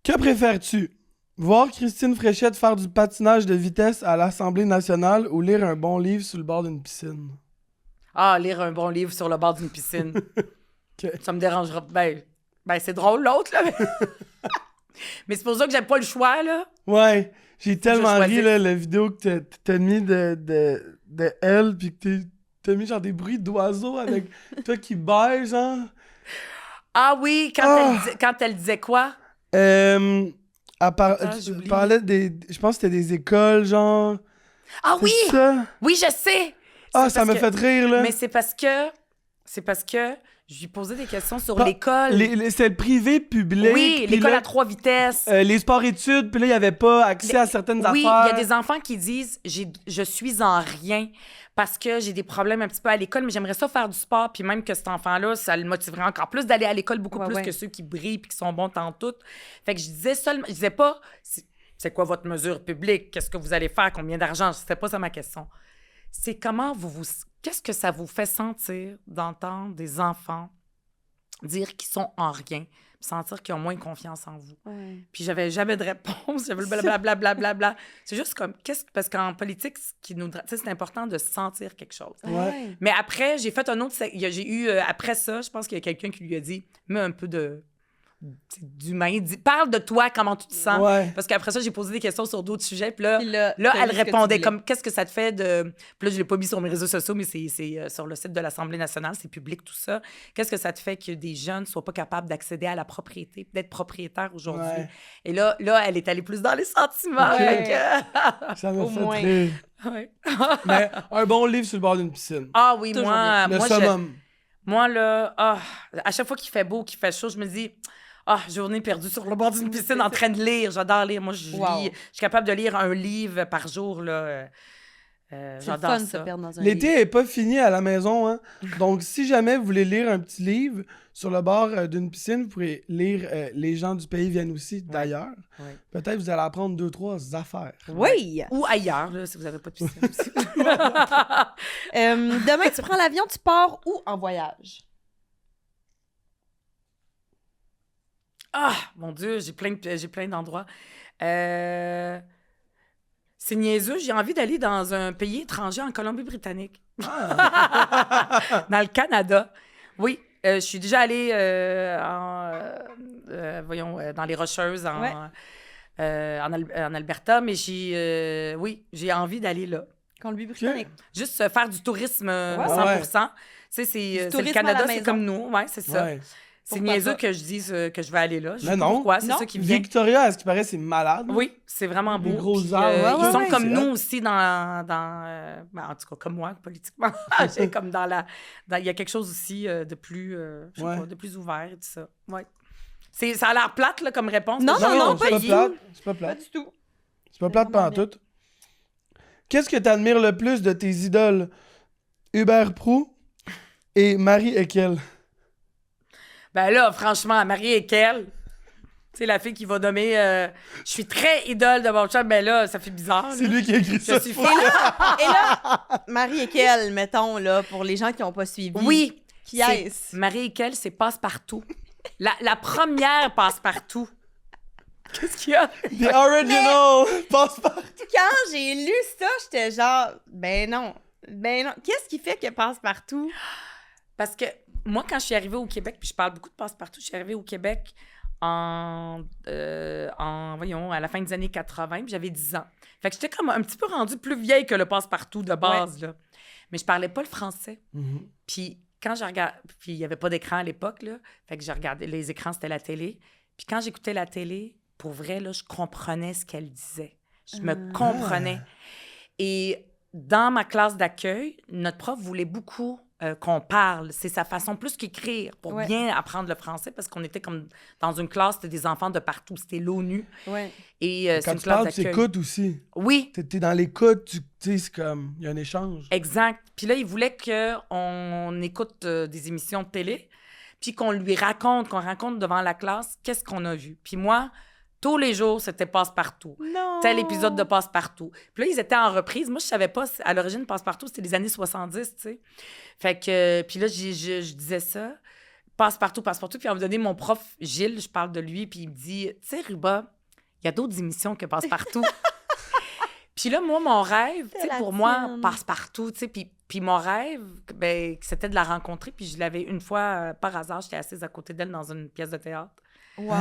Speaker 2: Que préfères-tu? Voir Christine Fréchette faire du patinage de vitesse à l'Assemblée nationale ou lire un bon livre sur le bord d'une piscine?
Speaker 3: Ah, lire un bon livre sur le bord d'une piscine.
Speaker 2: OK.
Speaker 3: Ça me dérangera. C'est drôle, l'autre, là. Mais c'est pour ça que j'aime pas le choix, là.
Speaker 2: Ouais, j'ai tellement
Speaker 3: Je
Speaker 2: ri,
Speaker 3: choisis.
Speaker 2: là, la vidéo que t'as mis de elle, puis que t'as mis genre des bruits d'oiseaux avec toi qui baille, genre.
Speaker 3: Ah oui, quand elle disait quoi?
Speaker 2: Elle
Speaker 3: j'oublie.
Speaker 2: parlait je pense que c'était des écoles, genre.
Speaker 3: Ah oui!
Speaker 2: C'est ça?
Speaker 3: Oui, je sais!
Speaker 2: Ah,
Speaker 3: C'est
Speaker 2: ça
Speaker 3: parce
Speaker 2: m'a
Speaker 3: que-
Speaker 2: fait rire, là.
Speaker 3: Mais c'est parce que je lui posais des questions sur
Speaker 2: Pas-
Speaker 3: l'école.
Speaker 2: C'était le privé public.
Speaker 3: Oui,
Speaker 2: puis
Speaker 3: l'école
Speaker 2: là,
Speaker 3: à 3 vitesses.
Speaker 2: les sports-études, puis là, il n'y avait pas accès à certaines
Speaker 3: Oui,
Speaker 2: affaires.
Speaker 3: il y a des enfants qui disent je suis en rien parce que j'ai des problèmes un petit peu à l'école, mais j'aimerais ça faire du sport, puis même que cet enfant-là, ça le motiverait encore plus d'aller à l'école, beaucoup plus que ceux qui brillent puis qui sont bons dans tout. Fait que je disais pas c'est quoi votre mesure publique, qu'est-ce que vous allez faire, combien d'argent, c'était pas ça ma question. C'est comment qu'est-ce que ça vous fait sentir d'entendre des enfants dire qu'ils sont en rien, puis sentir qu'ils ont moins confiance en vous.
Speaker 1: Ouais.
Speaker 3: Puis j'avais jamais de réponse, j'avais le blablabla. C'est juste comme, parce qu'en politique, c'est important de sentir quelque chose.
Speaker 2: Ouais.
Speaker 3: Mais après, j'ai fait un autre... J'ai eu, après ça, je pense qu'il y a quelqu'un qui lui a dit, mets un peu d'humain, parle de toi, comment tu te sens.
Speaker 2: Ouais.
Speaker 3: Parce qu'après ça, j'ai posé des questions sur d'autres sujets, puis là
Speaker 1: Puis là,
Speaker 3: elle
Speaker 1: t'as mis ce que tu
Speaker 3: répondait
Speaker 1: voulais.
Speaker 3: comme, qu'est-ce que ça te fait de... Puis là, je l'ai pas mis sur mes réseaux sociaux, mais c'est sur le site de l'Assemblée nationale, c'est public, tout ça. Qu'est-ce que ça te fait que des jeunes soient pas capables d'accéder à la propriété, d'être propriétaire aujourd'hui?
Speaker 2: Ouais.
Speaker 3: Et là, elle est allée plus dans les sentiments.
Speaker 2: Ok.
Speaker 3: Fait que-
Speaker 2: Ça m'a
Speaker 1: Au
Speaker 2: fait
Speaker 1: moins.
Speaker 2: rire.
Speaker 3: Ouais.
Speaker 2: Mais un bon livre sur le bord d'une piscine.
Speaker 3: Ah oui,
Speaker 1: Toujours
Speaker 3: moi,
Speaker 2: Le
Speaker 3: moi,
Speaker 2: summum.
Speaker 3: moi, là, à chaque fois qu'il fait beau, qu'il fait chaud, je me dis... journée perdue sur le bord d'une piscine en train de lire. J'adore lire. Moi, je suis capable de lire un livre par jour. Là.
Speaker 1: C'est
Speaker 3: J'adore
Speaker 1: le fun de se
Speaker 3: ça.
Speaker 1: perdre dans un
Speaker 2: L'été
Speaker 1: livre.
Speaker 2: n'est pas fini à la maison, hein. Donc, si jamais vous voulez lire un petit livre sur le bord d'une piscine, vous pourrez lire Les gens du pays viennent aussi d'ailleurs.
Speaker 3: Ouais.
Speaker 2: Peut-être vous allez apprendre 2-3 affaires.
Speaker 1: Oui!
Speaker 3: Ou ailleurs, là, si vous n'avez pas de piscine aussi.
Speaker 1: Demain, tu prends l'avion, tu pars où en voyage?
Speaker 3: Ah, mon Dieu, j'ai plein d'endroits. C'est niaiseux, j'ai envie d'aller dans un pays étranger, en Colombie-Britannique.
Speaker 2: Ah.
Speaker 3: Dans le Canada. Oui, je suis déjà allée dans les Rocheuses, en Alberta, mais j'ai envie d'aller là.
Speaker 1: Colombie-Britannique.
Speaker 3: Juste faire du tourisme 100%.
Speaker 2: Ouais.
Speaker 3: Tu sais, c'est
Speaker 1: tourisme
Speaker 3: le Canada,
Speaker 1: à la
Speaker 3: c'est
Speaker 1: maison.
Speaker 3: comme nous. Ouais, c'est ça.
Speaker 2: Ouais.
Speaker 3: C'est
Speaker 1: Pourquoi
Speaker 3: niaiseux
Speaker 1: pas?
Speaker 3: que je dise que je vais aller là. Je sais
Speaker 2: Mais
Speaker 3: pas
Speaker 2: non.
Speaker 3: pourquoi, c'est
Speaker 1: Non.
Speaker 3: ça qui me vient.
Speaker 2: Victoria, à ce qui paraît, c'est malade.
Speaker 3: Oui, c'est vraiment beau.
Speaker 2: Des gros
Speaker 3: Puis,
Speaker 2: arbres.
Speaker 3: ils sont
Speaker 2: Ouais,
Speaker 3: comme
Speaker 2: c'est
Speaker 3: nous
Speaker 2: hot.
Speaker 3: aussi en tout cas, comme moi, politiquement. J'ai comme il y a quelque chose aussi de plus, je sais pas, de plus ouvert et tout ça. Ouais. Ça a l'air plate, là, comme réponse.
Speaker 1: Non,
Speaker 2: Non,
Speaker 1: pas
Speaker 2: c'est pas
Speaker 1: du
Speaker 2: plate. C'est pas
Speaker 1: Pas
Speaker 2: plate.
Speaker 1: du tout.
Speaker 2: C'est pas plate
Speaker 1: vraiment
Speaker 2: pantoute. Qu'est-ce que t'admires le plus de tes idoles? Hubert Proulx et Marie Ekel.
Speaker 3: Ben là, franchement, Marie Ekel, tu sais, la fille qui va nommer... je suis très idole de mon chum, mais là, ça fait bizarre.
Speaker 2: C'est
Speaker 3: là.
Speaker 2: lui qui a écrit ça.
Speaker 3: Je suis
Speaker 1: Et là, Marie Ekel, mettons, là, pour les gens qui n'ont pas suivi.
Speaker 3: Oui.
Speaker 1: Qui est-ce?
Speaker 3: Marie Ekel, c'est Passe-Partout. La première Passe-Partout. Qu'est-ce qu'il y a?
Speaker 2: The original! Passe-partout.
Speaker 1: Quand j'ai lu ça, j'étais genre, ben non. Qu'est-ce qui fait que Passe-Partout?
Speaker 3: Parce que moi, quand je suis arrivée au Québec, puis je parle beaucoup de Passe-Partout, je suis arrivée au Québec à la fin des années 80, puis j'avais 10 ans. Fait que j'étais comme un petit peu rendue plus vieille que le Passe-Partout de base, là. Mais je parlais pas le français. Puis quand je regarde... Puis il y avait pas d'écran à l'époque, là. Fait que je regardais... Les écrans, c'était la télé. Puis quand j'écoutais la télé, pour vrai, là, je comprenais ce qu'elle disait. Je me comprenais. Et dans ma classe d'accueil, notre prof voulait beaucoup qu'on parle. C'est sa façon plus qu'écrire pour bien apprendre le français parce qu'on était comme dans une classe, c'était des enfants de partout. C'était l'ONU.
Speaker 1: Ouais.
Speaker 3: Et c'est
Speaker 2: Quand
Speaker 3: une
Speaker 2: tu
Speaker 3: classe
Speaker 2: parles,
Speaker 3: d'accueil.
Speaker 2: tu écoutes aussi.
Speaker 3: Oui,
Speaker 2: T'es dans l'écoute, tu sais, c'est comme, il y a un échange.
Speaker 3: exact. Puis là, il voulait qu'on écoute des émissions de télé, puis qu'on raconte devant la classe qu'est-ce qu'on a vu. Puis moi, tous les jours, c'était Passe-Partout.
Speaker 1: Non.
Speaker 3: Tel épisode de Passe-Partout. Puis là, ils étaient en reprise. Moi, je savais pas, à l'origine, Passe-Partout, c'était les années 70, tu sais. Fait que, puis là, je disais ça, Passe-Partout. Puis à un moment donné, mon prof, Gilles, je parle de lui, puis il me dit, tu sais, Ruba, il y a d'autres émissions que Passe-Partout. Puis là, moi, mon rêve, tu sais, pour moi, Passe-Partout, tu sais, puis mon rêve, ben, c'était de la rencontrer. Puis je l'avais une fois, par hasard, j'étais assise à côté d'elle dans une pièce de théâtre.
Speaker 1: Wow.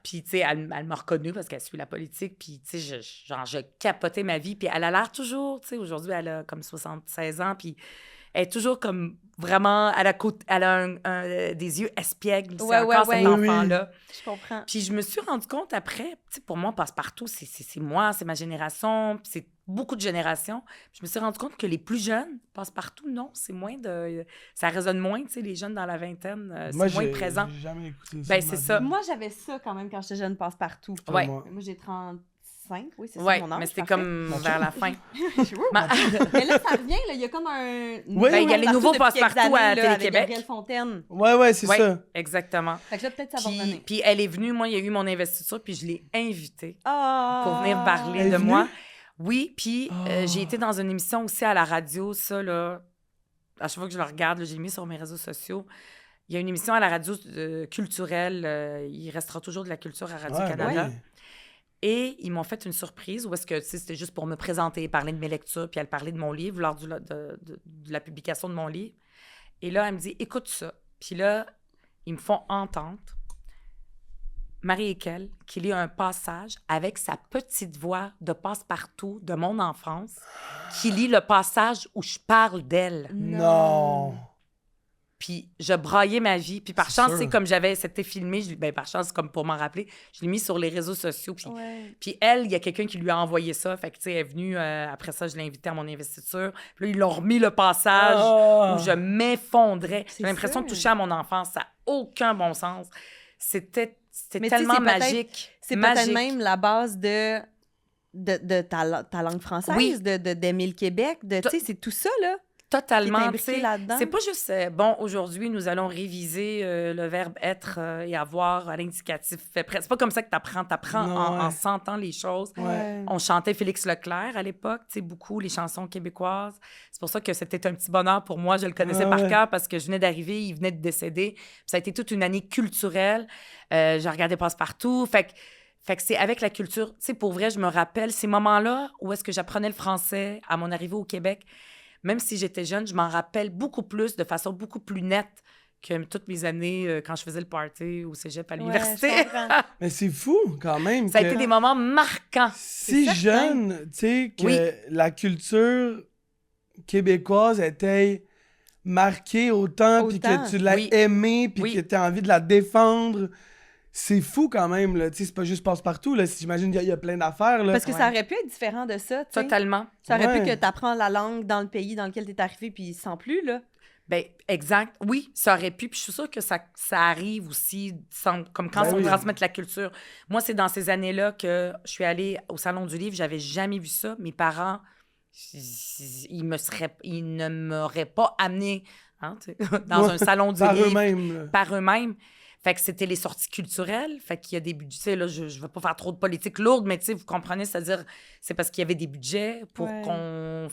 Speaker 3: Puis, tu sais, elle m'a reconnue parce qu'elle suit la politique. Puis, tu sais, je capotais ma vie. Puis, elle a l'air toujours, tu sais, aujourd'hui, elle a comme 76 ans. Puis, elle est toujours comme vraiment elle a des yeux espiègles. C'est encore cet enfant-là.
Speaker 1: Je comprends.
Speaker 3: Puis, je me suis rendu compte après, tu sais, pour moi, Passe-Partout, c'est moi, c'est ma génération. Puis, c'est beaucoup de générations. Puis, je me suis rendu compte que les plus jeunes, Passe-Partout, non, c'est moins de... Ça résonne moins, tu sais, les jeunes dans la vingtaine, c'est moins présent.
Speaker 2: J'ai jamais écouté ça.
Speaker 3: Ben, c'est ça.
Speaker 1: Moi, j'avais ça quand même quand j'étais jeune, Passe-Partout.
Speaker 3: Ouais.
Speaker 1: Moi, j'ai 35, oui, c'est ça
Speaker 3: Ouais,
Speaker 1: mon âge.
Speaker 3: mais c'était
Speaker 1: parfait.
Speaker 3: comme vers la fin.
Speaker 1: Mais là, ça revient, là, il y a comme un...
Speaker 2: Oui,
Speaker 3: Ben, il y a les nouveaux
Speaker 1: depuis quelques
Speaker 3: Passe-Partout à
Speaker 1: années, là, avec
Speaker 3: Télé-Québec.
Speaker 1: Gabrielle Fontaine.
Speaker 2: Ouais, c'est
Speaker 3: Oui,
Speaker 2: ça.
Speaker 3: exactement.
Speaker 1: Fait que là, peut-être ça va revenir.
Speaker 3: Puis elle est venue, moi, il y a eu mon investiture, puis je l'ai invitée
Speaker 1: Ah!
Speaker 3: pour venir parler
Speaker 2: Elle est
Speaker 3: de
Speaker 2: venue?
Speaker 3: moi. Oui, puis j'ai été dans une émission aussi à la radio, ça, là. À chaque fois que je le regarde, là, j'ai mis sur mes réseaux sociaux. Il y a une émission à la radio culturelle. Il restera toujours de la culture à Radio-Canada.
Speaker 2: Ouais.
Speaker 3: Et ils m'ont fait une surprise où est-ce que, tu sais, c'était juste pour me présenter, parler de mes lectures, puis elle parlait de mon livre lors de la publication de mon livre. Et là, elle me dit, écoute ça. Puis là, ils me font entendre Marie Ekel qui lit un passage avec sa petite voix de Passe-Partout de mon enfance, qui lit le passage où je parle d'elle.
Speaker 2: Non.
Speaker 3: Puis je braillais ma vie. Puis par
Speaker 2: C'est
Speaker 3: chance,
Speaker 2: sûr.
Speaker 3: c'est comme c'était filmé, par chance, comme pour m'en rappeler, je l'ai mis sur les réseaux sociaux. Puis,
Speaker 1: Ouais.
Speaker 3: puis elle, il y a quelqu'un qui lui a envoyé ça. Fait que, tu sais, elle est venue, après ça, je l'ai invitée à mon investiture. Puis là, ils l'ont remis le passage où je m'effondrais. J'ai l'impression de
Speaker 1: sûr.
Speaker 3: toucher à mon enfance. Ça n'a aucun bon sens. C'était
Speaker 1: Mais
Speaker 3: tellement
Speaker 1: tu sais, c'est
Speaker 3: magique.
Speaker 1: C'est peut-être
Speaker 3: magique.
Speaker 1: même la base de ta langue française,
Speaker 3: Oui.
Speaker 1: d'aimer le Québec, tu sais, c'est tout ça, là.
Speaker 3: Totalement.
Speaker 1: là-dedans.
Speaker 3: C'est pas juste, aujourd'hui, nous allons réviser le verbe être et avoir à l'indicatif fait prêt. C'est pas comme ça que t'apprends. T'apprends en sentant les choses.
Speaker 2: Ouais.
Speaker 3: On chantait Félix Leclerc à l'époque, beaucoup les chansons québécoises. C'est pour ça que c'était un petit bonheur pour moi. Je le connaissais par cœur parce que je venais d'arriver, il venait de décéder. Puis ça a été toute une année culturelle. J'ai regardé Passe-Partout. Fait que c'est avec la culture. Tu sais, pour vrai, je me rappelle ces moments-là où est-ce que j'apprenais le français à mon arrivée au Québec. Même si j'étais jeune, je m'en rappelle beaucoup plus, de façon beaucoup plus nette que toutes mes années quand je faisais le party au cégep à l'université.
Speaker 2: Mais c'est fou, quand même.
Speaker 3: Ça a été des moments marquants.
Speaker 2: Si jeune, tu sais, que la culture québécoise était marquée autant, puis que tu l'as aimée, puis que tu as envie de la défendre. C'est fou quand même, là. Tu sais, c'est pas juste Passe-Partout, là. J'imagine qu'il y a plein d'affaires, là.
Speaker 1: Parce que ça aurait pu être différent de ça, tu sais.
Speaker 3: Totalement.
Speaker 1: Ça aurait pu que tu apprends la langue dans le pays dans lequel tu es arrivé, puis sans plus, là.
Speaker 3: Ben exact. Oui, ça aurait pu. Puis je suis sûre que ça arrive aussi, comme quand on transmet la culture. Moi, c'est dans ces années-là que je suis allée au Salon du Livre. J'avais jamais vu ça. Mes parents, ils ne m'auraient pas amenée dans un Salon du Livre. Par eux-mêmes. Fait que c'était les sorties culturelles. Fait qu'il y a des budgets. Là, je ne veux pas faire trop de politique lourde, mais vous comprenez, c'est-à-dire, c'est parce qu'il y avait des budgets pour qu'on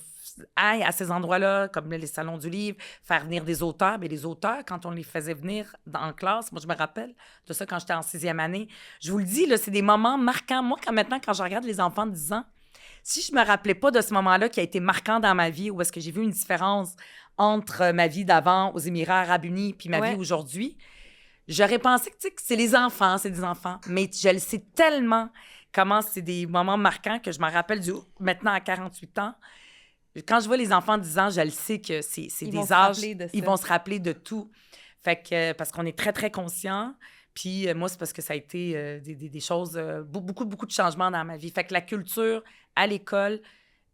Speaker 3: aille à ces endroits-là, comme les salons du livre, faire venir des auteurs. Mais les auteurs, quand on les faisait venir en classe, moi, je me rappelle de ça quand j'étais en 6e année. Je vous le dis, là, c'est des moments marquants. Moi, maintenant, quand je regarde les enfants de 10 ans, si je me rappelais pas de ce moment-là qui a été marquant dans ma vie, où est-ce que j'ai vu une différence entre ma vie d'avant aux Émirats arabes unis puis ma vie aujourd'hui, j'aurais pensé que c'est les enfants, c'est des enfants. Mais je le sais tellement comment c'est des moments marquants que je me rappelle maintenant à 48 ans. Quand je vois les enfants de 10 ans, je le sais que c'est des âges... Ils vont se rappeler de tout. Fait que, parce qu'on est très, très conscients. Puis moi, c'est parce que ça a été des choses... beaucoup de changements dans ma vie. Fait que la culture à l'école,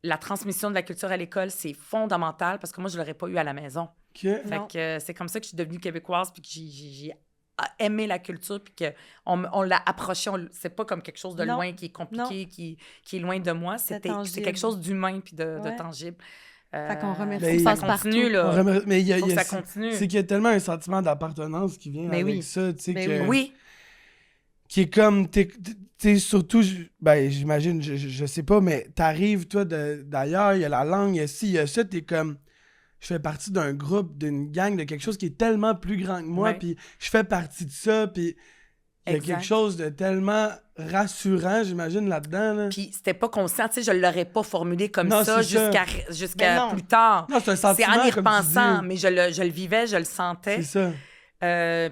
Speaker 3: la transmission de la culture à l'école, c'est fondamental parce que moi, je ne l'aurais pas eu à la maison. Fait que c'est comme ça que je suis devenue québécoise puis que j'ai aimé la culture puis qu'on l'a approché. C'est pas comme quelque chose de loin qui est compliqué, qui est loin de moi. C'est quelque chose d'humain puis de tangible.
Speaker 1: Fait qu'on remercie
Speaker 3: ça continue, là.
Speaker 2: Mais
Speaker 3: ça continue.
Speaker 2: C'est qu'il y a tellement un sentiment d'appartenance qui vient avec ça, tu sais,
Speaker 3: Oui.
Speaker 2: Qui est comme, t'es surtout, j'imagine, je sais pas, mais t'arrives, toi, d'ailleurs, il y a la langue, il y a ci, il y a ça, t'es comme... Je fais partie d'un groupe, d'une gang, de quelque chose qui est tellement plus grand que moi, puis je fais partie de ça, puis il y a quelque chose de tellement rassurant, j'imagine, là-dedans. Là.
Speaker 3: Puis c'était pas conscient, tu sais, je l'aurais pas formulé comme ça jusqu'à plus tard.
Speaker 2: Non, c'est un sentiment,
Speaker 3: c'est en y repensant, mais je le vivais, je le sentais.
Speaker 2: C'est ça.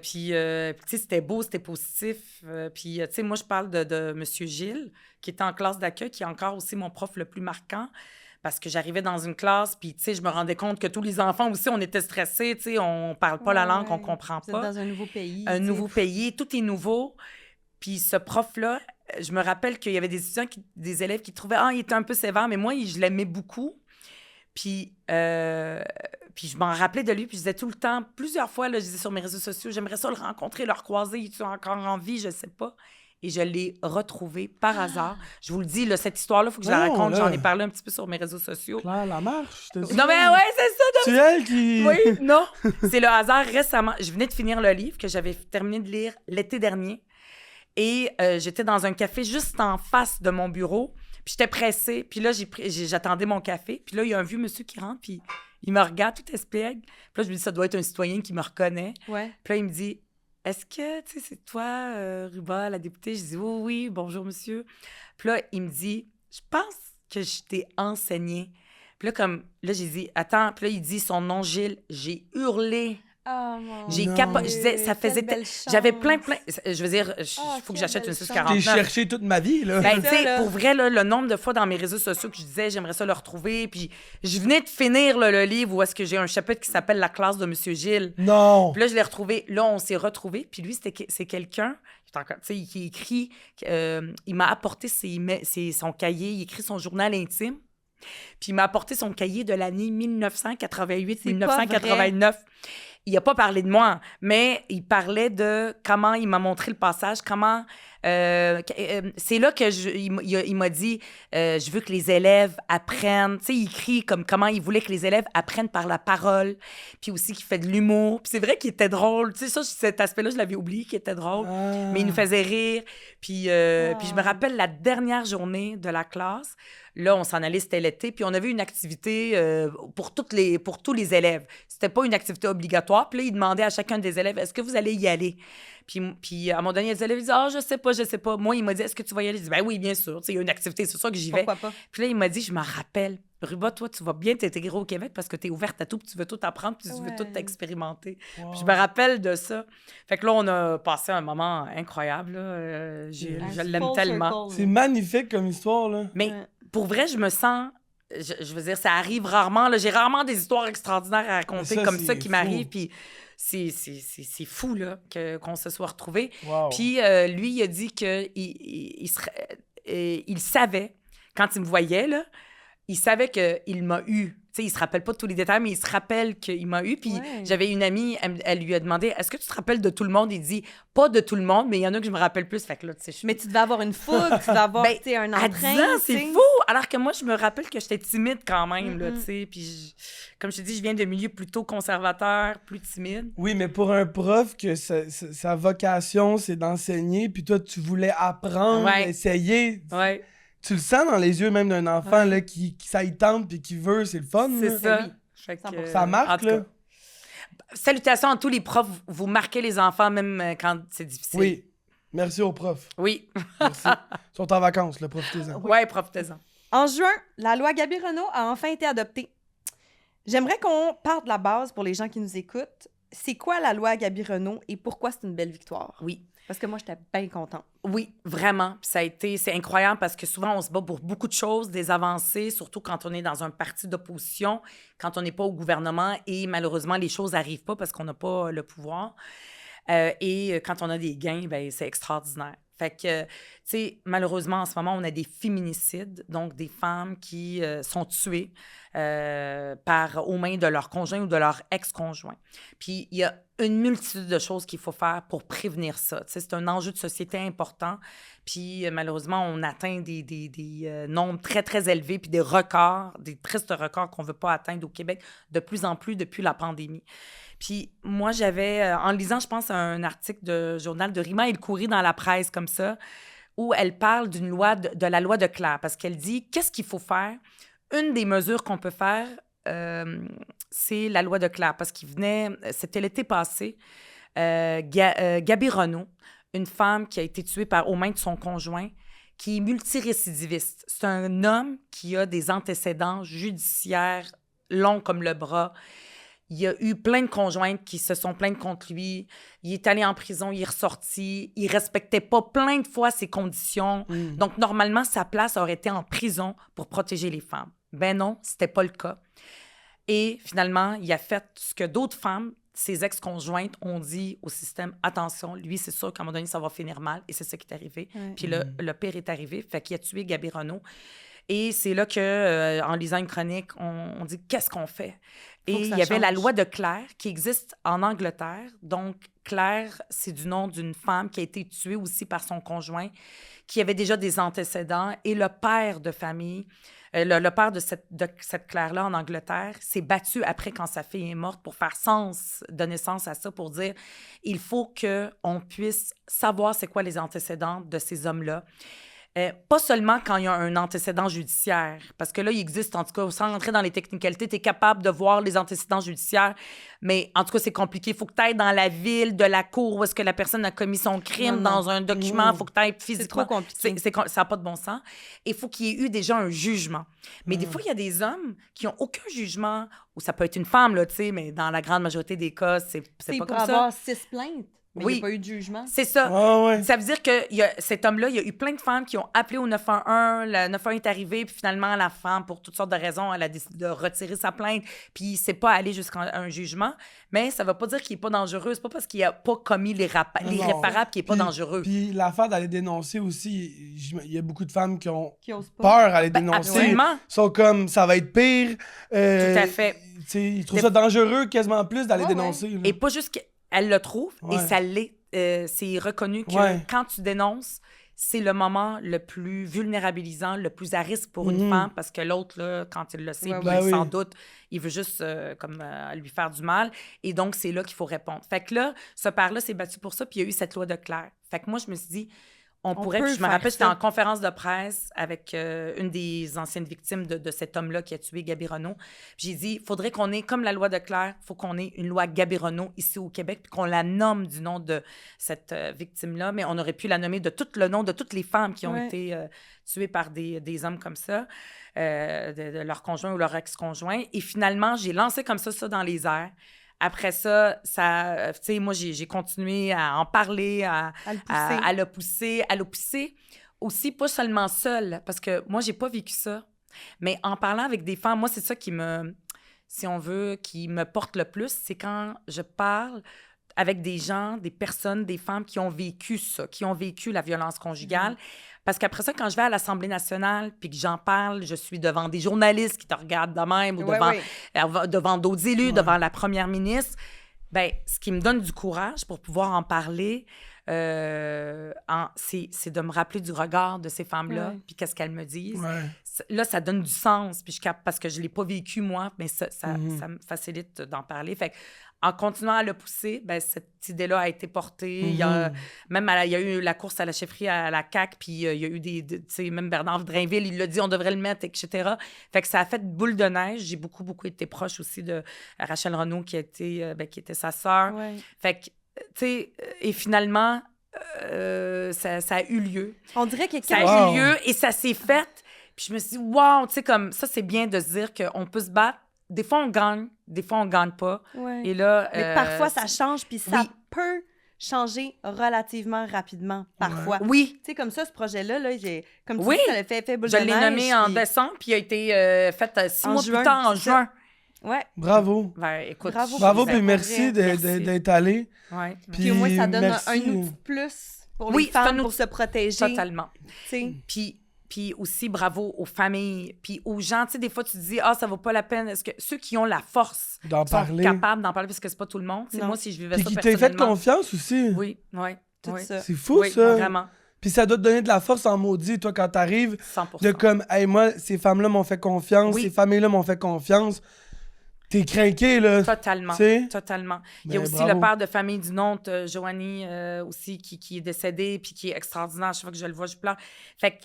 Speaker 3: Puis, tu sais, c'était beau, c'était positif. Puis, tu sais, moi, je parle de M. Gilles, qui était en classe d'accueil, qui est encore aussi mon prof le plus marquant. Parce que j'arrivais dans une classe, puis, tu sais, je me rendais compte que tous les enfants aussi, on était stressés, tu sais, on parle pas la langue, on comprend pas.
Speaker 1: Dans un nouveau pays.
Speaker 3: Un nouveau pays, tout est nouveau. Puis ce prof-là, je me rappelle qu'il y avait des étudiants, des élèves qui trouvaient, il était un peu sévère, mais moi, je l'aimais beaucoup. Puis je m'en rappelais de lui, puis je disais tout le temps, plusieurs fois, là, je disais sur mes réseaux sociaux, j'aimerais ça le rencontrer, le recroiser, il est encore en vie, je sais pas. Et je l'ai retrouvé par hasard. Je vous le dis, là, cette histoire-là, il faut que je la raconte. J'en ai parlé un petit peu sur mes réseaux sociaux.
Speaker 2: Claire Lamarche, je te dis.
Speaker 3: Non, mais ouais, c'est ça.
Speaker 2: C'est elle qui...
Speaker 3: Oui, non. C'est le hasard récemment. Je venais de finir le livre que j'avais terminé de lire l'été dernier. Et j'étais dans un café juste en face de mon bureau. Puis j'étais pressée. Puis là, j'attendais mon café. Puis là, il y a un vieux monsieur qui rentre, puis il me regarde tout espiègle. Puis là, je me dis, ça doit être un citoyen qui me reconnaît.
Speaker 1: Ouais.
Speaker 3: Puis là, il me dit... Est-ce que, tu sais, c'est toi, Ruba, la députée? Je dis, oui, bonjour, monsieur. Puis là, il me dit, je pense que je t'ai enseigné. Puis là, j'ai dit, attends. Puis là, il dit son nom, Gilles. J'ai hurlé.
Speaker 1: Oh, mon
Speaker 3: J'ai capoté. Je disais, ça faisait... J'avais plein... Je veux dire, il faut que j'achète une 649.
Speaker 2: J'ai cherché toute ma vie, là.
Speaker 3: Ben, tu sais, pour vrai, là, le nombre de fois dans mes réseaux sociaux que je disais, j'aimerais ça le retrouver. Puis je venais de finir le livre où est-ce que j'ai un chapitre qui s'appelle « La classe de Monsieur Gilles ».
Speaker 2: Non!
Speaker 3: Puis là, je l'ai retrouvé. Là, on s'est retrouvés. Puis lui, c'est quelqu'un qui écrit... il m'a apporté son cahier. Il écrit son journal intime. Puis il m'a apporté son cahier de l'année 1988-1989. Il n'a pas parlé de moi, mais il parlait de comment il m'a montré le passage, comment C'est là que il m'a dit, je veux que les élèves apprennent. Tu sais, il crie comme comment il voulait que les élèves apprennent par la parole, puis aussi qu'il fait de l'humour. Puis c'est vrai qu'il était drôle. Tu sais, ça, cet aspect-là, je l'avais oublié qu'il était drôle, mais il nous faisait rire. Puis je me rappelle la dernière journée de la classe. Là, on s'en allait, c'était l'été, puis on avait une activité pour tous les élèves. C'était pas une activité obligatoire. Puis là, il demandait à chacun des élèves, est-ce que vous allez y aller? Puis à un moment donné, les élèves disaient, je sais pas. Moi, il m'a dit, est-ce que tu vas y aller? Je dis, ben oui, bien sûr. Tu sais, il y a une activité, c'est sûr que j'y vais.
Speaker 1: Pourquoi pas?
Speaker 3: Puis là, il m'a dit, je m'en rappelle. Ruba, toi, tu vas bien t'intégrer au Québec parce que tu es ouverte à tout, puis tu veux tout apprendre, puis tu veux tout expérimenter. Wow. Puis je me rappelle de ça. Fait que là, on a passé un moment incroyable. Là. Je l'aime tellement.
Speaker 2: C'est magnifique comme histoire, là.
Speaker 3: Mais pour vrai, je me sens... Je veux dire, ça arrive rarement. Là. J'ai rarement des histoires extraordinaires à raconter comme ça qui m'arrivent. Puis c'est fou là, qu'on se soit retrouvés. Wow. Puis lui, il a dit qu'il savait, quand il me voyait, là, il savait qu'il m'a eu. Tu sais, il se rappelle pas de tous les détails, mais il se rappelle qu'il m'a eu. Puis j'avais une amie, elle lui a demandé, est-ce que tu te rappelles de tout le monde? Il dit, pas de tout le monde, mais il y en a que je me rappelle plus. Fait que là, tu sais,
Speaker 1: mais tu devais avoir une fougue, tu devais avoir un entrain.
Speaker 3: À 10 ans, c'est fou! Alors que moi, je me rappelle que j'étais timide quand même, là, tu sais. Puis comme je te dis, je viens de milieu plutôt conservateur, plus timide.
Speaker 2: Oui, mais pour un prof, que sa vocation, c'est d'enseigner, puis toi, tu voulais apprendre, essayer.
Speaker 3: Ouais.
Speaker 2: Tu le sens dans les yeux même d'un enfant là, qui ça y tente puis qui veut, c'est le fun.
Speaker 3: C'est ça.
Speaker 2: Oui. Ça marque, là.
Speaker 3: Salutations à tous les profs. Vous marquez les enfants même quand c'est difficile.
Speaker 2: Oui. Merci aux profs.
Speaker 3: Oui.
Speaker 2: Merci. Ils sont en vacances, là, profitez-en.
Speaker 3: Oui, profitez-en.
Speaker 1: En juin, la loi Gabi-Renault a enfin été adoptée. J'aimerais qu'on parte de la base pour les gens qui nous écoutent. C'est quoi la loi Gabi-Renault et pourquoi c'est une belle victoire?
Speaker 3: Oui.
Speaker 1: Parce que moi, j'étais bien contente.
Speaker 3: Oui, vraiment. Puis c'est incroyable parce que souvent, on se bat pour beaucoup de choses, des avancées, surtout quand on est dans un parti d'opposition, quand on n'est pas au gouvernement et malheureusement, les choses n'arrivent pas parce qu'on n'a pas le pouvoir. Et quand on a des gains, ben c'est extraordinaire. Fait que, tu sais, malheureusement, en ce moment, on a des féminicides, donc des femmes qui sont tuées aux mains de leur conjoint ou de leur ex-conjoint. Puis, il y a une multitude de choses qu'il faut faire pour prévenir ça. Tu sais, c'est un enjeu de société important. Puis, malheureusement, on atteint des nombres très, très élevés, puis des records, des tristes records qu'on ne veut pas atteindre au Québec de plus en plus depuis la pandémie. Puis moi, j'avais, en lisant, je pense, un article de journal de Rima El-Khoury dans la presse, comme ça, où elle parle d'une loi, de la loi de Claire, parce qu'elle dit, qu'est-ce qu'il faut faire? Une des mesures qu'on peut faire, c'est la loi de Claire, parce qu'il venait, c'était l'été passé, Gabi-Renault, une femme qui a été tuée aux mains de son conjoint, qui est multirécidiviste. C'est un homme qui a des antécédents judiciaires longs comme le bras. Il y a eu plein de conjointes qui se sont plaintes contre lui. Il est allé en prison, il est ressorti. Il respectait pas plein de fois ses conditions. Donc, normalement, sa place aurait été en prison pour protéger les femmes. Ben non, c'était pas le cas. Et finalement, il a fait ce que d'autres femmes, ses ex-conjointes, ont dit au système. Attention, lui, c'est sûr qu'à un moment donné, ça va finir mal. Et c'est ça qui est arrivé. Puis le pire est arrivé. Fait qu'il a tué Gabi-Renault. Et c'est là que, en lisant une chronique, on dit « Qu'est-ce qu'on fait? » Et il y avait la loi de Claire qui existe en Angleterre. Donc, Claire, c'est du nom d'une femme qui a été tuée aussi par son conjoint, qui avait déjà des antécédents. Et le père de famille, le père de cette Claire-là en Angleterre, s'est battu après quand sa fille est morte pour faire donner sens à ça, pour dire il faut qu'on puisse savoir c'est quoi les antécédents de ces hommes-là. Pas seulement quand il y a un antécédent judiciaire, parce que là, il existe, en tout cas, sans rentrer dans les technicalités, tu es capable de voir les antécédents judiciaires, mais en tout cas, c'est compliqué. Il faut que tu ailles dans la ville de la cour où est-ce que la personne a commis son crime, dans un document, il faut que tu ailles physiquement.
Speaker 1: C'est trop compliqué.
Speaker 3: Ça n'a pas de bon sens. Et il faut qu'il y ait eu déjà un jugement. Mais des fois, il y a des hommes qui n'ont aucun jugement, ou ça peut être une femme, là, tu sais, mais dans la grande majorité des cas, c'est pas comme ça.
Speaker 1: Il peut avoir 6 plaintes. Mais il n'y a pas eu de jugement.
Speaker 3: C'est ça. Ça veut dire que cet homme-là, il y a eu plein de femmes qui ont appelé au 911. Le 911 est arrivé, puis finalement, la femme, pour toutes sortes de raisons, elle a décidé de retirer sa plainte, puis c'est pas allé jusqu'à un jugement. Mais ça ne veut pas dire qu'il n'est pas dangereux. C'est pas parce qu'il n'a pas commis l'irréparable qu'il n'est pas dangereux.
Speaker 2: Puis l'affaire d'aller dénoncer aussi, il y a beaucoup de femmes qui ont peur à aller dénoncer.
Speaker 3: Absolument.
Speaker 2: Ils sont comme, ça va être pire.
Speaker 3: Tout à fait.
Speaker 2: Ils trouvent ça dangereux quasiment plus d'aller dénoncer. Là.
Speaker 3: Et pas juste... Elle le trouve et ça l'est c'est reconnu que quand tu dénonces, c'est le moment le plus vulnérabilisant, le plus à risque pour une femme, parce que l'autre, là, quand il le sait, sans doute, il veut juste lui faire du mal. Et donc, c'est là qu'il faut répondre. Fait que là, ce père-là s'est battu pour ça, puis il y a eu cette loi de Claire. Fait que moi, je me suis dit, on pourrait... Puis je me rappelle, j'étais en conférence de presse avec une des anciennes victimes de cet homme-là qui a tué Gaby Renaud. J'ai dit, il faudrait qu'on ait, comme la loi de Claire, il faut qu'on ait une loi Gaby Renaud ici au Québec, puis qu'on la nomme du nom de cette victime-là, mais on aurait pu la nommer de tout le nom de toutes les femmes qui ont été tuées par des hommes comme ça, de leur conjoint ou leur ex-conjoint. Et finalement, j'ai lancé comme ça dans les airs. Après ça, tu sais, moi, j'ai continué à en parler, à le pousser. Aussi, pas seulement seule, parce que moi, j'ai pas vécu ça. Mais en parlant avec des femmes, moi, c'est ça qui si on veut, qui me porte le plus, c'est quand je parle avec des gens, des personnes, des femmes qui ont vécu ça, qui ont vécu la violence conjugale. Parce qu'après ça, quand je vais à l'Assemblée nationale puis que j'en parle, je suis devant des journalistes qui te regardent de même ou devant d'autres élus, devant la première ministre. Bien, ce qui me donne du courage pour pouvoir en parler, c'est de me rappeler du regard de ces femmes-là puis qu'est-ce qu'elles me disent. Là, ça donne du sens, puis parce que je ne l'ai pas vécu, moi, mais ça me facilite d'en parler. Fait en continuant à le pousser, ben, cette idée-là a été portée. Il y a eu la course à la chefferie à la CAQ, puis il y a eu tu sais, même Bernard Drainville, il l'a dit, on devrait le mettre, etc. Fait que ça a fait boule de neige. J'ai beaucoup été proche aussi de Rachel Renaud, qui était sa sœur. Fait que, tu sais, et finalement, ça a eu lieu.
Speaker 1: On dirait que
Speaker 3: ça a eu lieu et ça s'est fait. Puis je me suis dit, wow, tu sais, comme ça, c'est bien de se dire qu'on peut se battre. Des fois, on gagne, des fois, on gagne pas. Et là,
Speaker 1: mais parfois, ça change, puis ça peut changer relativement rapidement, parfois.
Speaker 3: Oui.
Speaker 1: Tu sais, comme ça, ce projet-là, comme tu dis, ça l'a fait boule de neige.
Speaker 3: Je l'ai nommé en décembre, puis il a été fait 6 mois plus tard, en juin.
Speaker 2: Bravo.
Speaker 3: Ben, écoute,
Speaker 2: bravo, puis merci d'être allé.
Speaker 1: Puis au moins, ça donne un outil de plus pour les femmes pour se protéger.
Speaker 3: Totalement. Puis aussi, bravo aux familles, puis aux gens. Tu sais, des fois, tu te dis, ça vaut pas la peine. Est-ce que ceux qui ont la force sont capables d'en parler, parce que c'est pas tout le monde. C'est moi, si je vivais ça personnellement.
Speaker 2: Puis qui t'aient fait confiance aussi.
Speaker 3: Oui.
Speaker 1: Tout ça.
Speaker 2: C'est fou, ça.
Speaker 3: Vraiment.
Speaker 2: Puis ça doit te donner de la force en maudit, toi, quand t'arrives.
Speaker 3: 100%.
Speaker 2: De comme, hey, moi, ces femmes-là m'ont fait confiance, ces familles-là m'ont fait confiance. T'es craqué, là.
Speaker 3: Totalement.
Speaker 2: T'sais?
Speaker 3: Totalement. Il y a aussi le père de famille d'une autre, Joanie, aussi, qui est décédée, puis qui est extraordinaire. Chaque fois que je le vois, je pleure. Fait que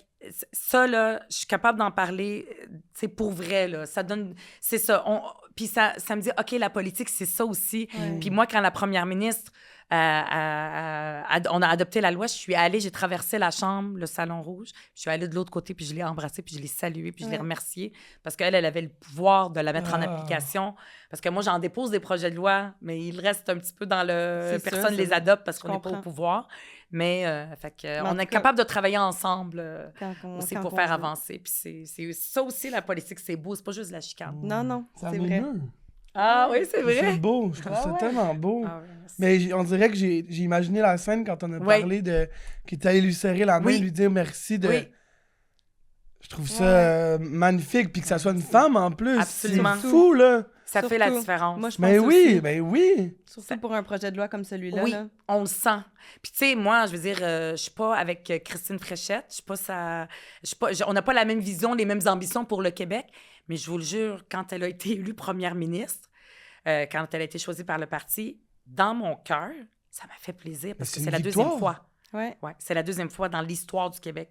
Speaker 3: ça, là, je suis capable d'en parler, c'est pour vrai, là. Ça donne... C'est ça. Puis ça me dit, OK, la politique, c'est ça aussi. Puis moi, quand la première ministre... on a adopté la loi, je suis allée, j'ai traversé la chambre, le salon rouge, je suis allée de l'autre côté, puis je l'ai embrassée, puis je l'ai saluée, puis je l'ai remerciée, parce qu'elle avait le pouvoir de la mettre en application. Parce que moi, j'en dépose des projets de loi, mais il reste un petit peu dans le... Personne ne les adopte parce qu'on n'est pas au pouvoir. Mais on est capable de travailler ensemble aussi pour faire avancer. Puis c'est ça aussi, la politique, c'est beau, c'est pas juste la chicane.
Speaker 1: Non, c'est vrai.
Speaker 3: Ah oui, c'est vrai.
Speaker 2: C'est beau, je trouve ça tellement beau. Mais on dirait que j'ai imaginé la scène quand on a parlé de... qu'il est allé lui serrer la main et lui dire merci de... Je trouve ça magnifique, puis que ça soit une femme en plus.
Speaker 3: Absolument.
Speaker 2: C'est fou, là.
Speaker 3: Ça fait la différence.
Speaker 1: Moi, je pense aussi.
Speaker 2: Oui.
Speaker 1: Surtout pour un projet de loi comme celui-là.
Speaker 3: Oui,
Speaker 1: là.
Speaker 3: on le sent. Puis, tu sais, moi, je veux dire, je suis pas avec Christine Fréchette. On n'a pas la même vision, les mêmes ambitions pour le Québec. Mais je vous le jure, quand elle a été élue première ministre, quand elle a été choisie par le parti, dans mon cœur, ça m'a fait plaisir parce que c'est la deuxième fois.
Speaker 1: Ouais,
Speaker 3: c'est la deuxième fois dans l'histoire du Québec.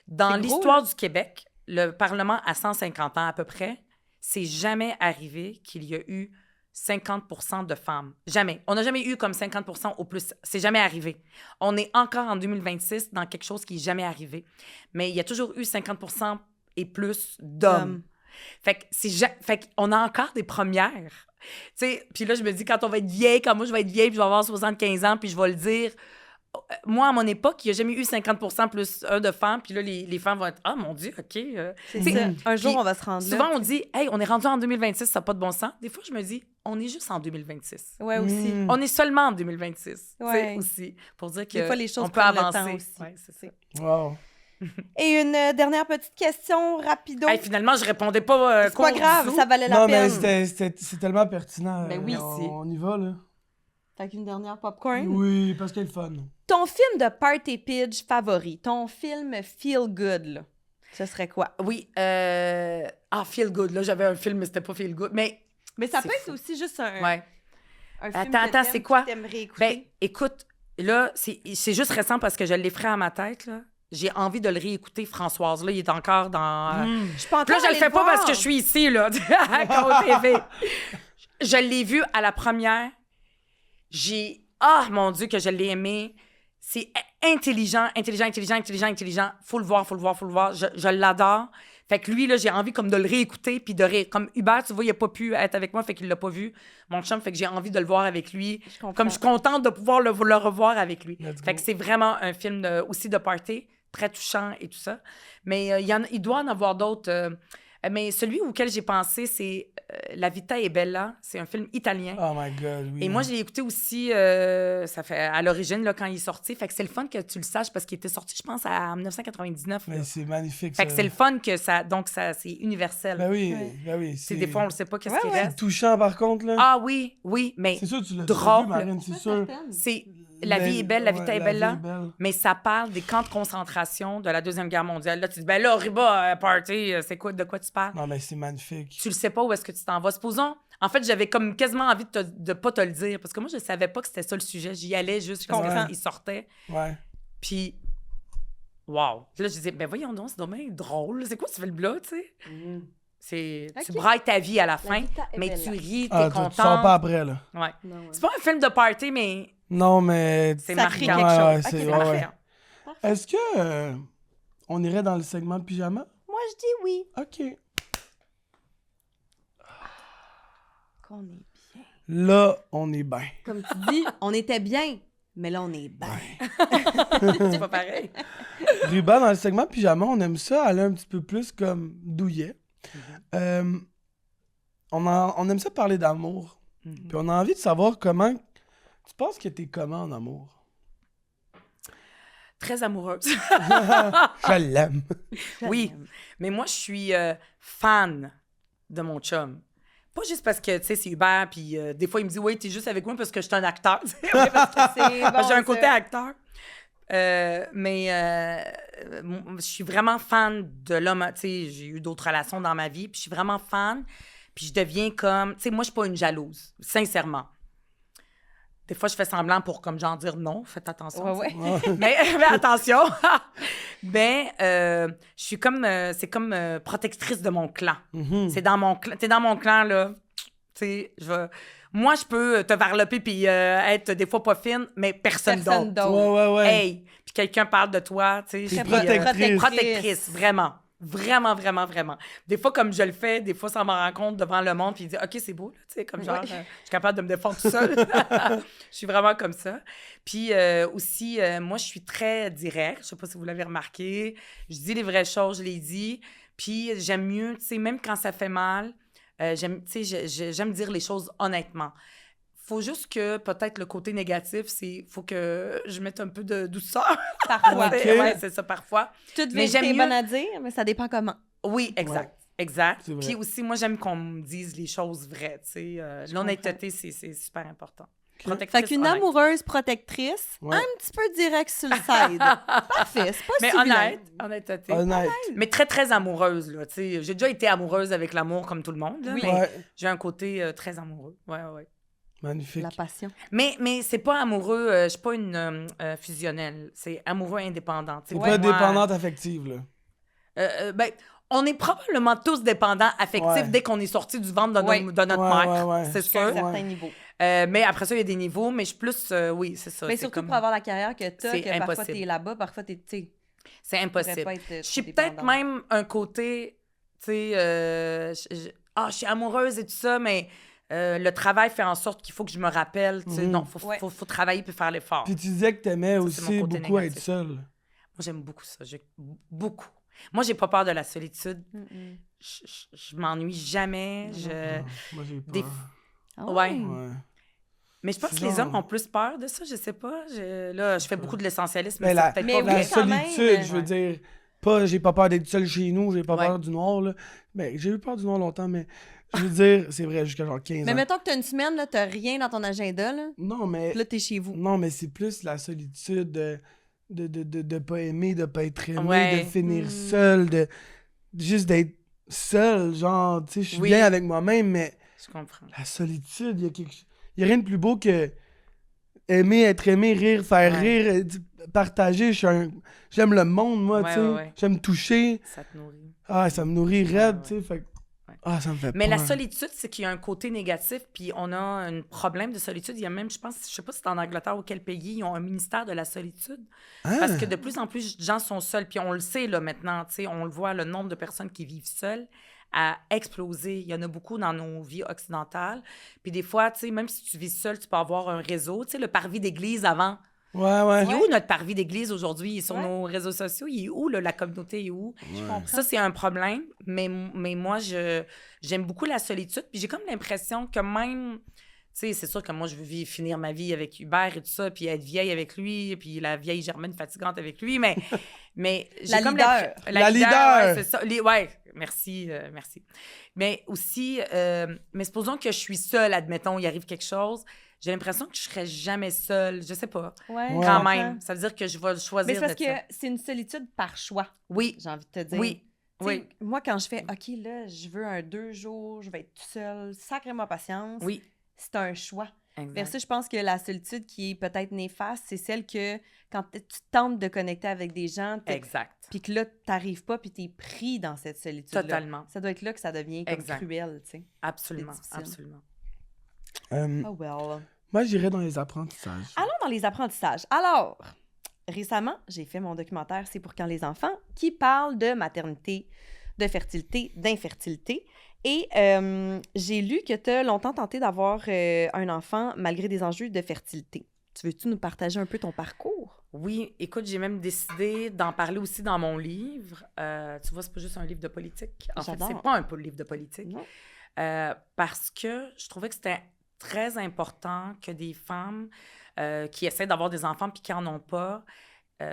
Speaker 3: Dans l'histoire du Québec, le Parlement a 150 ans à peu près. C'est jamais arrivé qu'il y a eu 50% de femmes. Jamais. On n'a jamais eu comme 50% au plus. C'est jamais arrivé. On est encore en 2026 dans quelque chose qui n'est jamais arrivé. Mais il y a toujours eu 50% et plus d'hommes. Fait qu'on a encore des premières. Puis là, je me dis, quand on va être vieille, quand moi je vais être vieille, puis je vais avoir 75 ans, puis je vais le dire... Moi, à mon époque, il n'y a jamais eu 50% plus 1 de femmes. Puis là, les femmes vont être « Ah, mon Dieu, OK.
Speaker 1: C'est ça. Un jour, on va se rendre là.
Speaker 3: Souvent, on dit « Hey, on est rendu en 2026, ça n'a pas de bon sens. » Des fois, je me dis « On est juste en 2026. »
Speaker 1: Ouais, aussi.
Speaker 3: On est seulement en 2026. Aussi. Pour dire que
Speaker 1: des fois, les choses
Speaker 3: on peut avancer.
Speaker 1: Le temps aussi.
Speaker 3: Ouais, c'est ça.
Speaker 2: Wow.
Speaker 1: Et une dernière petite question, rapido.
Speaker 3: Hey, finalement, je répondais pas.
Speaker 1: C'est pas grave, ça valait la peine. Non, mais
Speaker 2: c'est tellement pertinent.
Speaker 1: Mais oui,
Speaker 2: on y va, là.
Speaker 1: si.
Speaker 2: On y va, là.
Speaker 1: Fait qu'une dernière popcorn.
Speaker 2: Oui, parce qu'elle est fun.
Speaker 1: Ton film de party pidge favori, ton film feel good, là, ce serait quoi?
Speaker 3: Oui, Feel Good. Là, j'avais un film, mais c'était pas Feel Good. Mais
Speaker 1: ça
Speaker 3: c'est
Speaker 1: peut
Speaker 3: fou.
Speaker 1: être aussi juste un
Speaker 3: Ouais.
Speaker 1: film
Speaker 3: Attends, c'est quoi?
Speaker 1: que t'aimerais écouter.
Speaker 3: Ben, écoute, là, c'est juste récent parce que je l'ai frais à ma tête, là. J'ai envie de le réécouter, Françoise. Là, il est encore dans...
Speaker 1: Je suis pas encore
Speaker 3: Là, je le
Speaker 1: allée
Speaker 3: fais pas
Speaker 1: voir.
Speaker 3: parce que je suis ici, là, à Côte TV. Je l'ai vu à la première. Ah, mon Dieu, que je l'ai aimé. C'est intelligent. Faut le voir. Je l'adore. Fait que lui, là, j'ai envie comme de le réécouter, puis comme Hubert, tu vois, il a pas pu être avec moi, fait qu'il l'a pas vu, mon chum, fait que j'ai envie de le voir avec lui. Comme je suis contente de pouvoir le revoir avec lui. Fait que c'est vraiment un film aussi de party, très touchant et tout ça. Mais il doit en avoir d'autres. Mais celui auquel j'ai pensé, c'est La Vita è Bella. C'est un film italien.
Speaker 2: Oh my God, oui.
Speaker 3: Et moi, je l'ai écouté aussi, ça fait à l'origine, là, quand il est sorti. Fait que c'est le fun que tu le saches parce qu'il était sorti, je pense, en 1999.
Speaker 2: Mais c'est magnifique,
Speaker 3: Fait que c'est le fun que ça... Donc, c'est universel.
Speaker 2: Ben oui, ben oui.
Speaker 3: C'est des fois, on ne sait pas qu'est-ce qui
Speaker 2: C'est
Speaker 3: reste.
Speaker 2: touchant, par contre, là.
Speaker 3: Ah oui, mais
Speaker 2: C'est sûr, tu l'as
Speaker 3: drôle.
Speaker 2: vu, Marine, c'est sûr.
Speaker 3: c'est... La vie est belle, la vita est belle, là.
Speaker 2: vie est belle.
Speaker 3: Mais ça parle des camps de concentration de la Deuxième Guerre mondiale. Là, tu dis, ben là, Riba, party, c'est quoi, de quoi tu parles?
Speaker 2: Non, mais c'est magnifique.
Speaker 3: Tu le sais pas où est-ce que tu t'en vas. Supposons, en fait, j'avais comme quasiment envie de pas te le dire parce que moi, je savais pas que c'était ça le sujet. J'y allais juste parce qu'il sortait.
Speaker 2: Ouais.
Speaker 3: Puis, wow. Puis là, je disais, ben voyons donc, c'est dommage drôle. C'est quoi ce film-là, tu sais? Tu brailles ta vie à la fin, mais tu ris, t'es content.
Speaker 2: Tu sors pas après, là.
Speaker 3: Ouais.
Speaker 1: Non, ouais.
Speaker 3: C'est pas un film de party, mais
Speaker 2: Non, mais...
Speaker 3: c'est
Speaker 1: Ça crée
Speaker 3: marquant.
Speaker 1: quelque chose.
Speaker 2: Ouais,
Speaker 1: Ok,
Speaker 2: c'est
Speaker 3: C'est
Speaker 2: ouais.
Speaker 3: marquant.
Speaker 2: Est-ce que on irait dans le segment pyjama?
Speaker 1: Moi, je dis oui.
Speaker 2: OK.
Speaker 1: Qu'on est bien.
Speaker 2: Là, on est bien.
Speaker 1: Comme tu dis, on était bien, mais là, on est bien.
Speaker 3: C'est pas pareil.
Speaker 2: Ruban, dans le segment pyjama, on aime ça aller un petit peu plus comme douillet. On aime ça parler d'amour. Puis on a envie de savoir comment... Tu penses que t'es comment en amour?
Speaker 3: Très amoureuse.
Speaker 2: Je l'aime.
Speaker 3: Oui, mais moi, je suis fan de mon chum. Pas juste parce que, tu sais, c'est Hubert, puis des fois, il me dit « Oui, t'es juste avec moi parce que je suis un acteur. » Oui, parce que j'ai un côté acteur. Mais je suis vraiment fan de l'homme. Tu sais, j'ai eu d'autres relations dans ma vie, puis je suis vraiment fan. Puis je deviens comme... Tu sais, moi, je suis pas une jalouse, sincèrement. Des fois, je fais semblant pour, comme genre, dire non, faites attention.
Speaker 1: Ouais.
Speaker 3: Mais attention! Je suis comme... c'est comme protectrice de mon clan. C'est dans mon clan. T'es dans mon clan, là. Tu sais, moi, je peux te varloper puis être des fois pas fine, mais personne d'autre.
Speaker 2: Ouais.
Speaker 3: Hey! Puis quelqu'un parle de toi, tu sais. Protectrice, vraiment. Vraiment. Des fois, comme je le fais, des fois, ça m'en rend compte devant le monde, puis il dit « OK, c'est beau, là, tu sais, comme genre, je suis capable de me défendre tout seul. » Je suis vraiment comme ça. Puis aussi, moi, je suis très directe. Je sais pas si vous l'avez remarqué. Je dis les vraies choses, je les dis. Puis j'aime mieux, tu sais, même quand ça fait mal, j'aime dire les choses honnêtement. Faut juste que, peut-être, le côté négatif, faut que je mette un peu de douceur.
Speaker 1: Parfois.
Speaker 3: Ouais, c'est ça, parfois.
Speaker 1: Toute
Speaker 3: Mais
Speaker 1: vérité
Speaker 3: j'aime
Speaker 1: est
Speaker 3: mieux...
Speaker 1: bonne à dire, mais ça dépend comment.
Speaker 3: Oui, exact.
Speaker 2: Ouais.
Speaker 3: Exact.
Speaker 2: C'est vrai.
Speaker 3: Puis aussi, moi, j'aime qu'on me dise les choses vraies, tu sais. L'honnêteté, c'est super important.
Speaker 1: Fait qu'une
Speaker 3: honnête.
Speaker 1: amoureuse protectrice,
Speaker 2: Ouais.
Speaker 1: un petit peu direct sur le side. Parfait, c'est pas
Speaker 3: Mais
Speaker 1: si vilain.
Speaker 3: honnêteté.
Speaker 2: Honnête.
Speaker 3: Mais très, très amoureuse, là, tu sais. J'ai déjà été amoureuse avec l'amour comme tout le monde, là,
Speaker 1: Oui.
Speaker 3: mais
Speaker 2: Ouais.
Speaker 3: j'ai un côté très amoureux. Ouais.
Speaker 2: Magnifique.
Speaker 1: La passion.
Speaker 3: Mais c'est pas amoureux, je suis pas une fusionnelle. C'est amoureux indépendant.
Speaker 2: T'es pas dépendante affective, là.
Speaker 3: Ben, on est probablement tous dépendants affectifs
Speaker 2: Ouais.
Speaker 3: dès qu'on est sorti du ventre de, de notre mère.
Speaker 2: Ouais.
Speaker 3: C'est
Speaker 1: Jusqu'à un
Speaker 3: sûr.
Speaker 1: certain niveau.
Speaker 3: Mais après ça, il y a des niveaux, mais je suis plus... oui, c'est ça.
Speaker 1: Mais
Speaker 3: c'est
Speaker 1: surtout
Speaker 3: comme...
Speaker 1: pour avoir la carrière que t'as,
Speaker 3: C'est
Speaker 1: que parfois
Speaker 3: impossible.
Speaker 1: t'es là-bas, parfois t'es, tu sais,
Speaker 3: C'est impossible.
Speaker 1: pas être
Speaker 3: Je
Speaker 1: trop
Speaker 3: suis peut-être
Speaker 1: dépendante.
Speaker 3: même un côté, tu sais, je suis amoureuse et tout ça, mais le travail fait en sorte qu'il faut que je me rappelle, tu sais, non, faut travailler puis faire l'effort.
Speaker 2: Puis tu disais que t'aimais
Speaker 3: Ça, c'est
Speaker 2: aussi
Speaker 3: mon côté
Speaker 2: beaucoup
Speaker 3: négatif.
Speaker 2: être seule.
Speaker 3: Moi, j'aime beaucoup ça. Beaucoup. Moi, j'ai pas peur de la solitude. Je m'ennuie jamais.
Speaker 2: Moi, j'ai peur.
Speaker 3: Des-
Speaker 1: Ah
Speaker 3: Ouais.
Speaker 2: Ouais.
Speaker 3: Mais je pense
Speaker 2: C'est
Speaker 3: que les
Speaker 2: genre-
Speaker 3: hommes ont plus peur de ça, je sais pas. Là, je fais beaucoup de l'essentialisme,
Speaker 2: Mais
Speaker 3: mais
Speaker 2: la,
Speaker 3: c'est peut-être
Speaker 1: mais
Speaker 3: pas
Speaker 1: oui,
Speaker 2: la
Speaker 3: vrai.
Speaker 1: quand même,
Speaker 2: solitude, je veux dire, j'ai pas peur d'être seule chez nous, j'ai pas
Speaker 3: Ouais.
Speaker 2: peur du noir, là. Mais j'ai eu peur du noir longtemps, mais Je veux dire, c'est vrai, jusqu'à genre 15 ans.
Speaker 1: Mais mettons que t'as une semaine, là, t'as rien dans ton agenda, là.
Speaker 2: Non, mais...
Speaker 1: Là, t'es chez vous.
Speaker 2: Non, mais c'est plus la solitude de pas aimer, de pas être aimé,
Speaker 3: Ouais.
Speaker 2: de finir seul, juste d'être seul, genre, tu sais, je suis bien avec moi-même, mais
Speaker 3: Je comprends.
Speaker 2: la solitude, il y a rien de plus beau que aimer, être aimé, rire, faire rire, partager. J'aime le monde, moi, tu sais. J'aime toucher.
Speaker 3: Ça te nourrit.
Speaker 2: Ah, ça me nourrit raide, tu sais, fait ah, ça me fait
Speaker 3: Mais
Speaker 2: peur.
Speaker 3: la solitude, c'est qu'il y a un côté négatif, puis on a un problème de solitude. Il y a même, je sais pas si c'est en Angleterre ou quel pays, ils ont un ministère de la solitude.
Speaker 2: Ah.
Speaker 3: Parce que de plus en plus de gens sont seuls, puis on le sait là maintenant, tu sais, on le voit, le nombre de personnes qui vivent seules a explosé. Il y en a beaucoup dans nos vies occidentales. Puis des fois, tu sais, même si tu vis seul, tu peux avoir un réseau. Tu sais, le parvis d'église avant.
Speaker 2: Ouais.
Speaker 3: Il est où notre parvis d'église aujourd'hui? Il est sur nos réseaux sociaux. Il est où, là, la communauté est où? Ça, c'est un problème. Mais moi, j'aime beaucoup la solitude. Puis j'ai comme l'impression que même... Tu sais, c'est sûr que moi, je veux finir ma vie avec Hubert et tout ça, puis être vieille avec lui, puis la vieille Germaine fatigante avec lui, mais j'ai comme
Speaker 2: la leader!
Speaker 3: Ouais, c'est ça. Ouais, merci. Mais aussi, mais supposons que je suis seule, admettons, il arrive quelque chose... J'ai l'impression que je serais jamais seule. Je sais pas. Quand même. Ça veut dire que je vais choisir.
Speaker 1: Mais c'est parce que c'est une solitude par choix.
Speaker 3: Oui.
Speaker 1: J'ai envie de te dire.
Speaker 3: Oui.
Speaker 1: Moi, quand je fais OK, là, je veux 2 jours, je vais être toute seule, sacrez-moi patience.
Speaker 3: Oui.
Speaker 1: C'est un choix.
Speaker 3: Exact.
Speaker 1: Versus, je pense que la solitude qui est peut-être néfaste, c'est celle que quand tu tentes de connecter avec des gens,
Speaker 3: exact.
Speaker 1: Puis que là, t'arrives pas, puis t'es pris dans cette solitude-là.
Speaker 3: Totalement.
Speaker 1: Ça doit être là que ça devient comme cruel, tu sais.
Speaker 3: Absolument.
Speaker 1: Oh well.
Speaker 2: Moi, j'irais dans les apprentissages.
Speaker 1: Allons dans les apprentissages. Alors, récemment, j'ai fait mon documentaire « C'est pour quand les enfants » qui parle de maternité, de fertilité, d'infertilité. Et j'ai lu que tu as longtemps tenté d'avoir un enfant malgré des enjeux de fertilité. Tu veux-tu nous partager un peu ton parcours?
Speaker 3: Oui, écoute, j'ai même décidé d'en parler aussi dans mon livre. Tu vois, c'est pas juste un livre de politique. En fait, c'est pas un livre de politique. Parce que je trouvais que c'était très important que des femmes qui essaient d'avoir des enfants puis qui n'en ont pas, tu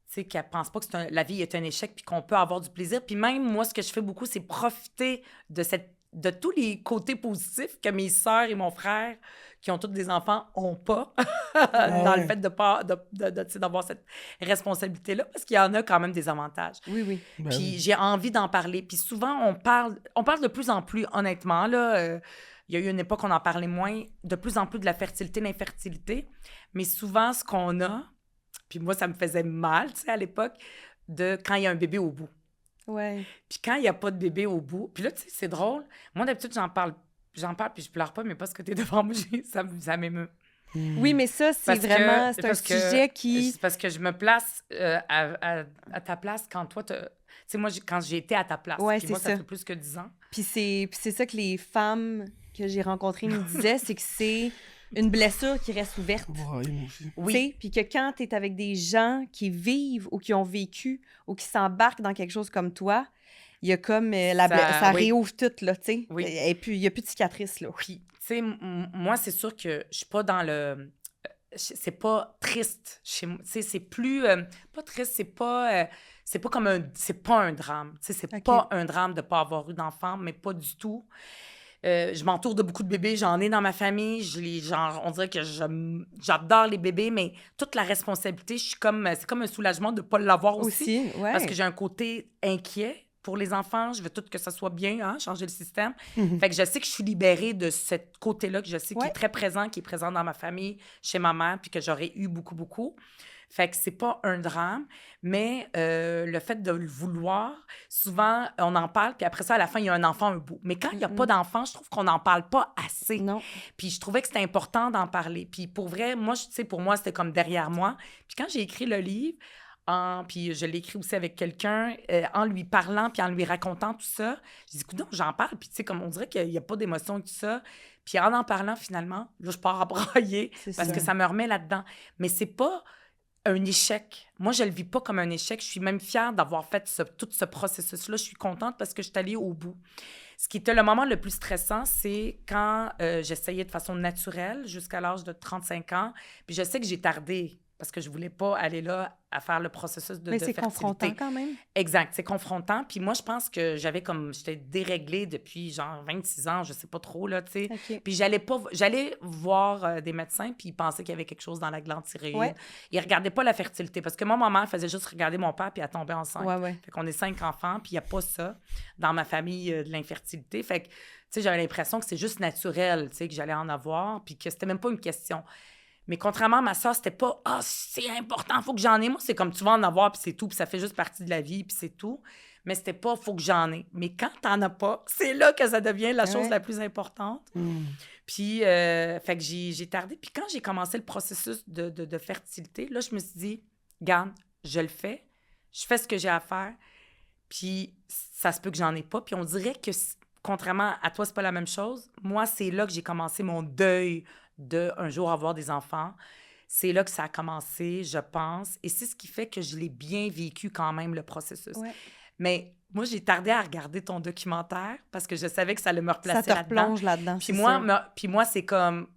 Speaker 3: sais, qu'elles ne pensent pas que la vie est un échec puis qu'on peut avoir du plaisir. Puis même, moi, ce que je fais beaucoup, c'est profiter de tous les côtés positifs que mes sœurs et mon frère, qui ont tous des enfants, n'ont pas dans le fait d'avoir cette responsabilité-là, parce qu'il y en a quand même des avantages.
Speaker 1: Oui.
Speaker 3: Puis j'ai envie d'en parler. Puis souvent, on parle de plus en plus, honnêtement, là... il y a eu une époque où on en parlait moins, de plus en plus de la fertilité, l'infertilité. Mais souvent, ce qu'on a, puis moi, ça me faisait mal, tu sais, à l'époque, de quand il y a un bébé au bout.
Speaker 1: Ouais.
Speaker 3: Puis quand il n'y a pas de bébé au bout, puis là, tu sais, c'est drôle. Moi, d'habitude, j'en parle, puis je pleure pas, mais parce que t'es devant moi, ça m'émeut.
Speaker 1: Oui, mais ça, c'est vraiment, c'est un sujet qui...
Speaker 3: C'est parce que je me place à ta place quand toi, tu sais, moi, quand j'ai été à ta place, puis moi, ça fait plus que 10 ans.
Speaker 1: Puis c'est ça que les femmes que j'ai rencontrées nous disaient, c'est que c'est une blessure qui reste ouverte. Oui. Puis que quand tu es avec des gens qui vivent ou qui ont vécu ou qui s'embarquent dans quelque chose comme toi, il y a comme ça réouvre tout, là, tu sais. Oui. Et puis, il n'y a plus de cicatrices, là.
Speaker 3: Puis, tu sais, moi, c'est sûr que je suis pas dans le... c'est pas triste chez moi. Tu sais, c'est plus... pas triste, c'est pas comme un... C'est pas un drame. Tu sais, c'est pas un drame de pas avoir eu d'enfant, mais pas du tout. Je m'entoure de beaucoup de bébés, j'en ai dans ma famille, on dirait que j'adore les bébés, mais toute la responsabilité, c'est comme un soulagement de ne pas l'avoir aussi parce que j'ai un côté inquiet pour les enfants, je veux tout que ça soit bien, changer le système. Fait que je sais que je suis libérée de ce côté-là, que je sais qui est très présent, qui est présent dans ma famille, chez ma mère, puis que j'aurais eu beaucoup, beaucoup. Fait que c'est pas un drame, mais le fait de le vouloir, souvent, on en parle, puis après ça, à la fin, il y a un enfant un bout. Mais quand il n'y a pas d'enfant, je trouve qu'on n'en parle pas assez.
Speaker 1: Non.
Speaker 3: Puis je trouvais que c'était important d'en parler. Puis pour vrai, moi, tu sais, pour moi, c'était comme derrière moi. Puis quand j'ai écrit le livre, puis je l'ai écrit aussi avec quelqu'un, en lui parlant, puis en lui racontant tout ça, j'ai dit, écoute, non, j'en parle, puis tu sais, comme on dirait qu'il n'y a pas d'émotion et tout ça. Puis en parlant, finalement, là, je pars à brailler, parce que ça me remet là-dedans. Mais c'est pas un échec. Moi, je le vis pas comme un échec. Je suis même fière d'avoir fait tout ce processus-là. Je suis contente parce que je suis allée au bout. Ce qui était le moment le plus stressant, c'est quand j'essayais de façon naturelle jusqu'à l'âge de 35 ans. Puis je sais que j'ai tardé parce que je voulais pas aller là à faire le processus de
Speaker 1: fertilité.
Speaker 3: Mais c'est
Speaker 1: confrontant quand même.
Speaker 3: Exact, c'est confrontant. Puis moi, je pense que j'étais déréglée depuis genre 26 ans, je sais pas trop, là, tu sais.
Speaker 1: Okay.
Speaker 3: Puis j'allais voir des médecins, puis ils pensaient qu'il y avait quelque chose dans la glande thyroïde.
Speaker 1: Ouais.
Speaker 3: Ils regardaient pas la fertilité, parce que moi, ma mère faisait juste regarder mon père, puis elle tombait enceinte.
Speaker 1: Ouais.
Speaker 3: Fait qu'on est 5 enfants, puis il y a pas ça dans ma famille de l'infertilité. Fait que, tu sais, j'avais l'impression que c'est juste naturel, tu sais, que j'allais en avoir, puis que c'était même pas une question. Mais contrairement à ma soeur, c'était pas « Ah, c'est important, faut que j'en ai ». Moi, c'est comme tu vas en avoir, puis c'est tout, puis ça fait juste partie de la vie, puis c'est tout. Mais c'était pas « faut que j'en ai ». Mais quand t'en as pas, c'est là que ça devient la chose la plus importante. Puis, fait que j'ai tardé. Puis quand j'ai commencé le processus de fertilité, là, je me suis dit « Garde, je le fais, je fais ce que j'ai à faire, puis ça se peut que j'en ai pas ». Puis on dirait que, contrairement à toi, c'est pas la même chose. Moi, c'est là que j'ai commencé mon deuil de un jour avoir des enfants. C'est là que ça a commencé, je pense. Et c'est ce qui fait que je l'ai bien vécu quand même, le processus. Ouais. Mais moi, j'ai tardé à regarder ton documentaire parce que je savais que ça allait me replacer là-dedans.
Speaker 1: Ça te replonge là-dedans,
Speaker 3: Puis moi, c'est comme...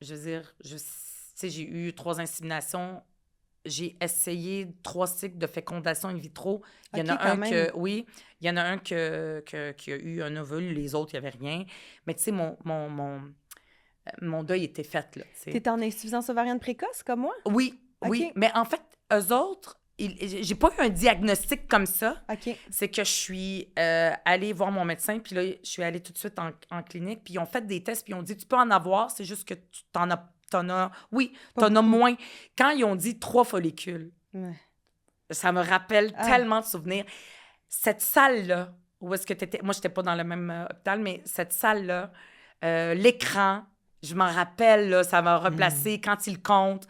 Speaker 3: Je veux dire, tu sais, j'ai eu 3 inséminations. J'ai essayé 3 cycles de fécondation in vitro. Il y en a un que... Oui, il y en a un qui a eu un ovule. Les autres, il n'y avait rien. Mais tu sais, mon deuil était fait, là.
Speaker 1: Tu étais en insuffisance ovarienne précoce, comme moi?
Speaker 3: Oui, oui. Mais en fait, eux autres, j'ai pas eu un diagnostic comme ça. C'est que je suis allée voir mon médecin, puis là, je suis allée tout de suite en clinique, puis ils ont fait des tests, puis ils ont dit, tu peux en avoir, c'est juste que tu t'en as... Oui, t'en as moins. Quand ils ont dit 3 follicules, ça me rappelle tellement de souvenirs. Cette salle-là, où est-ce que t'étais... Moi, j'étais pas dans le même hôpital, mais cette salle-là, l'écran... Je m'en rappelle, là, ça m'a replacé quand il compte.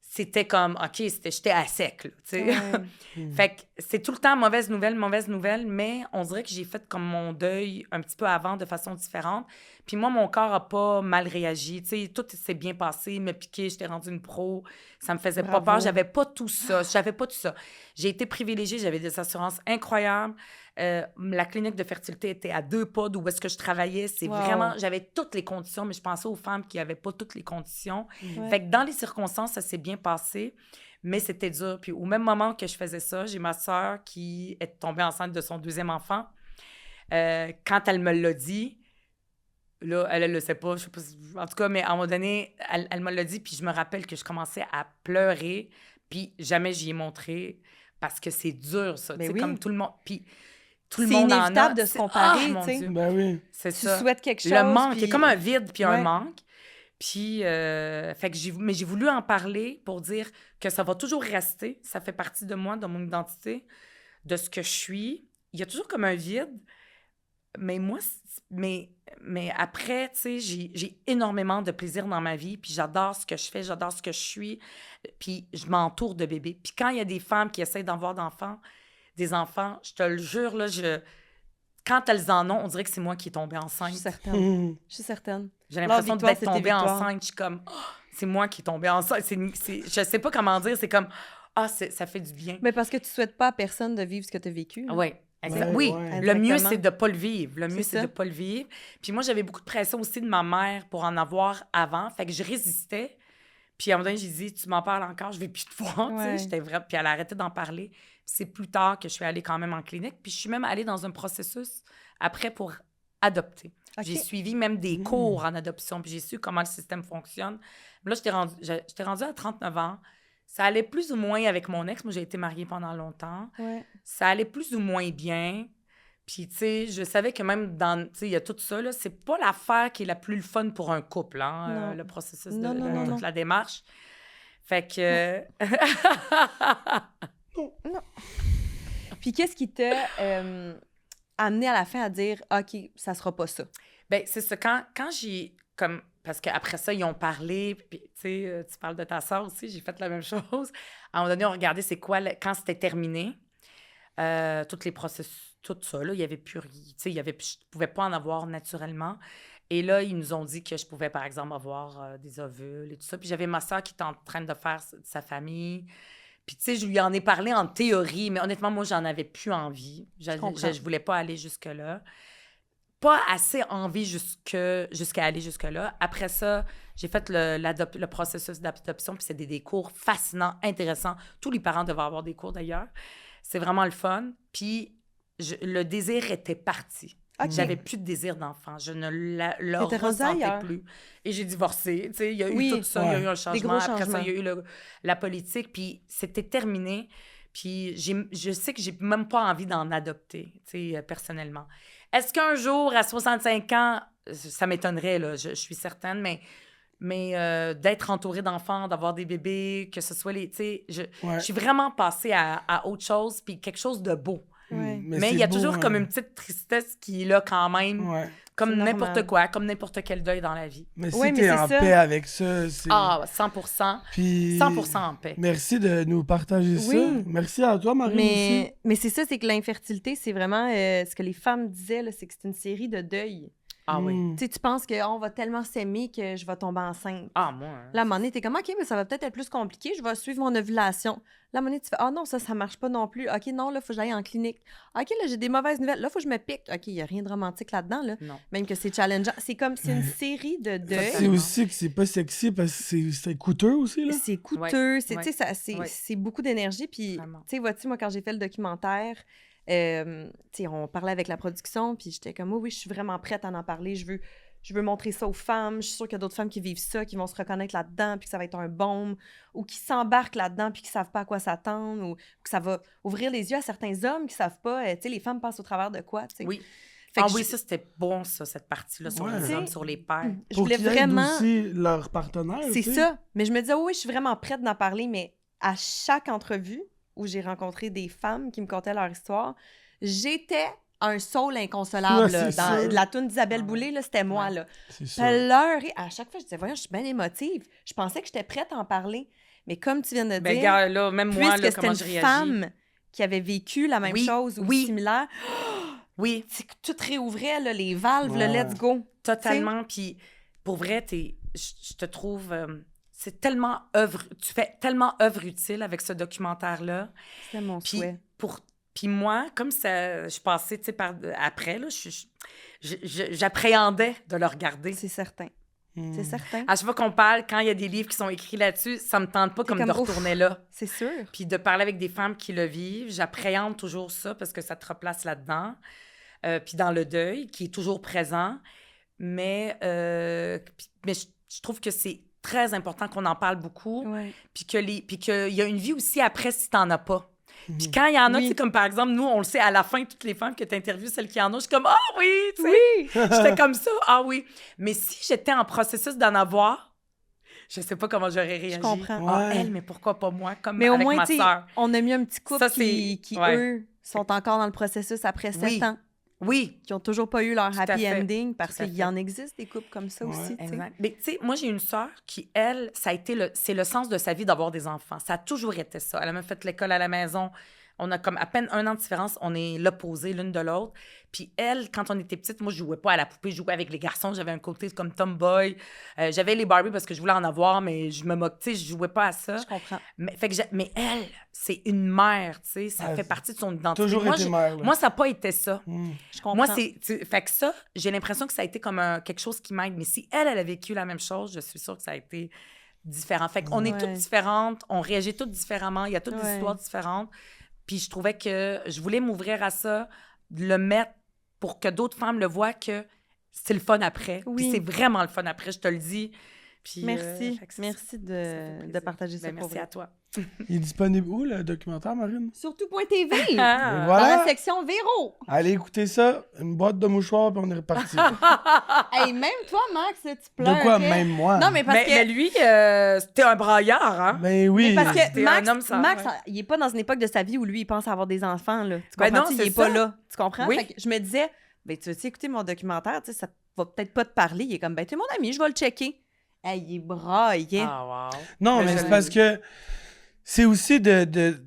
Speaker 3: C'était comme, OK, j'étais à sec, là, tu sais. Fait que c'est tout le temps mauvaise nouvelle, mais on dirait que j'ai fait comme mon deuil un petit peu avant de façon différente. Puis moi, mon corps a pas mal réagi, tu sais, tout s'est bien passé, me piquer, j'étais rendue une pro, ça me faisait pas peur, j'avais pas tout ça. J'ai été privilégiée, j'avais des assurances incroyables. La clinique de fertilité était à 2 pas d'où est-ce que je travaillais. C'est vraiment... J'avais toutes les conditions, mais je pensais aux femmes qui n'avaient pas toutes les conditions. Fait que dans les circonstances, ça s'est bien passé, mais c'était dur. Puis au même moment que je faisais ça, j'ai ma sœur qui est tombée enceinte de son 2e enfant. Quand elle me l'a dit, là, elle le sait pas, je sais pas si... En tout cas, mais à un moment donné, elle me l'a dit, puis je me rappelle que je commençais à pleurer, puis jamais j'y ai montré, parce que c'est dur, ça. Tu sais, comme tout le monde... Puis tout le monde en a.
Speaker 1: C'est inévitable de se comparer, tu sais.
Speaker 2: Ben oui.
Speaker 3: C'est ça.
Speaker 1: Tu souhaites quelque chose.
Speaker 3: Le manque,
Speaker 1: puis...
Speaker 3: il y a comme un vide puis un manque. Puis, fait que j'ai voulu en parler pour dire que ça va toujours rester. Ça fait partie de moi, de mon identité, de ce que je suis. Il y a toujours comme un vide. Mais moi, mais après, tu sais, j'ai énormément de plaisir dans ma vie. Puis j'adore ce que je fais, j'adore ce que je suis. Puis je m'entoure de bébés. Puis quand il y a des femmes qui essayent d'avoir des enfants, je te le jure, là, quand elles en ont, on dirait que c'est moi qui est tombée enceinte.
Speaker 1: Je suis certaine.
Speaker 3: J'ai l'impression d'être tombée enceinte. Je suis comme, oh, c'est moi qui est tombée enceinte. Je sais pas comment dire, c'est comme, ça fait du bien.
Speaker 1: Mais parce que tu souhaites pas à personne de vivre ce que tu as vécu.
Speaker 3: Oui. Oui, le mieux, c'est de pas le vivre. C'est de pas le vivre. Puis moi, j'avais beaucoup de pression aussi de ma mère pour en avoir avant. Fait que je résistais. Puis à un moment donné, j'ai dit, tu m'en parles encore, je vais plus te voir. J'étais vraie. Puis elle a arrêté d'en parler. C'est plus tard que je suis allée quand même en clinique. Puis je suis même allée dans un processus après pour adopter. J'ai suivi même des cours en adoption. Puis j'ai su comment le système fonctionne. Là, j'étais rendue à 39 ans. Ça allait plus ou moins avec mon ex. Moi, j'ai été mariée pendant longtemps. Ça allait plus ou moins bien. Puis, tu sais, je savais que même dans... Tu sais, il y a tout ça, là. C'est pas l'affaire qui est la plus fun pour un couple, hein, le processus de toute la démarche. Fait que...
Speaker 1: Non. Puis, qu'est-ce qui t'a amené à la fin à dire « OK, ça sera pas ça ».
Speaker 3: Bien, c'est ça. Quand j'ai... comme parce qu'après ça, ils ont parlé, puis tu sais, tu parles de ta sœur aussi, j'ai fait la même chose. À un moment donné, on regardait c'est quoi, quand c'était terminé, tous les processus, tout ça, là, il n'y avait plus rien. Tu sais, je ne pouvais pas en avoir naturellement. Et là, ils nous ont dit que je pouvais, par exemple, avoir des ovules et tout ça. Puis j'avais ma sœur qui était en train de faire sa famille. Puis, tu sais, je lui en ai parlé en théorie, mais honnêtement, moi, j'en avais plus envie. Je voulais pas aller jusque-là. pas assez envie jusqu'à aller jusque-là. Après ça, j'ai fait le processus d'adoption, puis c'est des cours fascinants, intéressants. Tous les parents devraient avoir des cours, d'ailleurs. C'est vraiment le fun. Puis le désir était parti. Okay. J'avais plus de désir d'enfant. Je ne le ressentais plus. Et j'ai divorcé. Tu sais, il y a eu tout ça. Il y a eu un changement. Après ça, il y a eu la politique. Puis c'était terminé. Puis je sais que j'ai même pas envie d'en adopter, tu sais, personnellement. Est-ce qu'un jour, à 65 ans, ça m'étonnerait, là, je suis certaine, mais d'être entourée d'enfants, d'avoir des bébés, que ce soit les... Tu sais, je suis vraiment passée à autre chose, puis quelque chose de beau.
Speaker 1: Ouais.
Speaker 3: Mais il y a toujours comme une petite tristesse qui est là quand même, comme n'importe quoi, comme n'importe quel deuil dans la vie.
Speaker 2: Mais si t'es en paix avec ça, c'est...
Speaker 3: Ah, 100%. Puis... 100% en paix.
Speaker 2: Merci de nous partager ça. Merci à toi, Marine, aussi.
Speaker 1: Mais c'est ça, c'est que l'infertilité, c'est vraiment... ce que les femmes disaient, là, c'est que c'est une série de deuils.
Speaker 3: Ah oui.
Speaker 1: Tu sais, tu penses qu'on va tellement s'aimer que je vais tomber enceinte.
Speaker 3: Ah, moi.
Speaker 1: Là, à un moment donné, t'es comme, OK, mais ça va peut-être être plus compliqué, je vais suivre mon ovulation. Là, à un moment donné, tu fais, ah non, ça marche pas non plus. OK, non, là, faut que j'aille en clinique. OK, là, j'ai des mauvaises nouvelles. Là, faut que je me pique. OK, il y a rien de romantique là-dedans, là.
Speaker 3: Non.
Speaker 1: Même que c'est challengeant. C'est comme, c'est une série de deuils.
Speaker 2: C'est aussi que c'est pas sexy parce que c'est coûteux aussi, là.
Speaker 1: C'est coûteux. C'est beaucoup d'énergie. Puis, tu sais, vois-tu, moi, quand j'ai fait le documentaire, on parlait avec la production, puis j'étais comme, oui, je suis vraiment prête à en parler. Je veux montrer ça aux femmes. Je suis sûre qu'il y a d'autres femmes qui vivent ça, qui vont se reconnaître là-dedans, puis que ça va être un baume, ou qui s'embarquent là-dedans, puis qui savent pas à quoi s'attendre, ou que ça va ouvrir les yeux à certains hommes qui savent pas, tu sais, les femmes passent au travers de quoi, tu sais.
Speaker 3: Oui. Oui, ça, c'était bon, ça, cette partie-là, sur les hommes, sur les pères.
Speaker 1: Je voulais vraiment...
Speaker 2: aussi leur partenaire,
Speaker 1: c'est ça. Mais je me disais, oui, je suis vraiment prête d'en parler, mais à chaque entrevue où j'ai rencontré des femmes qui me contaient leur histoire, j'étais un soul inconsolable. Là, dans la toune d'Isabelle Boulay, là, c'était moi. Là. Pleurer. À chaque fois, je disais, voyons, je suis bien émotive. Je pensais que j'étais prête à en parler. Mais comme tu viens de dire,
Speaker 3: gars, là, même moi, là, comment je
Speaker 1: réagis. C'était une femme qui avait vécu la même chose ou similaire.
Speaker 3: Oui.
Speaker 1: Tout réouvrait, là, les valves, le let's go.
Speaker 3: Totalement. Puis, pour vrai, je te trouve... c'est tellement tu fais tellement œuvre utile avec ce documentaire-là.
Speaker 1: C'est mon souhait.
Speaker 3: Puis moi, comme ça, je passais, tu sais, après, là, j'appréhendais de le regarder.
Speaker 1: C'est certain. C'est certain.
Speaker 3: À chaque fois qu'on parle, quand il y a des livres qui sont écrits là-dessus, ça me tente pas comme de retourner là.
Speaker 1: C'est sûr.
Speaker 3: Puis de parler avec des femmes qui le vivent, j'appréhende toujours ça parce que ça te replace là-dedans. Puis dans le deuil, qui est toujours présent. Mais je trouve que c'est très important qu'on en parle beaucoup.
Speaker 1: Ouais.
Speaker 3: Puis qu'il y a une vie aussi après si t'en as pas. Puis quand il y en a, tu sais, comme par exemple, nous, on le sait, à la fin, toutes les femmes que tu interviews, celles qui en ont, je suis comme, ah oui, tu sais.
Speaker 1: Oui.
Speaker 3: J'étais comme ça, ah oui. Mais si j'étais en processus d'en avoir, je sais pas comment j'aurais réagi.
Speaker 1: Je comprends.
Speaker 3: Ah, elle, mais pourquoi pas moi, comme
Speaker 1: mais
Speaker 3: avec
Speaker 1: au moins,
Speaker 3: ma sœur.
Speaker 1: On a mis un petit couple qui eux, sont encore dans le processus après 7 ans.
Speaker 3: Oui.
Speaker 1: Qui n'ont toujours pas eu leur happy ending parce qu'il y en existe des couples comme ça aussi.
Speaker 3: Exact. Mais tu sais, moi, j'ai une sœur qui, elle, c'est le sens de sa vie d'avoir des enfants. Ça a toujours été ça. Elle a même fait l'école à la maison. On a comme à peine 1 an de différence. On est l'opposé l'une de l'autre. Puis elle, quand on était petite, moi, je jouais pas à la poupée. Je jouais avec les garçons. J'avais un côté comme tomboy. J'avais les Barbie parce que je voulais en avoir, mais je me moque. Tu sais, je jouais pas à ça.
Speaker 1: Je comprends.
Speaker 3: Mais elle, c'est une mère, tu sais. Ça fait partie de son identité.
Speaker 2: Toujours été mère.
Speaker 3: Moi, ça n'a pas été ça.
Speaker 1: Je comprends.
Speaker 3: Moi, fait que ça, j'ai l'impression que ça a été comme quelque chose qui m'aide. Mais si elle a vécu la même chose, je suis sûre que ça a été différent. Fait qu'on est toutes différentes. On réagit toutes différemment. Il y a toutes des histoires différentes. Puis je trouvais que je voulais m'ouvrir à ça, le mettre pour que d'autres femmes le voient que c'est le fun après. Puis c'est vraiment le fun après, je te le dis. Puis,
Speaker 1: merci. Merci de partager ça.
Speaker 3: Merci à toi.
Speaker 2: Il est disponible où, le documentaire, Marine?
Speaker 1: Sur tout.tv.
Speaker 2: Voilà.
Speaker 1: Dans la section Véro.
Speaker 2: Allez écouter ça. Une boîte de mouchoirs, puis on est reparti.
Speaker 1: Hey, même toi, Max, tu pleures.
Speaker 2: De quoi, même moi?
Speaker 1: Non, mais parce que...
Speaker 3: Mais lui, c'était un braillard, hein?
Speaker 2: Ben oui.
Speaker 1: Mais parce que Max,
Speaker 3: un homme sans,
Speaker 1: Max il est pas dans une époque de sa vie où lui, il pense avoir des enfants, là. Tu comprends?
Speaker 3: Ben non,
Speaker 1: il est pas là. Tu comprends?
Speaker 3: Oui.
Speaker 1: Fait que je me disais, ben tu veux écouter mon documentaire, tu sais, ça va peut-être pas te parler. Il est comme, ben tu es mon ami, je vais le checker. Hey, il est braillé.
Speaker 3: Ah, wow.
Speaker 2: Non, mais c'est parce que c'est aussi tu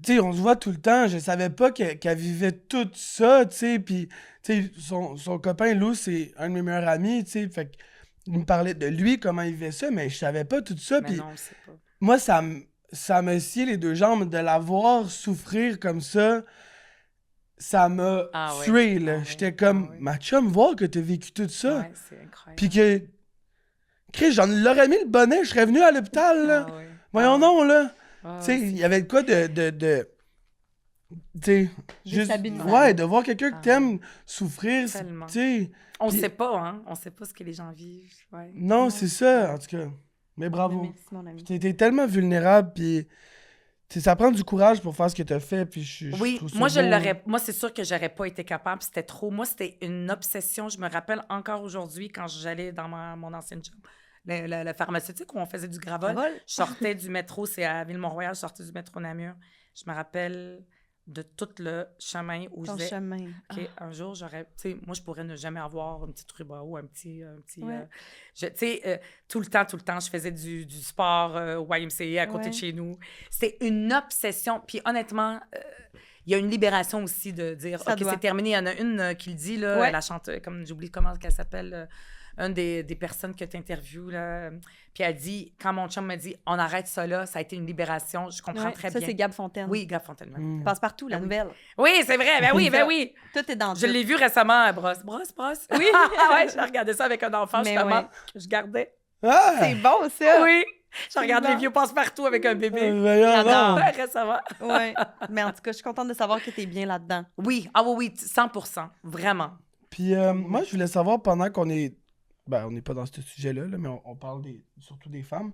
Speaker 2: sais, on se voit tout le temps. Je savais pas qu'elle vivait tout ça, tu sais. Puis, tu sais, son copain Lou, c'est un de mes meilleurs amis, tu sais. Fait qu'il me parlait de lui, comment il vivait ça, mais je savais pas tout ça. Puis,
Speaker 3: non, c'est pas.
Speaker 2: moi, ça me sciait les deux jambes de la voir souffrir comme ça. ça m'a tué, là. J'étais comme, ma chum, voir que t'as vécu tout ça.
Speaker 3: Ouais, c'est incroyable.
Speaker 2: Puis que, Chris, j'en l'aurais mis le bonnet, je serais venu à l'hôpital, là. Voyons non, là. Tu sais, il y avait quoi de tu sais, juste, de voir quelqu'un que t'aimes souffrir, tu sais.
Speaker 3: On sait pas, hein. On sait pas ce que les gens vivent. Ouais.
Speaker 2: Non, c'est ça, en tout cas. Mais bravo.
Speaker 1: Merci, mon ami.
Speaker 2: T'es tellement vulnérable, puis ça prend du courage pour faire ce que t'as fait, puis
Speaker 3: moi, c'est sûr que j'aurais pas été capable, c'était trop. Moi, c'était une obsession. Je me rappelle encore aujourd'hui, quand j'allais dans mon ancienne job, la pharmaceutique, où on faisait du gravol. Je sortais du métro, c'est à Ville-Mont-Royal, je sortais du métro Namur. Je me rappelle de tout le chemin où je disais, OK, un jour, j'aurais... Tu sais, moi, je pourrais ne jamais avoir une petite ruban ou un petit tu sais, tout le temps, je faisais du sport au YMCA à côté de chez nous. C'était une obsession. Puis honnêtement, il y a une libération aussi de dire, OK, c'est terminé. Il y en a une qui le dit, là, la chanteuse, comme j'oublie comment elle s'appelle... une des personnes que tu interviews, là, puis elle dit, quand mon chum m'a dit, on arrête ça là, ça a été une libération, je comprends très bien.
Speaker 1: Ça, c'est Gab Fontaine.
Speaker 3: Oui, Gab Fontaine.
Speaker 1: Passe-partout, la nouvelle.
Speaker 3: Oui, c'est vrai, ben oui.
Speaker 1: Tout est dans
Speaker 3: Je l'ai vu récemment à Brosse. Oui. Je regardais ça avec un enfant, justement. Je gardais.
Speaker 2: Ah!
Speaker 1: C'est bon, ça.
Speaker 3: Oui. Je regarde les vieux passe-partout avec un bébé.
Speaker 2: J'adore.
Speaker 3: Récemment.
Speaker 1: Oui. Mais en tout cas, je suis contente de savoir que tu es bien là-dedans.
Speaker 3: Oui, 100%. Vraiment.
Speaker 2: Puis moi, je voulais savoir, pendant qu'on est... Ben, on n'est pas dans ce sujet-là, là, mais on parle surtout des femmes.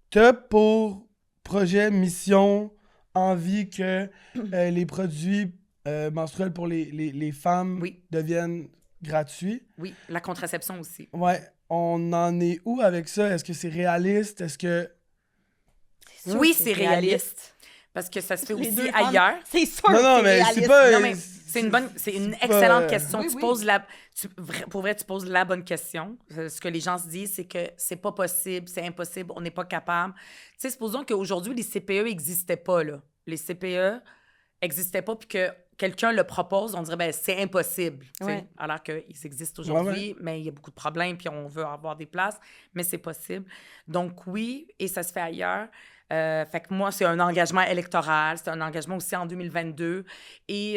Speaker 2: T'as pour projet, mission, envie que les produits menstruels pour les femmes deviennent gratuits?
Speaker 3: Oui, la contraception aussi.
Speaker 2: Ouais. On en est où avec ça? Est-ce que c'est réaliste? Est-ce que...
Speaker 3: Oui, c'est réaliste. Parce que ça se fait aussi ailleurs.
Speaker 1: C'est sûr
Speaker 2: non, mais c'est pas...
Speaker 3: Non, mais c'est une excellente question. Pour vrai, tu poses la bonne question. Ce que les gens se disent, c'est que c'est pas possible, c'est impossible, on n'est pas capable. Tu sais, supposons qu'aujourd'hui, les CPE n'existaient pas, là. Les CPE n'existaient pas, puis que quelqu'un le propose, on dirait, ben c'est impossible. Alors qu'ils existent aujourd'hui, mais il y a beaucoup de problèmes, puis on veut avoir des places, mais c'est possible. Donc oui, et ça se fait ailleurs. Fait que moi, c'est un engagement électoral, c'est un engagement aussi en 2022. Et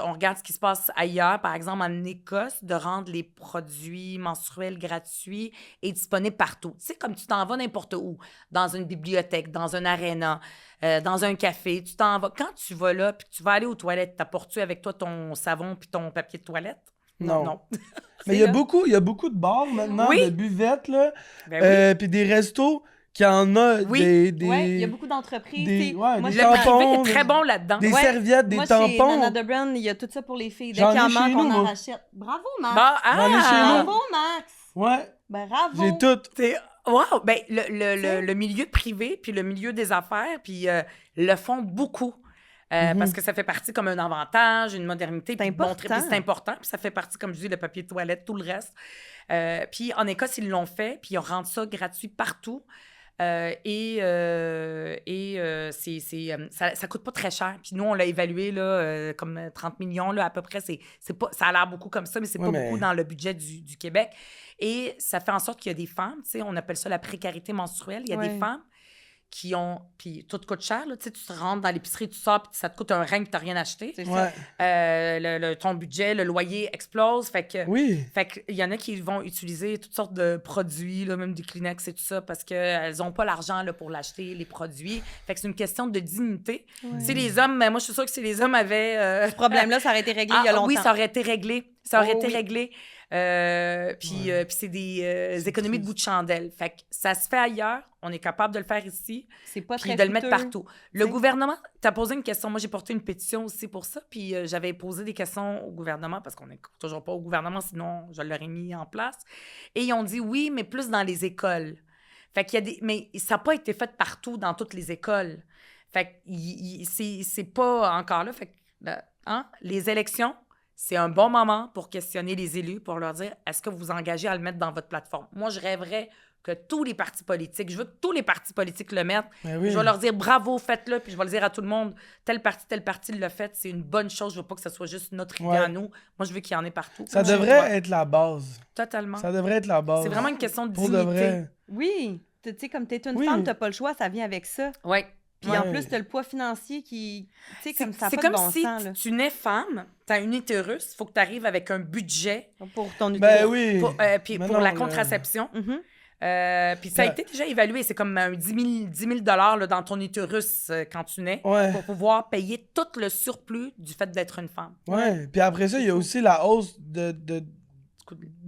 Speaker 3: on regarde ce qui se passe ailleurs, par exemple en Écosse, de rendre les produits menstruels gratuits et disponibles partout. Tu sais, comme tu t'en vas n'importe où, dans une bibliothèque, dans un aréna, dans un café, tu t'en vas. Quand tu vas là, puis tu vas aller aux toilettes, t'apportes-tu avec toi ton savon puis ton papier de toilette?
Speaker 2: Non. Mais il y a beaucoup de bars maintenant, de buvettes, là, puis des restos qui en a des...
Speaker 1: il y a beaucoup d'entreprises.
Speaker 2: Des
Speaker 3: le tampons, est très bon là-dedans.
Speaker 2: Des serviettes, des tampons.
Speaker 1: Moi, chez Nana de Brand, il y a tout ça pour les filles. Dès qu'il y en manque, on en rachète. Bravo, Max! Bravo, Max!
Speaker 2: Ouais.
Speaker 1: Bravo!
Speaker 2: J'ai tout.
Speaker 3: Wow! Ben, le milieu privé, puis le milieu des affaires, puis le font beaucoup. Parce que ça fait partie comme un avantage, une modernité.
Speaker 1: C'est important.
Speaker 3: C'est important. Puis ça fait partie, comme je dis, le papier de toilette, tout le reste. Puis en Écosse, ils l'ont fait, puis ils rendent ça gratuit partout. Ça coûte pas très cher. Puis nous, on l'a évalué là, comme 30 millions là, à peu près. C'est pas, ça a l'air beaucoup comme ça, mais c'est pas beaucoup dans le budget du Québec. Et ça fait en sorte qu'il y a des femmes, tu sais, on appelle ça la précarité menstruelle. Il y a des femmes qui ont... Puis tout coûte cher, là. Tu sais, tu te rentres dans l'épicerie, tu sors, puis ça te coûte un rein que tu n'as rien acheté.
Speaker 1: C'est ça.
Speaker 3: Ton budget, le loyer explose. Fait que...
Speaker 2: Oui.
Speaker 3: Fait qu'il y en a qui vont utiliser toutes sortes de produits, là, même du Kleenex et tout ça, parce qu'elles n'ont pas l'argent là, pour l'acheter, les produits. Fait que c'est une question de dignité. Si les hommes... Mais moi, je suis sûre que si les hommes avaient...
Speaker 1: Ce problème-là, ça aurait été réglé il y a longtemps.
Speaker 3: Oui, ça aurait été réglé. Réglé. Puis c'est des économies de bout de chandelle. Fait que ça se fait ailleurs. On est capable de le faire ici.
Speaker 1: C'est pas
Speaker 3: puis
Speaker 1: très
Speaker 3: de le mettre partout. Le
Speaker 1: T'sais.
Speaker 3: gouvernement, t'as posé une question. Moi, j'ai porté une pétition aussi pour ça. Puis j'avais posé des questions au gouvernement parce qu'on n'est toujours pas au gouvernement, sinon je l'aurais mis en place. Et ils ont dit oui, mais plus dans les écoles. Fait qu'il y a des... Mais ça n'a pas été fait partout dans toutes les écoles. Fait que c'est pas encore là. Fait que, les élections, c'est un bon moment pour questionner les élus, pour leur dire, est-ce que vous vous engagez à le mettre dans votre plateforme? Moi, je rêverais que tous les partis politiques, je veux que tous les partis politiques le mettent. Je vais leur dire, bravo, faites-le, puis je vais le dire à tout le monde, tel parti l'a fait, c'est une bonne chose. Je veux pas que ce soit juste notre idée à nous. Moi, je veux qu'il y en ait partout.
Speaker 2: Ça devrait être la base.
Speaker 3: Totalement.
Speaker 2: Ça devrait être la base.
Speaker 3: C'est vraiment une question de
Speaker 2: pour
Speaker 3: dignité.
Speaker 2: De vrai.
Speaker 1: Oui. Tu sais, comme t'es une femme, t'as pas le choix, ça vient avec ça.
Speaker 3: Oui.
Speaker 1: Puis en plus, t'as le poids financier qui, tu sais, comme ça,
Speaker 3: c'est
Speaker 1: pas
Speaker 3: comme
Speaker 1: de bon
Speaker 3: si
Speaker 1: sens, là.
Speaker 3: tu nais femme, t'as une utérus, il faut que tu arrives avec un budget
Speaker 1: Pour ton
Speaker 2: Ben oui.
Speaker 3: puis
Speaker 2: Mais
Speaker 3: pour
Speaker 2: non,
Speaker 3: la
Speaker 2: là.
Speaker 3: contraception.
Speaker 1: Mhm.
Speaker 3: Puis ça a été déjà évalué. C'est comme un 10 000 là, dans ton utérus quand tu nais
Speaker 2: Ouais.
Speaker 3: pour pouvoir payer tout le surplus du fait d'être une femme.
Speaker 2: Ouais. Puis après ça, il y a aussi la hausse de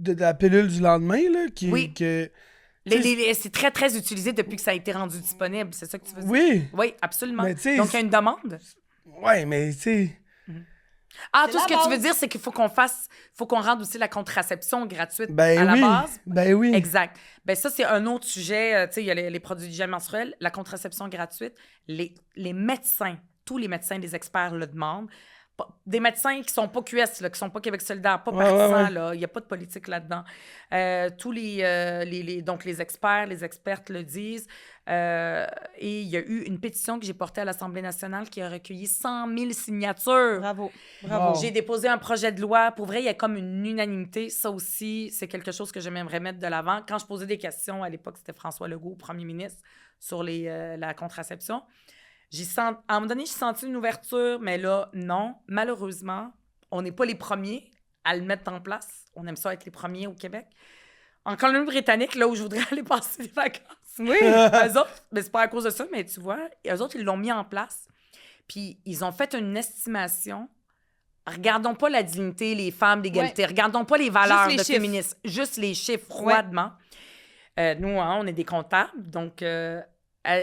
Speaker 2: la pilule du lendemain, là, qui...
Speaker 3: Oui.
Speaker 2: que-
Speaker 3: C'est très, très utilisé depuis que ça a été rendu disponible. C'est ça que tu veux dire?
Speaker 2: Oui.
Speaker 3: Oui, absolument.
Speaker 2: Mais tu sais,
Speaker 3: Donc, il y a une demande.
Speaker 2: Ouais, mais tu sais...
Speaker 3: Ah,
Speaker 1: C'est
Speaker 3: tout ce
Speaker 1: la
Speaker 3: que tu veux
Speaker 1: base.
Speaker 3: dire, c'est qu'il faut qu'on rende aussi la contraception gratuite
Speaker 2: Ben
Speaker 3: à la
Speaker 2: oui.
Speaker 3: base.
Speaker 2: Ben oui.
Speaker 3: Exact. Ben ça, c'est un autre sujet. Tu sais, il y a les produits d'hygiène menstruelle, la contraception gratuite. Les médecins, tous les médecins, les experts le demandent. Des médecins qui sont pas QS, là, qui sont pas Québec solidaire, pas partisans, là. Il n'y a pas de politique là-dedans. Tous donc les experts, les expertes le disent. Et il y a eu une pétition que j'ai portée à l'Assemblée nationale qui a recueilli 100 000 signatures.
Speaker 1: Bravo.
Speaker 2: Wow.
Speaker 3: J'ai déposé un projet de loi. Pour vrai, il y a comme une unanimité. Ça aussi, c'est quelque chose que j'aimerais mettre de l'avant. Quand je posais des questions, à l'époque, c'était François Legault, premier ministre, sur la contraception. À un moment donné, j'ai senti une ouverture, mais là, non. Malheureusement, on n'est pas les premiers à le mettre en place. On aime ça être les premiers au Québec. En Colombie-Britannique, là où je voudrais aller passer des vacances.
Speaker 1: Oui.
Speaker 3: Eux autres, mais c'est pas à cause de ça, mais tu vois, eux autres, ils l'ont mis en place. Puis, ils ont fait une estimation. Regardons pas la dignité, les femmes, l'égalité.
Speaker 1: Ouais.
Speaker 3: Regardons pas les valeurs
Speaker 1: Juste les
Speaker 3: de
Speaker 1: chiffres.
Speaker 3: féminisme. Juste les chiffres, froidement. Nous, on est des comptables. Donc,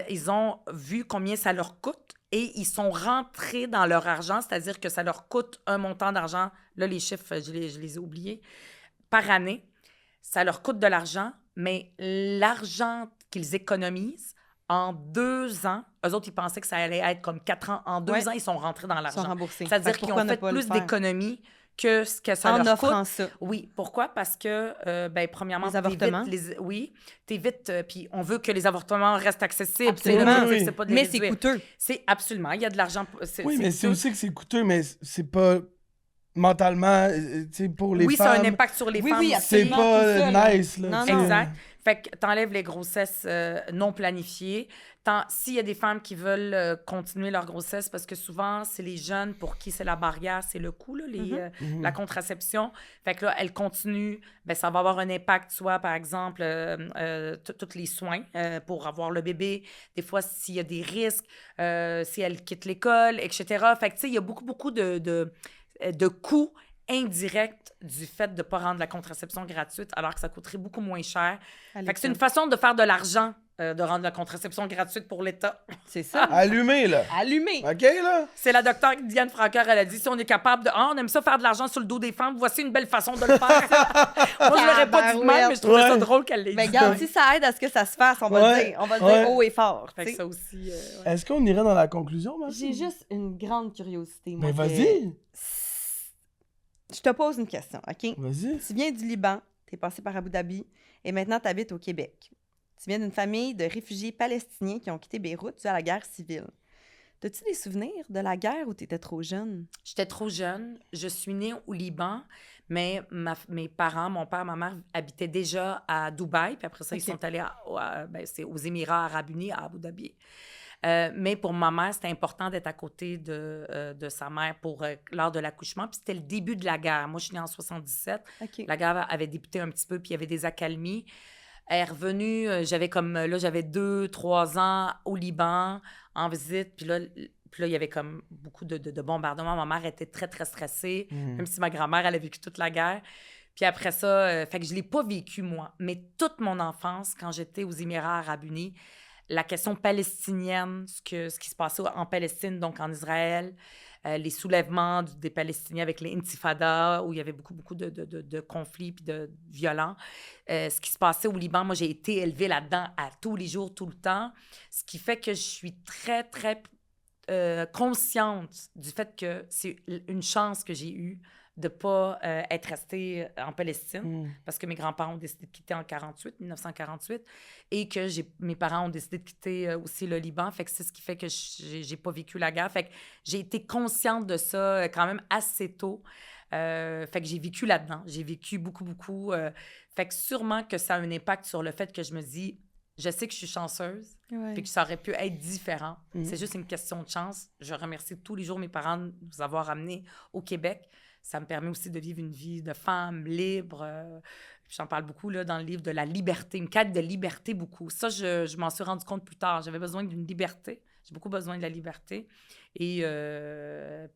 Speaker 3: ils ont vu combien ça leur coûte et ils sont rentrés dans leur argent, c'est-à-dire que ça leur coûte un montant d'argent. Là, les chiffres, je les ai oubliés. Par année, ça leur coûte de l'argent, mais l'argent qu'ils économisent en 2 ans, eux autres, ils pensaient que ça allait être comme 4 ans. En 2 ans, ils sont rentrés dans
Speaker 1: Ils sont
Speaker 3: l'argent.
Speaker 1: remboursés.
Speaker 3: C'est-à-dire
Speaker 1: Fait que
Speaker 3: qu'ils
Speaker 1: pourquoi
Speaker 3: ont
Speaker 1: ne
Speaker 3: fait
Speaker 1: pas le
Speaker 3: plus
Speaker 1: faire?
Speaker 3: d'économies que ce que ça
Speaker 1: En
Speaker 3: leur
Speaker 1: offrant
Speaker 3: coûte.
Speaker 1: ça.
Speaker 3: Oui. Pourquoi? Parce que, premièrement,
Speaker 1: Les avortements.
Speaker 3: t'évites, puis on veut que les avortements restent accessibles.
Speaker 1: Absolument.
Speaker 3: L'objectif,
Speaker 2: Oui.
Speaker 3: c'est pas de les
Speaker 1: Mais c'est
Speaker 3: réduire.
Speaker 1: coûteux.
Speaker 3: C'est absolument. Il y a de l'argent.
Speaker 2: Oui, mais c'est
Speaker 3: coûteux.
Speaker 2: aussi que c'est coûteux, mais c'est pas mentalement, tu sais, pour les
Speaker 3: Oui, ça
Speaker 2: femmes.
Speaker 3: a un impact sur les
Speaker 1: Oui,
Speaker 3: femmes.
Speaker 1: oui,
Speaker 3: aussi.
Speaker 2: C'est
Speaker 1: absolument,
Speaker 2: pas
Speaker 1: tout ça, là.
Speaker 2: nice, là.
Speaker 1: Non,
Speaker 2: tu sais.
Speaker 1: non.
Speaker 3: Exact. Fait que t'enlèves les grossesses non planifiées. S'il y a des femmes qui veulent continuer leur grossesse, parce que souvent, c'est les jeunes pour qui c'est la barrière, c'est le coût, là, la contraception. Fait que là, elles continuent, ça va avoir un impact, soit, par exemple, tous les soins pour avoir le bébé. Des fois, s'il y a des risques, si elles quittent l'école, etc. Fait que, tu sais, il y a beaucoup, beaucoup de coûts indirects du fait de ne pas rendre la contraception gratuite, alors que ça coûterait beaucoup moins cher. Fait que c'est une façon de faire de l'argent, de rendre la contraception gratuite pour l'État.
Speaker 1: C'est ça.
Speaker 2: Allumé, là.
Speaker 1: Allumé.
Speaker 2: OK, là?
Speaker 3: C'est la docteure Diane Francoeur, elle a dit, si on est capable de... on aime ça faire de l'argent sur le dos des femmes, voici une belle façon de le faire. Moi, je l'aurais pas dit de même, mais je trouvais ça drôle qu'elle l'ait dit.
Speaker 1: Mais regarde, si ça aide à ce que ça se fasse, on va le dire. On va le dire haut et fort.
Speaker 3: Fait
Speaker 1: tu
Speaker 3: que
Speaker 1: sais.
Speaker 3: ça aussi...
Speaker 2: Est-ce qu'on irait dans la conclusion, maintenant?
Speaker 1: J'ai juste une grande curiosité. moi,
Speaker 2: Mais vas-y.
Speaker 1: Je te pose une question, OK?
Speaker 2: Vas-y.
Speaker 1: Tu viens du Liban, tu es passé par Abu Dhabi et maintenant tu habites au Québec. Tu viens d'une famille de réfugiés palestiniens qui ont quitté Beyrouth dû à la guerre civile. As-tu des souvenirs de la guerre où tu étais trop jeune?
Speaker 3: J'étais trop jeune. Je suis née au Liban, mais mes parents, mon père, ma mère, habitaient déjà à Dubaï. Puis après ça, ils sont allés c'est aux Émirats arabes unis, à Abu Dhabi. Mais pour ma mère, c'était important d'être à côté de sa mère lors de l'accouchement. Puis c'était le début de la guerre. Moi, je suis née en 77.
Speaker 1: OK.
Speaker 3: La guerre avait débuté un petit peu, puis il y avait des accalmies. Elle est revenue, j'avais 2-3 ans au Liban, en visite. Puis là, il y avait comme beaucoup de bombardements. Ma mère était très, très stressée, même si ma grand-mère, elle a vécu toute la guerre. Puis après ça, fait que je ne l'ai pas vécu, moi. Mais toute mon enfance, quand j'étais aux Émirats arabes unis, la question palestinienne, ce qui se passait en Palestine, donc en Israël, les soulèvements des Palestiniens avec les intifadas, où il y avait beaucoup, beaucoup de conflits puis de violents. Ce qui se passait au Liban, moi, j'ai été élevée là-dedans à tous les jours, tout le temps. Ce qui fait que je suis très, très consciente du fait que c'est une chance que j'ai eue de ne pas être restée en Palestine, parce que mes grands-parents ont décidé de quitter en 1948, et que mes parents ont décidé de quitter aussi le Liban. Fait que c'est ce qui fait que j'ai pas vécu la guerre. Fait que j'ai été consciente de ça quand même assez tôt. Fait que j'ai vécu là-dedans. J'ai vécu beaucoup, beaucoup. Fait que sûrement que ça a un impact sur le fait que je me dis, Je sais que je suis chanceuse, puis que ça aurait pu être différent. C'est juste une question de chance. Je remercie tous les jours mes parents de nous avoir amenés au Québec. Ça me permet aussi de vivre une vie de femme libre. J'en parle beaucoup là, dans le livre de la liberté, une quête de liberté beaucoup. Ça, je m'en suis rendu compte plus tard. J'avais besoin d'une liberté. J'ai beaucoup besoin de la liberté. Et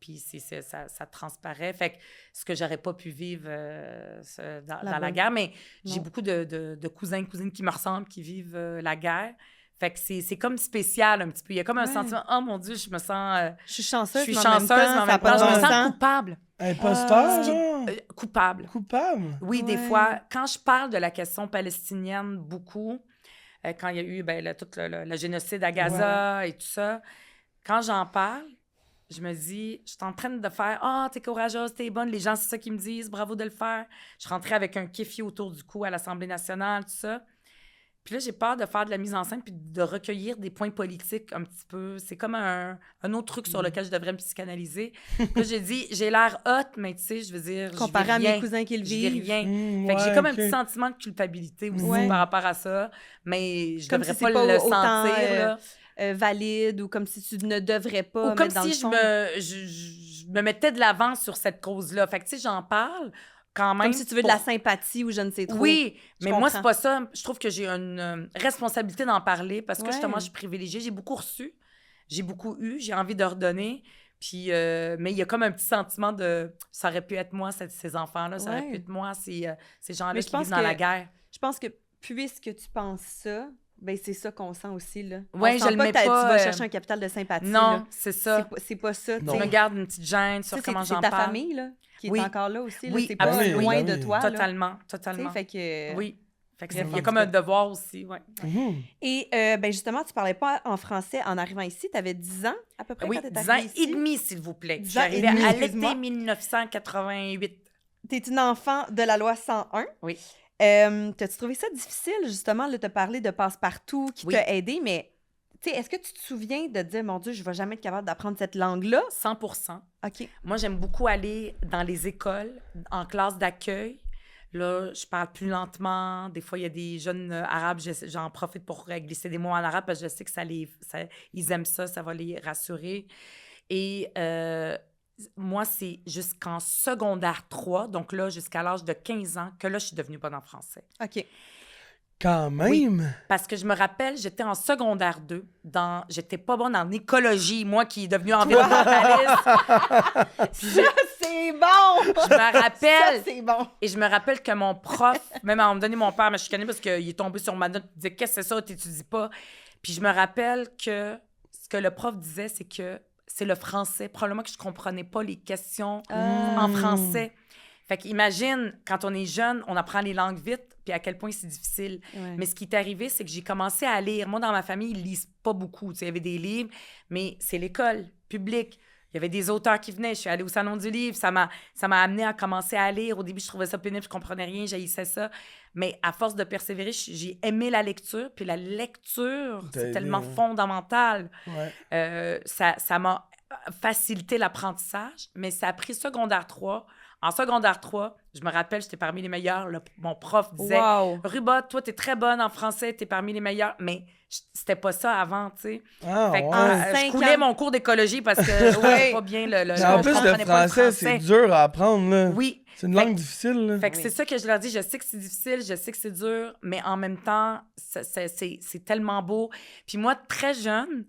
Speaker 3: puis ça transparaît. Fait que ce que j'aurais pas pu vivre dans la guerre, mais j'ai beaucoup de cousins et cousines qui me ressemblent, qui vivent la guerre. Fait que c'est comme spécial un petit peu. Il y a comme un sentiment, oh mon Dieu, je me sens...
Speaker 1: je suis chanceuse,
Speaker 3: mais en même temps, je me sens coupable.
Speaker 2: Imposteur,
Speaker 3: coupable.
Speaker 2: Coupable?
Speaker 3: Oui, des fois. Quand je parle de la question palestinienne, beaucoup, quand il y a eu tout le génocide à Gaza et tout ça, quand j'en parle, je me dis, je suis en train de faire « Ah, t'es courageuse, t'es bonne. » Les gens, c'est ça qu'ils me disent. Bravo de le faire. Je rentrais avec un kéfi autour du cou à l'Assemblée nationale, tout ça. Puis là, j'ai peur de faire de la mise en scène puis de recueillir des points politiques un petit peu. C'est comme un autre truc sur lequel je devrais me psychanalyser. Là, j'ai dit, j'ai l'air hot, mais tu sais, je veux dire,
Speaker 1: comparé à mes cousins qui le vivent.
Speaker 3: Je vis rien. Fait que j'ai comme un petit sentiment de culpabilité aussi par rapport à ça, mais je devrais pas le sentir,
Speaker 1: valide, ou comme si tu ne devrais pas
Speaker 3: ou comme
Speaker 1: mettre dans
Speaker 3: si
Speaker 1: le fond.
Speaker 3: je me mettais de l'avant sur cette cause-là. Fait que tu sais, j'en parle quand même.
Speaker 1: Comme si tu veux de la sympathie ou je ne sais trop.
Speaker 3: Oui, mais moi, c'est pas ça. Je trouve que j'ai une responsabilité d'en parler parce que justement, je suis privilégiée. J'ai beaucoup reçu, j'ai beaucoup eu, j'ai envie de redonner. Puis, mais il y a comme un petit sentiment de... Ça aurait pu être moi, ces enfants-là. Ça aurait pu être moi, ces gens-là qui vivent dans la guerre.
Speaker 1: Je pense que puisque tu penses ça, ben c'est ça qu'on sent aussi, là.
Speaker 3: Oui, je le mets pas...
Speaker 1: Tu vas chercher un capital de sympathie,
Speaker 3: non, c'est ça.
Speaker 1: C'est pas ça.
Speaker 3: Tu me gardes une petite gêne sur comment j'en parle.
Speaker 1: C'est ta famille, là, qui est encore là aussi. Là.
Speaker 3: Oui,
Speaker 1: c'est pas loin de toi.
Speaker 3: Totalement.
Speaker 1: Fait que...
Speaker 3: Oui. Fait que il y a comme un devoir aussi, oui.
Speaker 1: Et ben justement, tu parlais pas en français en arrivant ici. Tu avais 10 ans à peu près quand t'es arrivée ici.
Speaker 3: 10 ans et demi, s'il vous plaît. Je suis arrivée à l'été 1988.
Speaker 1: T'es une enfant de la loi 101.
Speaker 3: Oui.
Speaker 1: T'as-tu trouvé ça difficile, justement, de te parler de Passe-Partout qui t'a aidé, mais est-ce que tu te souviens de dire, mon Dieu, je vais jamais être capable d'apprendre cette langue-là?
Speaker 3: 100%.
Speaker 1: OK.
Speaker 3: Moi, j'aime beaucoup aller dans les écoles, en classe d'accueil. Là, je parle plus lentement. Des fois, il y a des jeunes arabes, j'en profite pour glisser des mots en arabe parce que je sais que ils aiment ça, ça va les rassurer. Et moi, c'est jusqu'en secondaire 3, donc là, jusqu'à l'âge de 15 ans, que là, je suis devenue bonne en français.
Speaker 1: OK.
Speaker 2: Quand même!
Speaker 3: Oui, parce que je me rappelle, j'étais en secondaire 2, j'étais pas bonne en écologie, moi qui est devenue environnementaliste.
Speaker 1: C'est bon!
Speaker 3: Je me rappelle.
Speaker 1: Ça, c'est bon.
Speaker 3: Et je me rappelle que mon prof, même à un moment donné, mon père m'a chicané parce qu'il est tombé sur ma note, il disait « Qu'est-ce que c'est ça, t'étudies pas? » Puis je me rappelle que ce que le prof disait, c'est que c'est le français. Probablement que je comprenais pas les questions en français. Fait qu'imagine, quand on est jeune, on apprend les langues vite, puis à quel point c'est difficile. Ouais. Mais ce qui est arrivé, c'est que j'ai commencé à lire. Moi, dans ma famille, ils lisent pas beaucoup. Tu sais, il y avait des livres, mais c'est l'école publique. Il y avait des auteurs qui venaient. Je suis allée au Salon du livre. Ça m'a amené à commencer à lire. Au début, je trouvais ça pénible, je comprenais rien, j'haïssais ça. Mais à force de persévérer, j'ai aimé la lecture. Puis la lecture, c'est tellement fondamental. Ouais. Ça m'a facilité l'apprentissage, mais ça a pris secondaire 3. En secondaire 3, je me rappelle, j'étais parmi les meilleurs. Mon prof disait « Ruba, toi, t'es très bonne en français, t'es parmi les meilleurs. » Mais c'était pas ça avant, tu sais. Je coulais mon cours d'écologie parce que pas bien
Speaker 2: en plus, le français, c'est dur à apprendre. Là.
Speaker 3: Oui.
Speaker 2: C'est une langue difficile. Là.
Speaker 3: Fait que c'est ça que je leur dis. Je sais que c'est difficile, je sais que c'est dur, mais en même temps, c'est tellement beau. Puis moi, très jeune,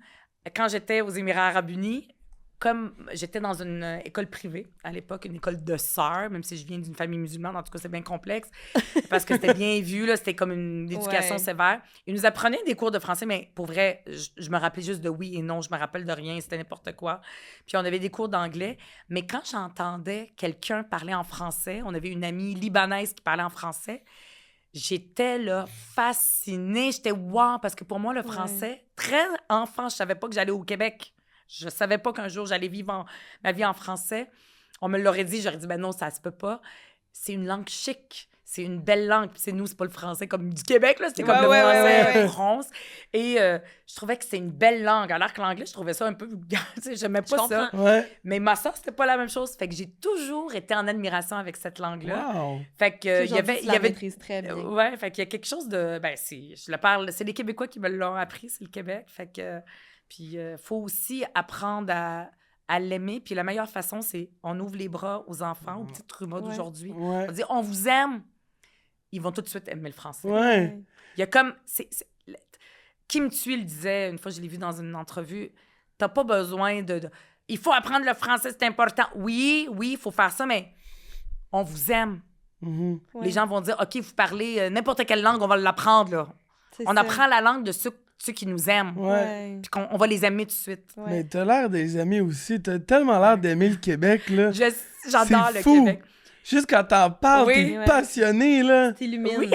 Speaker 3: quand j'étais aux Émirats arabes unis, comme j'étais dans une école privée à l'époque, une école de sœurs, même si je viens d'une famille musulmane, en tout cas, c'est bien complexe, parce que c'était bien vu, là, c'était comme une éducation sévère. Ils nous apprenaient des cours de français, mais pour vrai, je me rappelais juste de oui et non, je me rappelle de rien, c'était n'importe quoi. Puis on avait des cours d'anglais, mais quand j'entendais quelqu'un parler en français, on avait une amie libanaise qui parlait en français, j'étais là fascinée, j'étais wow, parce que pour moi, le français, très enfant, je savais pas que j'allais au Québec. Je savais pas qu'un jour, j'allais vivre ma vie en français. On me l'aurait dit, j'aurais dit, ben non, ça se peut pas. C'est une langue chic. c'est une belle langue. Puis nous, c'est pas le français comme du Québec, là. C'était comme le français France. Et je trouvais que c'était une belle langue. Alors que l'anglais, je trouvais ça un peu vulgaire. J'aimais pas ça.
Speaker 2: Ouais.
Speaker 3: Mais ma soeur, c'était pas la même chose. Fait que j'ai toujours été en admiration avec cette langue-là.
Speaker 2: Wow.
Speaker 3: Fait que il y avait
Speaker 1: maîtrise très bien.
Speaker 3: Ouais, fait qu'il y a quelque chose de je le parle, c'est les Québécois qui me l'ont appris, c'est le Québec. Fait que puis faut aussi apprendre à l'aimer. Puis la meilleure façon, c'est on ouvre les bras aux enfants, aux petites Rumas d'aujourd'hui.
Speaker 2: Ouais.
Speaker 3: On dit on vous aime. Ils vont tout de suite aimer le français.
Speaker 2: Ouais.
Speaker 3: Il y a comme Kim Thuy le disait une fois, je l'ai vu dans une entrevue, t'as pas besoin de il faut apprendre le français, c'est important. Oui, il faut faire ça, mais on vous aime.
Speaker 2: Mm-hmm.
Speaker 3: Les gens vont dire, OK, vous parlez n'importe quelle langue, on va l'apprendre, là. On apprend la langue de ceux qui nous aiment.
Speaker 2: Ouais.
Speaker 3: Puis on va les aimer tout de suite.
Speaker 1: Ouais.
Speaker 2: Mais t'as l'air des amis aussi. T'as tellement l'air d'aimer le Québec, là.
Speaker 3: J'adore
Speaker 2: C'est
Speaker 3: le
Speaker 2: fou.
Speaker 3: Québec.
Speaker 2: Juste quand t'en parles, t'es passionné, là.
Speaker 1: T'illumines.
Speaker 3: Oui,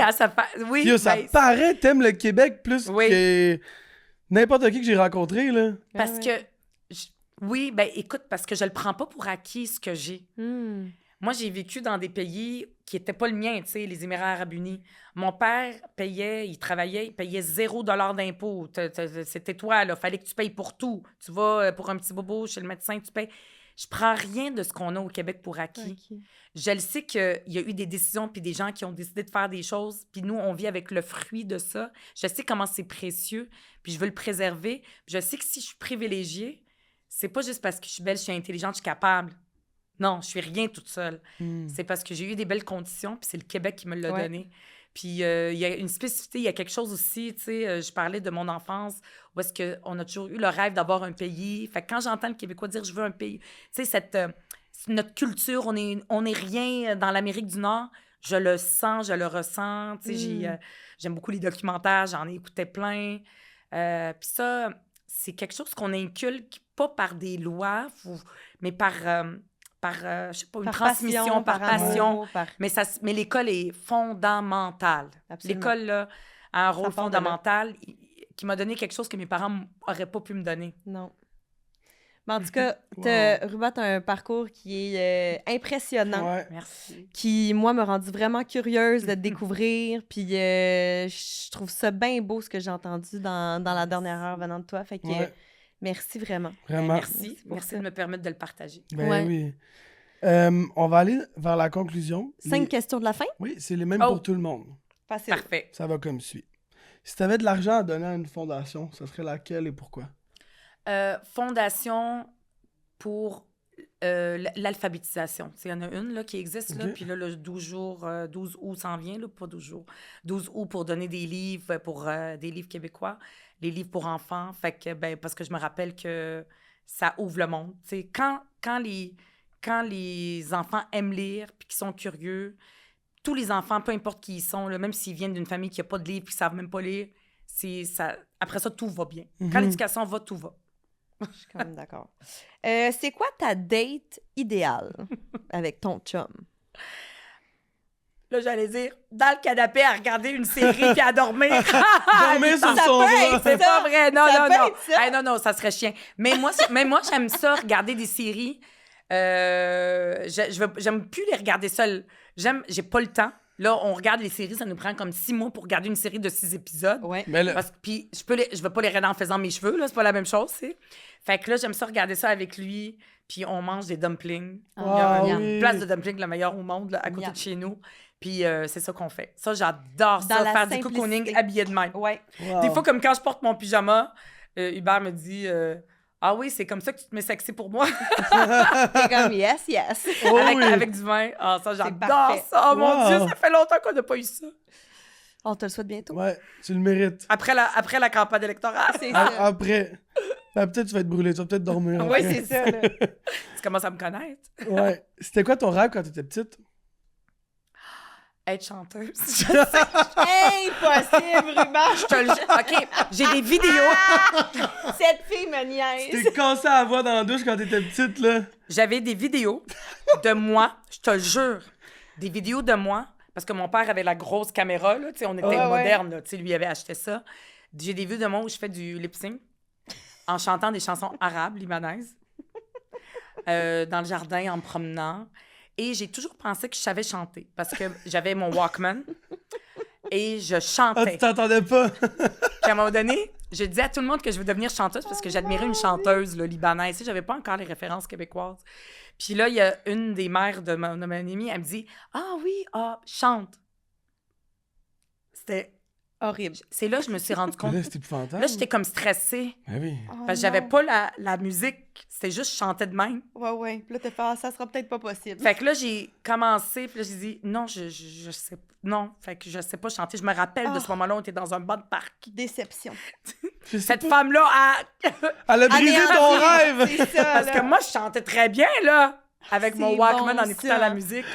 Speaker 3: oui,
Speaker 2: Yo, ça paraît, t'aimes le Québec plus que n'importe qui que j'ai rencontré, là.
Speaker 3: Parce que... Oui, ben écoute, parce que je le prends pas pour acquis, ce que j'ai. Moi, j'ai vécu dans des pays qui n'étaient pas le mien, tu sais, les Émirats arabes unis. Mon père payait, il travaillait, il payait $0 d'impôts. C'était toi, là, fallait que tu payes pour tout. Tu vas pour un petit bobo chez le médecin, tu payes. Je prends rien de ce qu'on a au Québec pour acquis. Je le sais qu'il y a eu des décisions puis des gens qui ont décidé de faire des choses, puis nous, on vit avec le fruit de ça. Je sais comment c'est précieux, puis je veux le préserver. Puis je sais que si je suis privilégiée, c'est pas juste parce que je suis belle, je suis intelligente, je suis capable. Non, je suis rien toute seule. C'est parce que j'ai eu des belles conditions, puis c'est le Québec qui me l'a donné. Puis il y a une spécificité, il y a quelque chose aussi, tu sais, je parlais de mon enfance, où est-ce qu'on a toujours eu le rêve d'avoir un pays. Fait que quand j'entends le Québécois dire « je veux un pays », tu sais, notre culture, on est rien dans l'Amérique du Nord, je le sens, je le ressens, tu sais, j'aime beaucoup les documentaires, j'en ai écouté plein. Puis ça, c'est quelque chose qu'on inculque pas par des lois, mais par je sais pas, une transmission, par passion. Mais l'école est fondamentale.
Speaker 1: Absolument.
Speaker 3: L'école, là, a un rôle fondamental qui m'a donné quelque chose que mes parents n'auraient pas pu me donner.
Speaker 1: Non. Mais en tout cas, Ruba, tu as un parcours qui est impressionnant.
Speaker 2: Ouais.
Speaker 3: Merci.
Speaker 1: Qui, moi, m'a rendu vraiment curieuse de te découvrir. Puis je trouve ça bien beau, ce que j'ai entendu dans la dernière heure venant de toi. Fait que merci vraiment.
Speaker 2: Vraiment.
Speaker 3: Merci de me permettre de le partager.
Speaker 2: Ben oui. On va aller vers la conclusion.
Speaker 1: 5 questions de la fin?
Speaker 2: Oui, c'est les mêmes pour tout le monde.
Speaker 1: Facile.
Speaker 3: Parfait.
Speaker 2: Ça va comme suit. Si tu avais de l'argent à donner à une fondation, ça serait laquelle et pourquoi?
Speaker 3: Fondation pour l'alphabétisation. Il y en a une là, qui existe, là, puis là, le 12 août s'en vient, là, pas 12 jours. 12 août pour donner des livres, pour des livres québécois, les livres pour enfants. Fait que, parce que je me rappelle que ça ouvre le monde. Quand les enfants aiment lire puis qu'ils sont curieux, tous les enfants, peu importe qui ils sont, là, même s'ils viennent d'une famille qui n'a pas de livre puis qui ne savent même pas lire, après ça, tout va bien. Quand l'éducation va, tout va.
Speaker 1: Je suis quand même d'accord. C'est quoi ta date idéale avec ton chum?
Speaker 3: Là, j'allais dire, dans le canapé à regarder une série puis à dormir.
Speaker 2: Dormir sur son bras.
Speaker 3: C'est pas vrai. Non.
Speaker 1: Ça.
Speaker 3: Hey, non, ça serait chiant. Mais moi, j'aime ça, regarder des séries. J'aime plus les regarder seules. J'ai pas le temps. Là, on regarde les séries, ça nous prend comme 6 mois pour regarder une série de 6 épisodes.
Speaker 1: Ouais.
Speaker 3: Puis je veux pas les regarder en faisant mes cheveux, là, c'est pas la même chose, c'est. Fait que là, j'aime ça regarder ça avec lui, puis on mange des dumplings. Il y a une place de dumplings la meilleure au monde, là, à côté de chez nous. Puis c'est ça qu'on fait. Ça, j'adore ça, faire du cocooning habillé de même.
Speaker 1: Ouais.
Speaker 2: Wow.
Speaker 3: Des fois, comme quand je porte mon pyjama, Hubert me dit... ah oui, c'est comme ça que tu te mets sexy pour moi.
Speaker 1: T'es comme yes.
Speaker 2: Oh
Speaker 3: avec du vin. Ah, ça, j'adore
Speaker 1: parfait.
Speaker 3: ça. Oh mon Dieu, ça fait longtemps qu'on n'a pas eu ça.
Speaker 1: On te le souhaite bientôt.
Speaker 2: Ouais, tu le mérites.
Speaker 3: Après la campagne électorale.
Speaker 1: C'est ça.
Speaker 2: Après. Peut-être tu vas être brûlé, tu vas peut-être dormir.
Speaker 3: Oui,
Speaker 2: après.
Speaker 3: c'est ça. Là. Tu commences à me connaître.
Speaker 2: Ouais. C'était quoi ton rêve quand t'étais petite?
Speaker 3: Être chanteuse.
Speaker 1: Impossible, Ruba!
Speaker 3: OK, j'ai des vidéos.
Speaker 1: Cette fille me niaise.
Speaker 2: T'es cassé à la voix dans la douche quand t'étais petite, là.
Speaker 3: J'avais des vidéos de moi, je te le jure. Des vidéos de moi, parce que mon père avait la grosse caméra, là, on était moderne, là, lui avait acheté ça. J'ai des vidéos de moi où je fais du lip-sync en chantant des chansons arabes, libanaises, dans le jardin, en me promenant. Et j'ai toujours pensé que je savais chanter parce que j'avais mon Walkman et je chantais.
Speaker 2: Ah, tu t'entendais pas?
Speaker 3: Puis à un moment donné, je disais à tout le monde que je veux devenir chanteuse parce que j'admirais une chanteuse là, libanaise. Tu sais, j'avais pas encore les références québécoises. Puis là, il y a une des mères de mon amie, elle me dit « Ah oui, chante. » C'était
Speaker 1: horrible.
Speaker 3: C'est là que je me suis rendu compte.
Speaker 2: Là, c'était épouvantable.
Speaker 3: Là, j'étais comme stressée.
Speaker 2: Ben oui.
Speaker 3: Parce que j'avais pas la musique. C'était juste je chantais de même.
Speaker 1: Ouais. Puis là, t'as fait, ça sera peut-être pas possible.
Speaker 3: Fait que là, j'ai commencé, puis là, j'ai dit, non, je sais pas. Non, fait que je sais pas chanter. Je me rappelle de ce moment-là, on était dans un banc de parc.
Speaker 1: Déception.
Speaker 3: Cette femme-là,
Speaker 2: elle a brisé ton rêve!
Speaker 1: C'est ça,
Speaker 3: parce que moi, je chantais très bien, là, avec mon Walkman en écoutant la musique.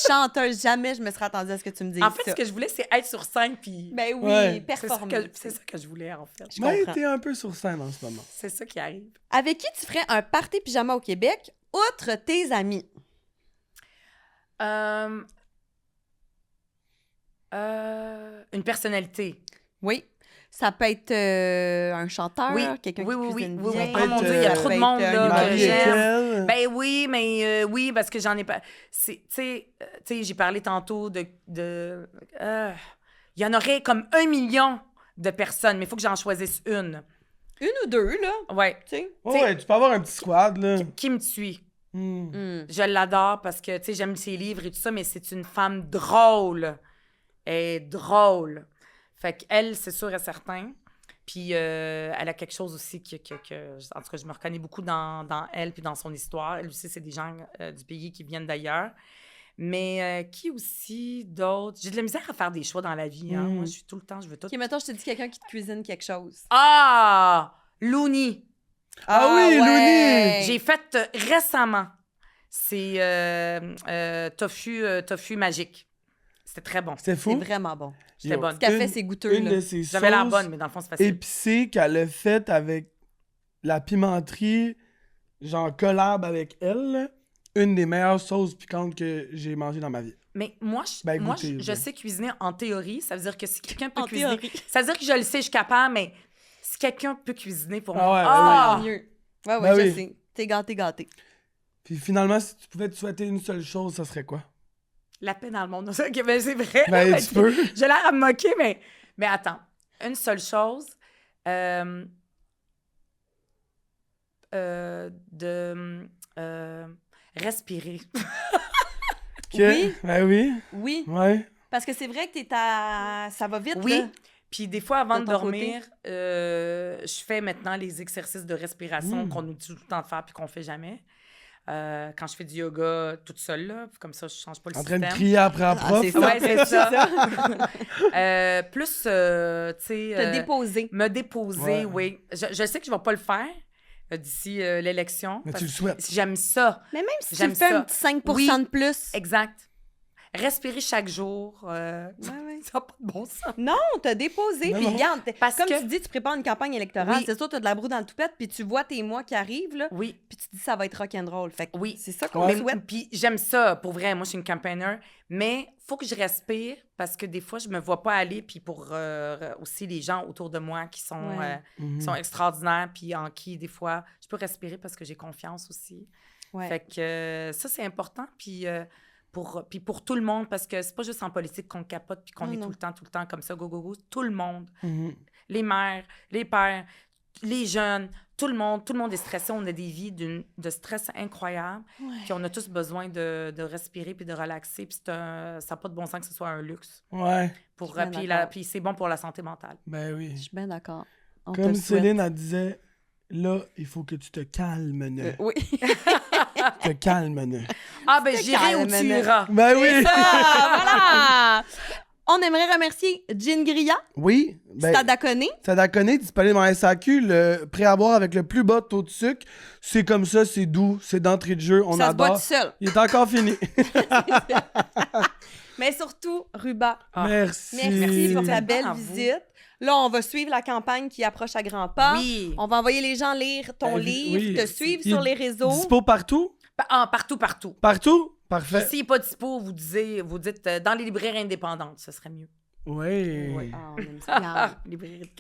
Speaker 1: Chanteuse, jamais je me serais attendue à ce que tu me dises
Speaker 3: En fait,
Speaker 1: ça.
Speaker 3: ce que je voulais, c'est être sur scène, puis...
Speaker 1: Ben oui,
Speaker 3: c'est
Speaker 1: performer.
Speaker 3: ça que je voulais, en fait.
Speaker 2: Mais t'es un peu sur scène en ce moment.
Speaker 3: C'est ça qui arrive.
Speaker 1: Avec qui tu ferais un party pyjama au Québec, outre tes amis?
Speaker 3: Une personnalité.
Speaker 1: Oui. Ça peut être un chanteur, quelqu'un qui cuisine bien.
Speaker 3: Oh mon Dieu, il y a trop de monde là, que j'aime. Ben oui, mais oui, parce que j'en ai pas... Tu sais, j'ai parlé tantôt de il y en aurait comme 1 million de personnes, mais il faut que j'en choisisse une.
Speaker 1: Une ou deux, là.
Speaker 3: Ouais.
Speaker 2: Ouais, tu peux avoir un petit squad, là.
Speaker 3: Qui me suit. Je l'adore parce que, tu sais, j'aime ses livres et tout ça, mais c'est une femme drôle. Elle est drôle. Fait qu'elle, c'est sûr et certain. Puis elle a quelque chose aussi que en tout cas, je me reconnais beaucoup dans elle puis dans son histoire. Elle aussi, c'est des gens du pays qui viennent d'ailleurs. Mais qui aussi d'autres? J'ai de la misère à faire des choix dans la vie. Hein? Moi, je suis tout le temps, je veux tout.
Speaker 1: OK, mettons, je te dis quelqu'un qui te cuisine quelque chose.
Speaker 3: Ah! Looney.
Speaker 2: Ah oui, Looney!
Speaker 3: J'ai fait récemment. C'est tofu magique. C'était très bon.
Speaker 2: C'était fou?
Speaker 1: C'est vraiment bon.
Speaker 3: C'était bonne.
Speaker 1: Ce qu'elle fait, c'est goûteux.
Speaker 2: Une de ses
Speaker 3: J'avais l'air
Speaker 2: sauces
Speaker 3: bonne, mais dans le fond, c'est facile.
Speaker 2: épicée qu'elle a faite avec la pimenterie, genre collab avec elle, là. Une des meilleures sauces piquantes que j'ai mangées dans ma vie.
Speaker 3: Mais moi, je sais cuisiner en théorie. Ça veut dire que si quelqu'un peut cuisiner... Ça veut dire que je le sais, je suis capable, mais si quelqu'un peut cuisiner pour moi...
Speaker 1: mieux. Ouais, je sais. T'es gâté.
Speaker 2: Puis finalement, si tu pouvais te souhaiter une seule chose, ça serait quoi?
Speaker 3: La paix dans le monde. Okay, ben c'est vrai.
Speaker 2: Ben, tu peux.
Speaker 3: J'ai l'air à me moquer, mais attends. Une seule chose... respirer.
Speaker 2: Oui. Ben oui.
Speaker 1: Oui.
Speaker 2: Ouais.
Speaker 1: Parce que c'est vrai que ça va vite,
Speaker 3: oui.
Speaker 1: là.
Speaker 3: Puis des fois, avant de dormir, je fais maintenant les exercices de respiration qu'on nous dit tout le temps de faire puis qu'on fait jamais. Quand je fais du yoga toute seule, là, comme ça, je change pas le système.
Speaker 2: En train de crier après la prof.
Speaker 1: C'est ça.
Speaker 3: Ouais, c'est ça. Plus, tu sais...
Speaker 1: Te déposer.
Speaker 3: Me déposer, oui. Je sais que je vais pas le faire d'ici l'élection.
Speaker 2: Mais tu le souhaites.
Speaker 3: J'aime ça.
Speaker 1: Mais même si tu fais un petit 5% de plus.
Speaker 3: Exact. Respirer chaque jour. Ça n'a pas de bon sens.
Speaker 1: Non, t'as déposé. Puis regarde, comme tu dis, tu prépares une campagne électorale.
Speaker 3: Oui.
Speaker 1: C'est sûr, t'as de la broue dans le toupette, puis tu vois tes mois qui arrivent, là.
Speaker 3: Oui.
Speaker 1: Puis tu te dis, ça va être rock'n'roll. Fait que c'est ça qu'on
Speaker 2: Ouais.
Speaker 1: souhaite.
Speaker 3: Puis j'aime ça, pour vrai. Moi, je suis une campaigner. Mais faut que je respire parce que des fois, je me vois pas aller. Puis pour aussi les gens autour de moi qui sont, qui sont extraordinaires, puis en qui, des fois, je peux respirer parce que j'ai confiance aussi.
Speaker 1: Ouais.
Speaker 3: Fait que ça, c'est important. Puis pour tout le monde, parce que c'est pas juste en politique qu'on capote puis qu'on est tout le temps comme ça, go. Tout le monde. Les mères, les pères, les jeunes, tout le monde est stressé. On a des vies de stress incroyable. Puis on a tous besoin de respirer puis de relaxer. Puis ça n'a pas de bon sens que ce soit un luxe.
Speaker 2: Ouais.
Speaker 3: Puis c'est bon pour la santé mentale.
Speaker 2: Ben oui.
Speaker 1: Je suis bien d'accord.
Speaker 2: Comme Céline, elle disait, là, il faut que tu te calmes.
Speaker 1: Oui.
Speaker 2: Te calmes.
Speaker 3: Ah, ben j'irai où tu iras.
Speaker 2: Ben oui.
Speaker 1: Voilà! On aimerait remercier Gin Grilla.
Speaker 2: Oui. Ben,
Speaker 1: Stadaconé.
Speaker 2: Stadaconé, disponible en SAQ, le prêt à boire avec le plus bas taux de sucre. C'est comme ça, c'est doux, c'est d'entrée de jeu, on
Speaker 1: ça
Speaker 2: adore.
Speaker 1: Ça se boit tout seul.
Speaker 2: Il est encore fini.
Speaker 1: Mais surtout, Ruba.
Speaker 2: Merci.
Speaker 1: Merci pour ta belle visite. Là, on va suivre la campagne qui approche à grands pas.
Speaker 3: Oui.
Speaker 1: On va envoyer les gens lire ton livre, te suivre sur les réseaux.
Speaker 2: Dispo partout?
Speaker 3: Partout.
Speaker 2: Partout? Parfait.
Speaker 3: S'il n'est pas dispo, vous dites dans les libraires indépendantes, ce serait mieux.
Speaker 2: Oui.
Speaker 1: Ah, on aime ça.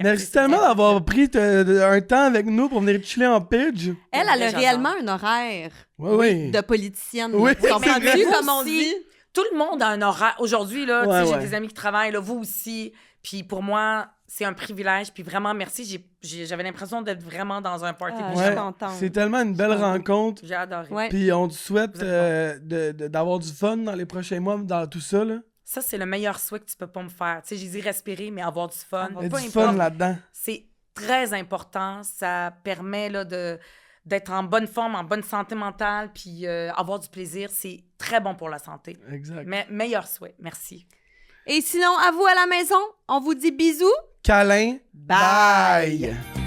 Speaker 2: Merci tellement d'avoir pris un temps avec nous pour venir chiller en pitch.
Speaker 1: Elle a réellement un horaire de politicienne.
Speaker 2: Oui.
Speaker 1: Tu comprends-tu comme on
Speaker 3: aussi,
Speaker 1: dit?
Speaker 3: Tout le monde a un horaire. Aujourd'hui, là, j'ai des amis qui travaillent, là, vous aussi. Puis pour moi, c'est un privilège. Puis vraiment, merci. J'avais l'impression d'être vraiment dans un party.
Speaker 1: Je suis contente.
Speaker 2: C'est tellement une belle rencontre.
Speaker 3: J'ai adoré.
Speaker 1: Ouais.
Speaker 2: Puis on te souhaite d'avoir du fun dans les prochains mois, dans tout ça, là.
Speaker 3: Ça, c'est le meilleur souhait que tu peux pas me faire. Tu sais, j'ai dit respirer, mais avoir du fun.
Speaker 2: Il y a du fun là-dedans.
Speaker 3: C'est très important. Ça permet là, d'être en bonne forme, en bonne santé mentale, puis avoir du plaisir. C'est très bon pour la santé.
Speaker 2: Exact.
Speaker 3: Mais meilleur souhait. Merci.
Speaker 1: Et sinon, à vous à la maison, on vous dit bisous.
Speaker 2: Câlin.
Speaker 1: Bye.
Speaker 2: Bye.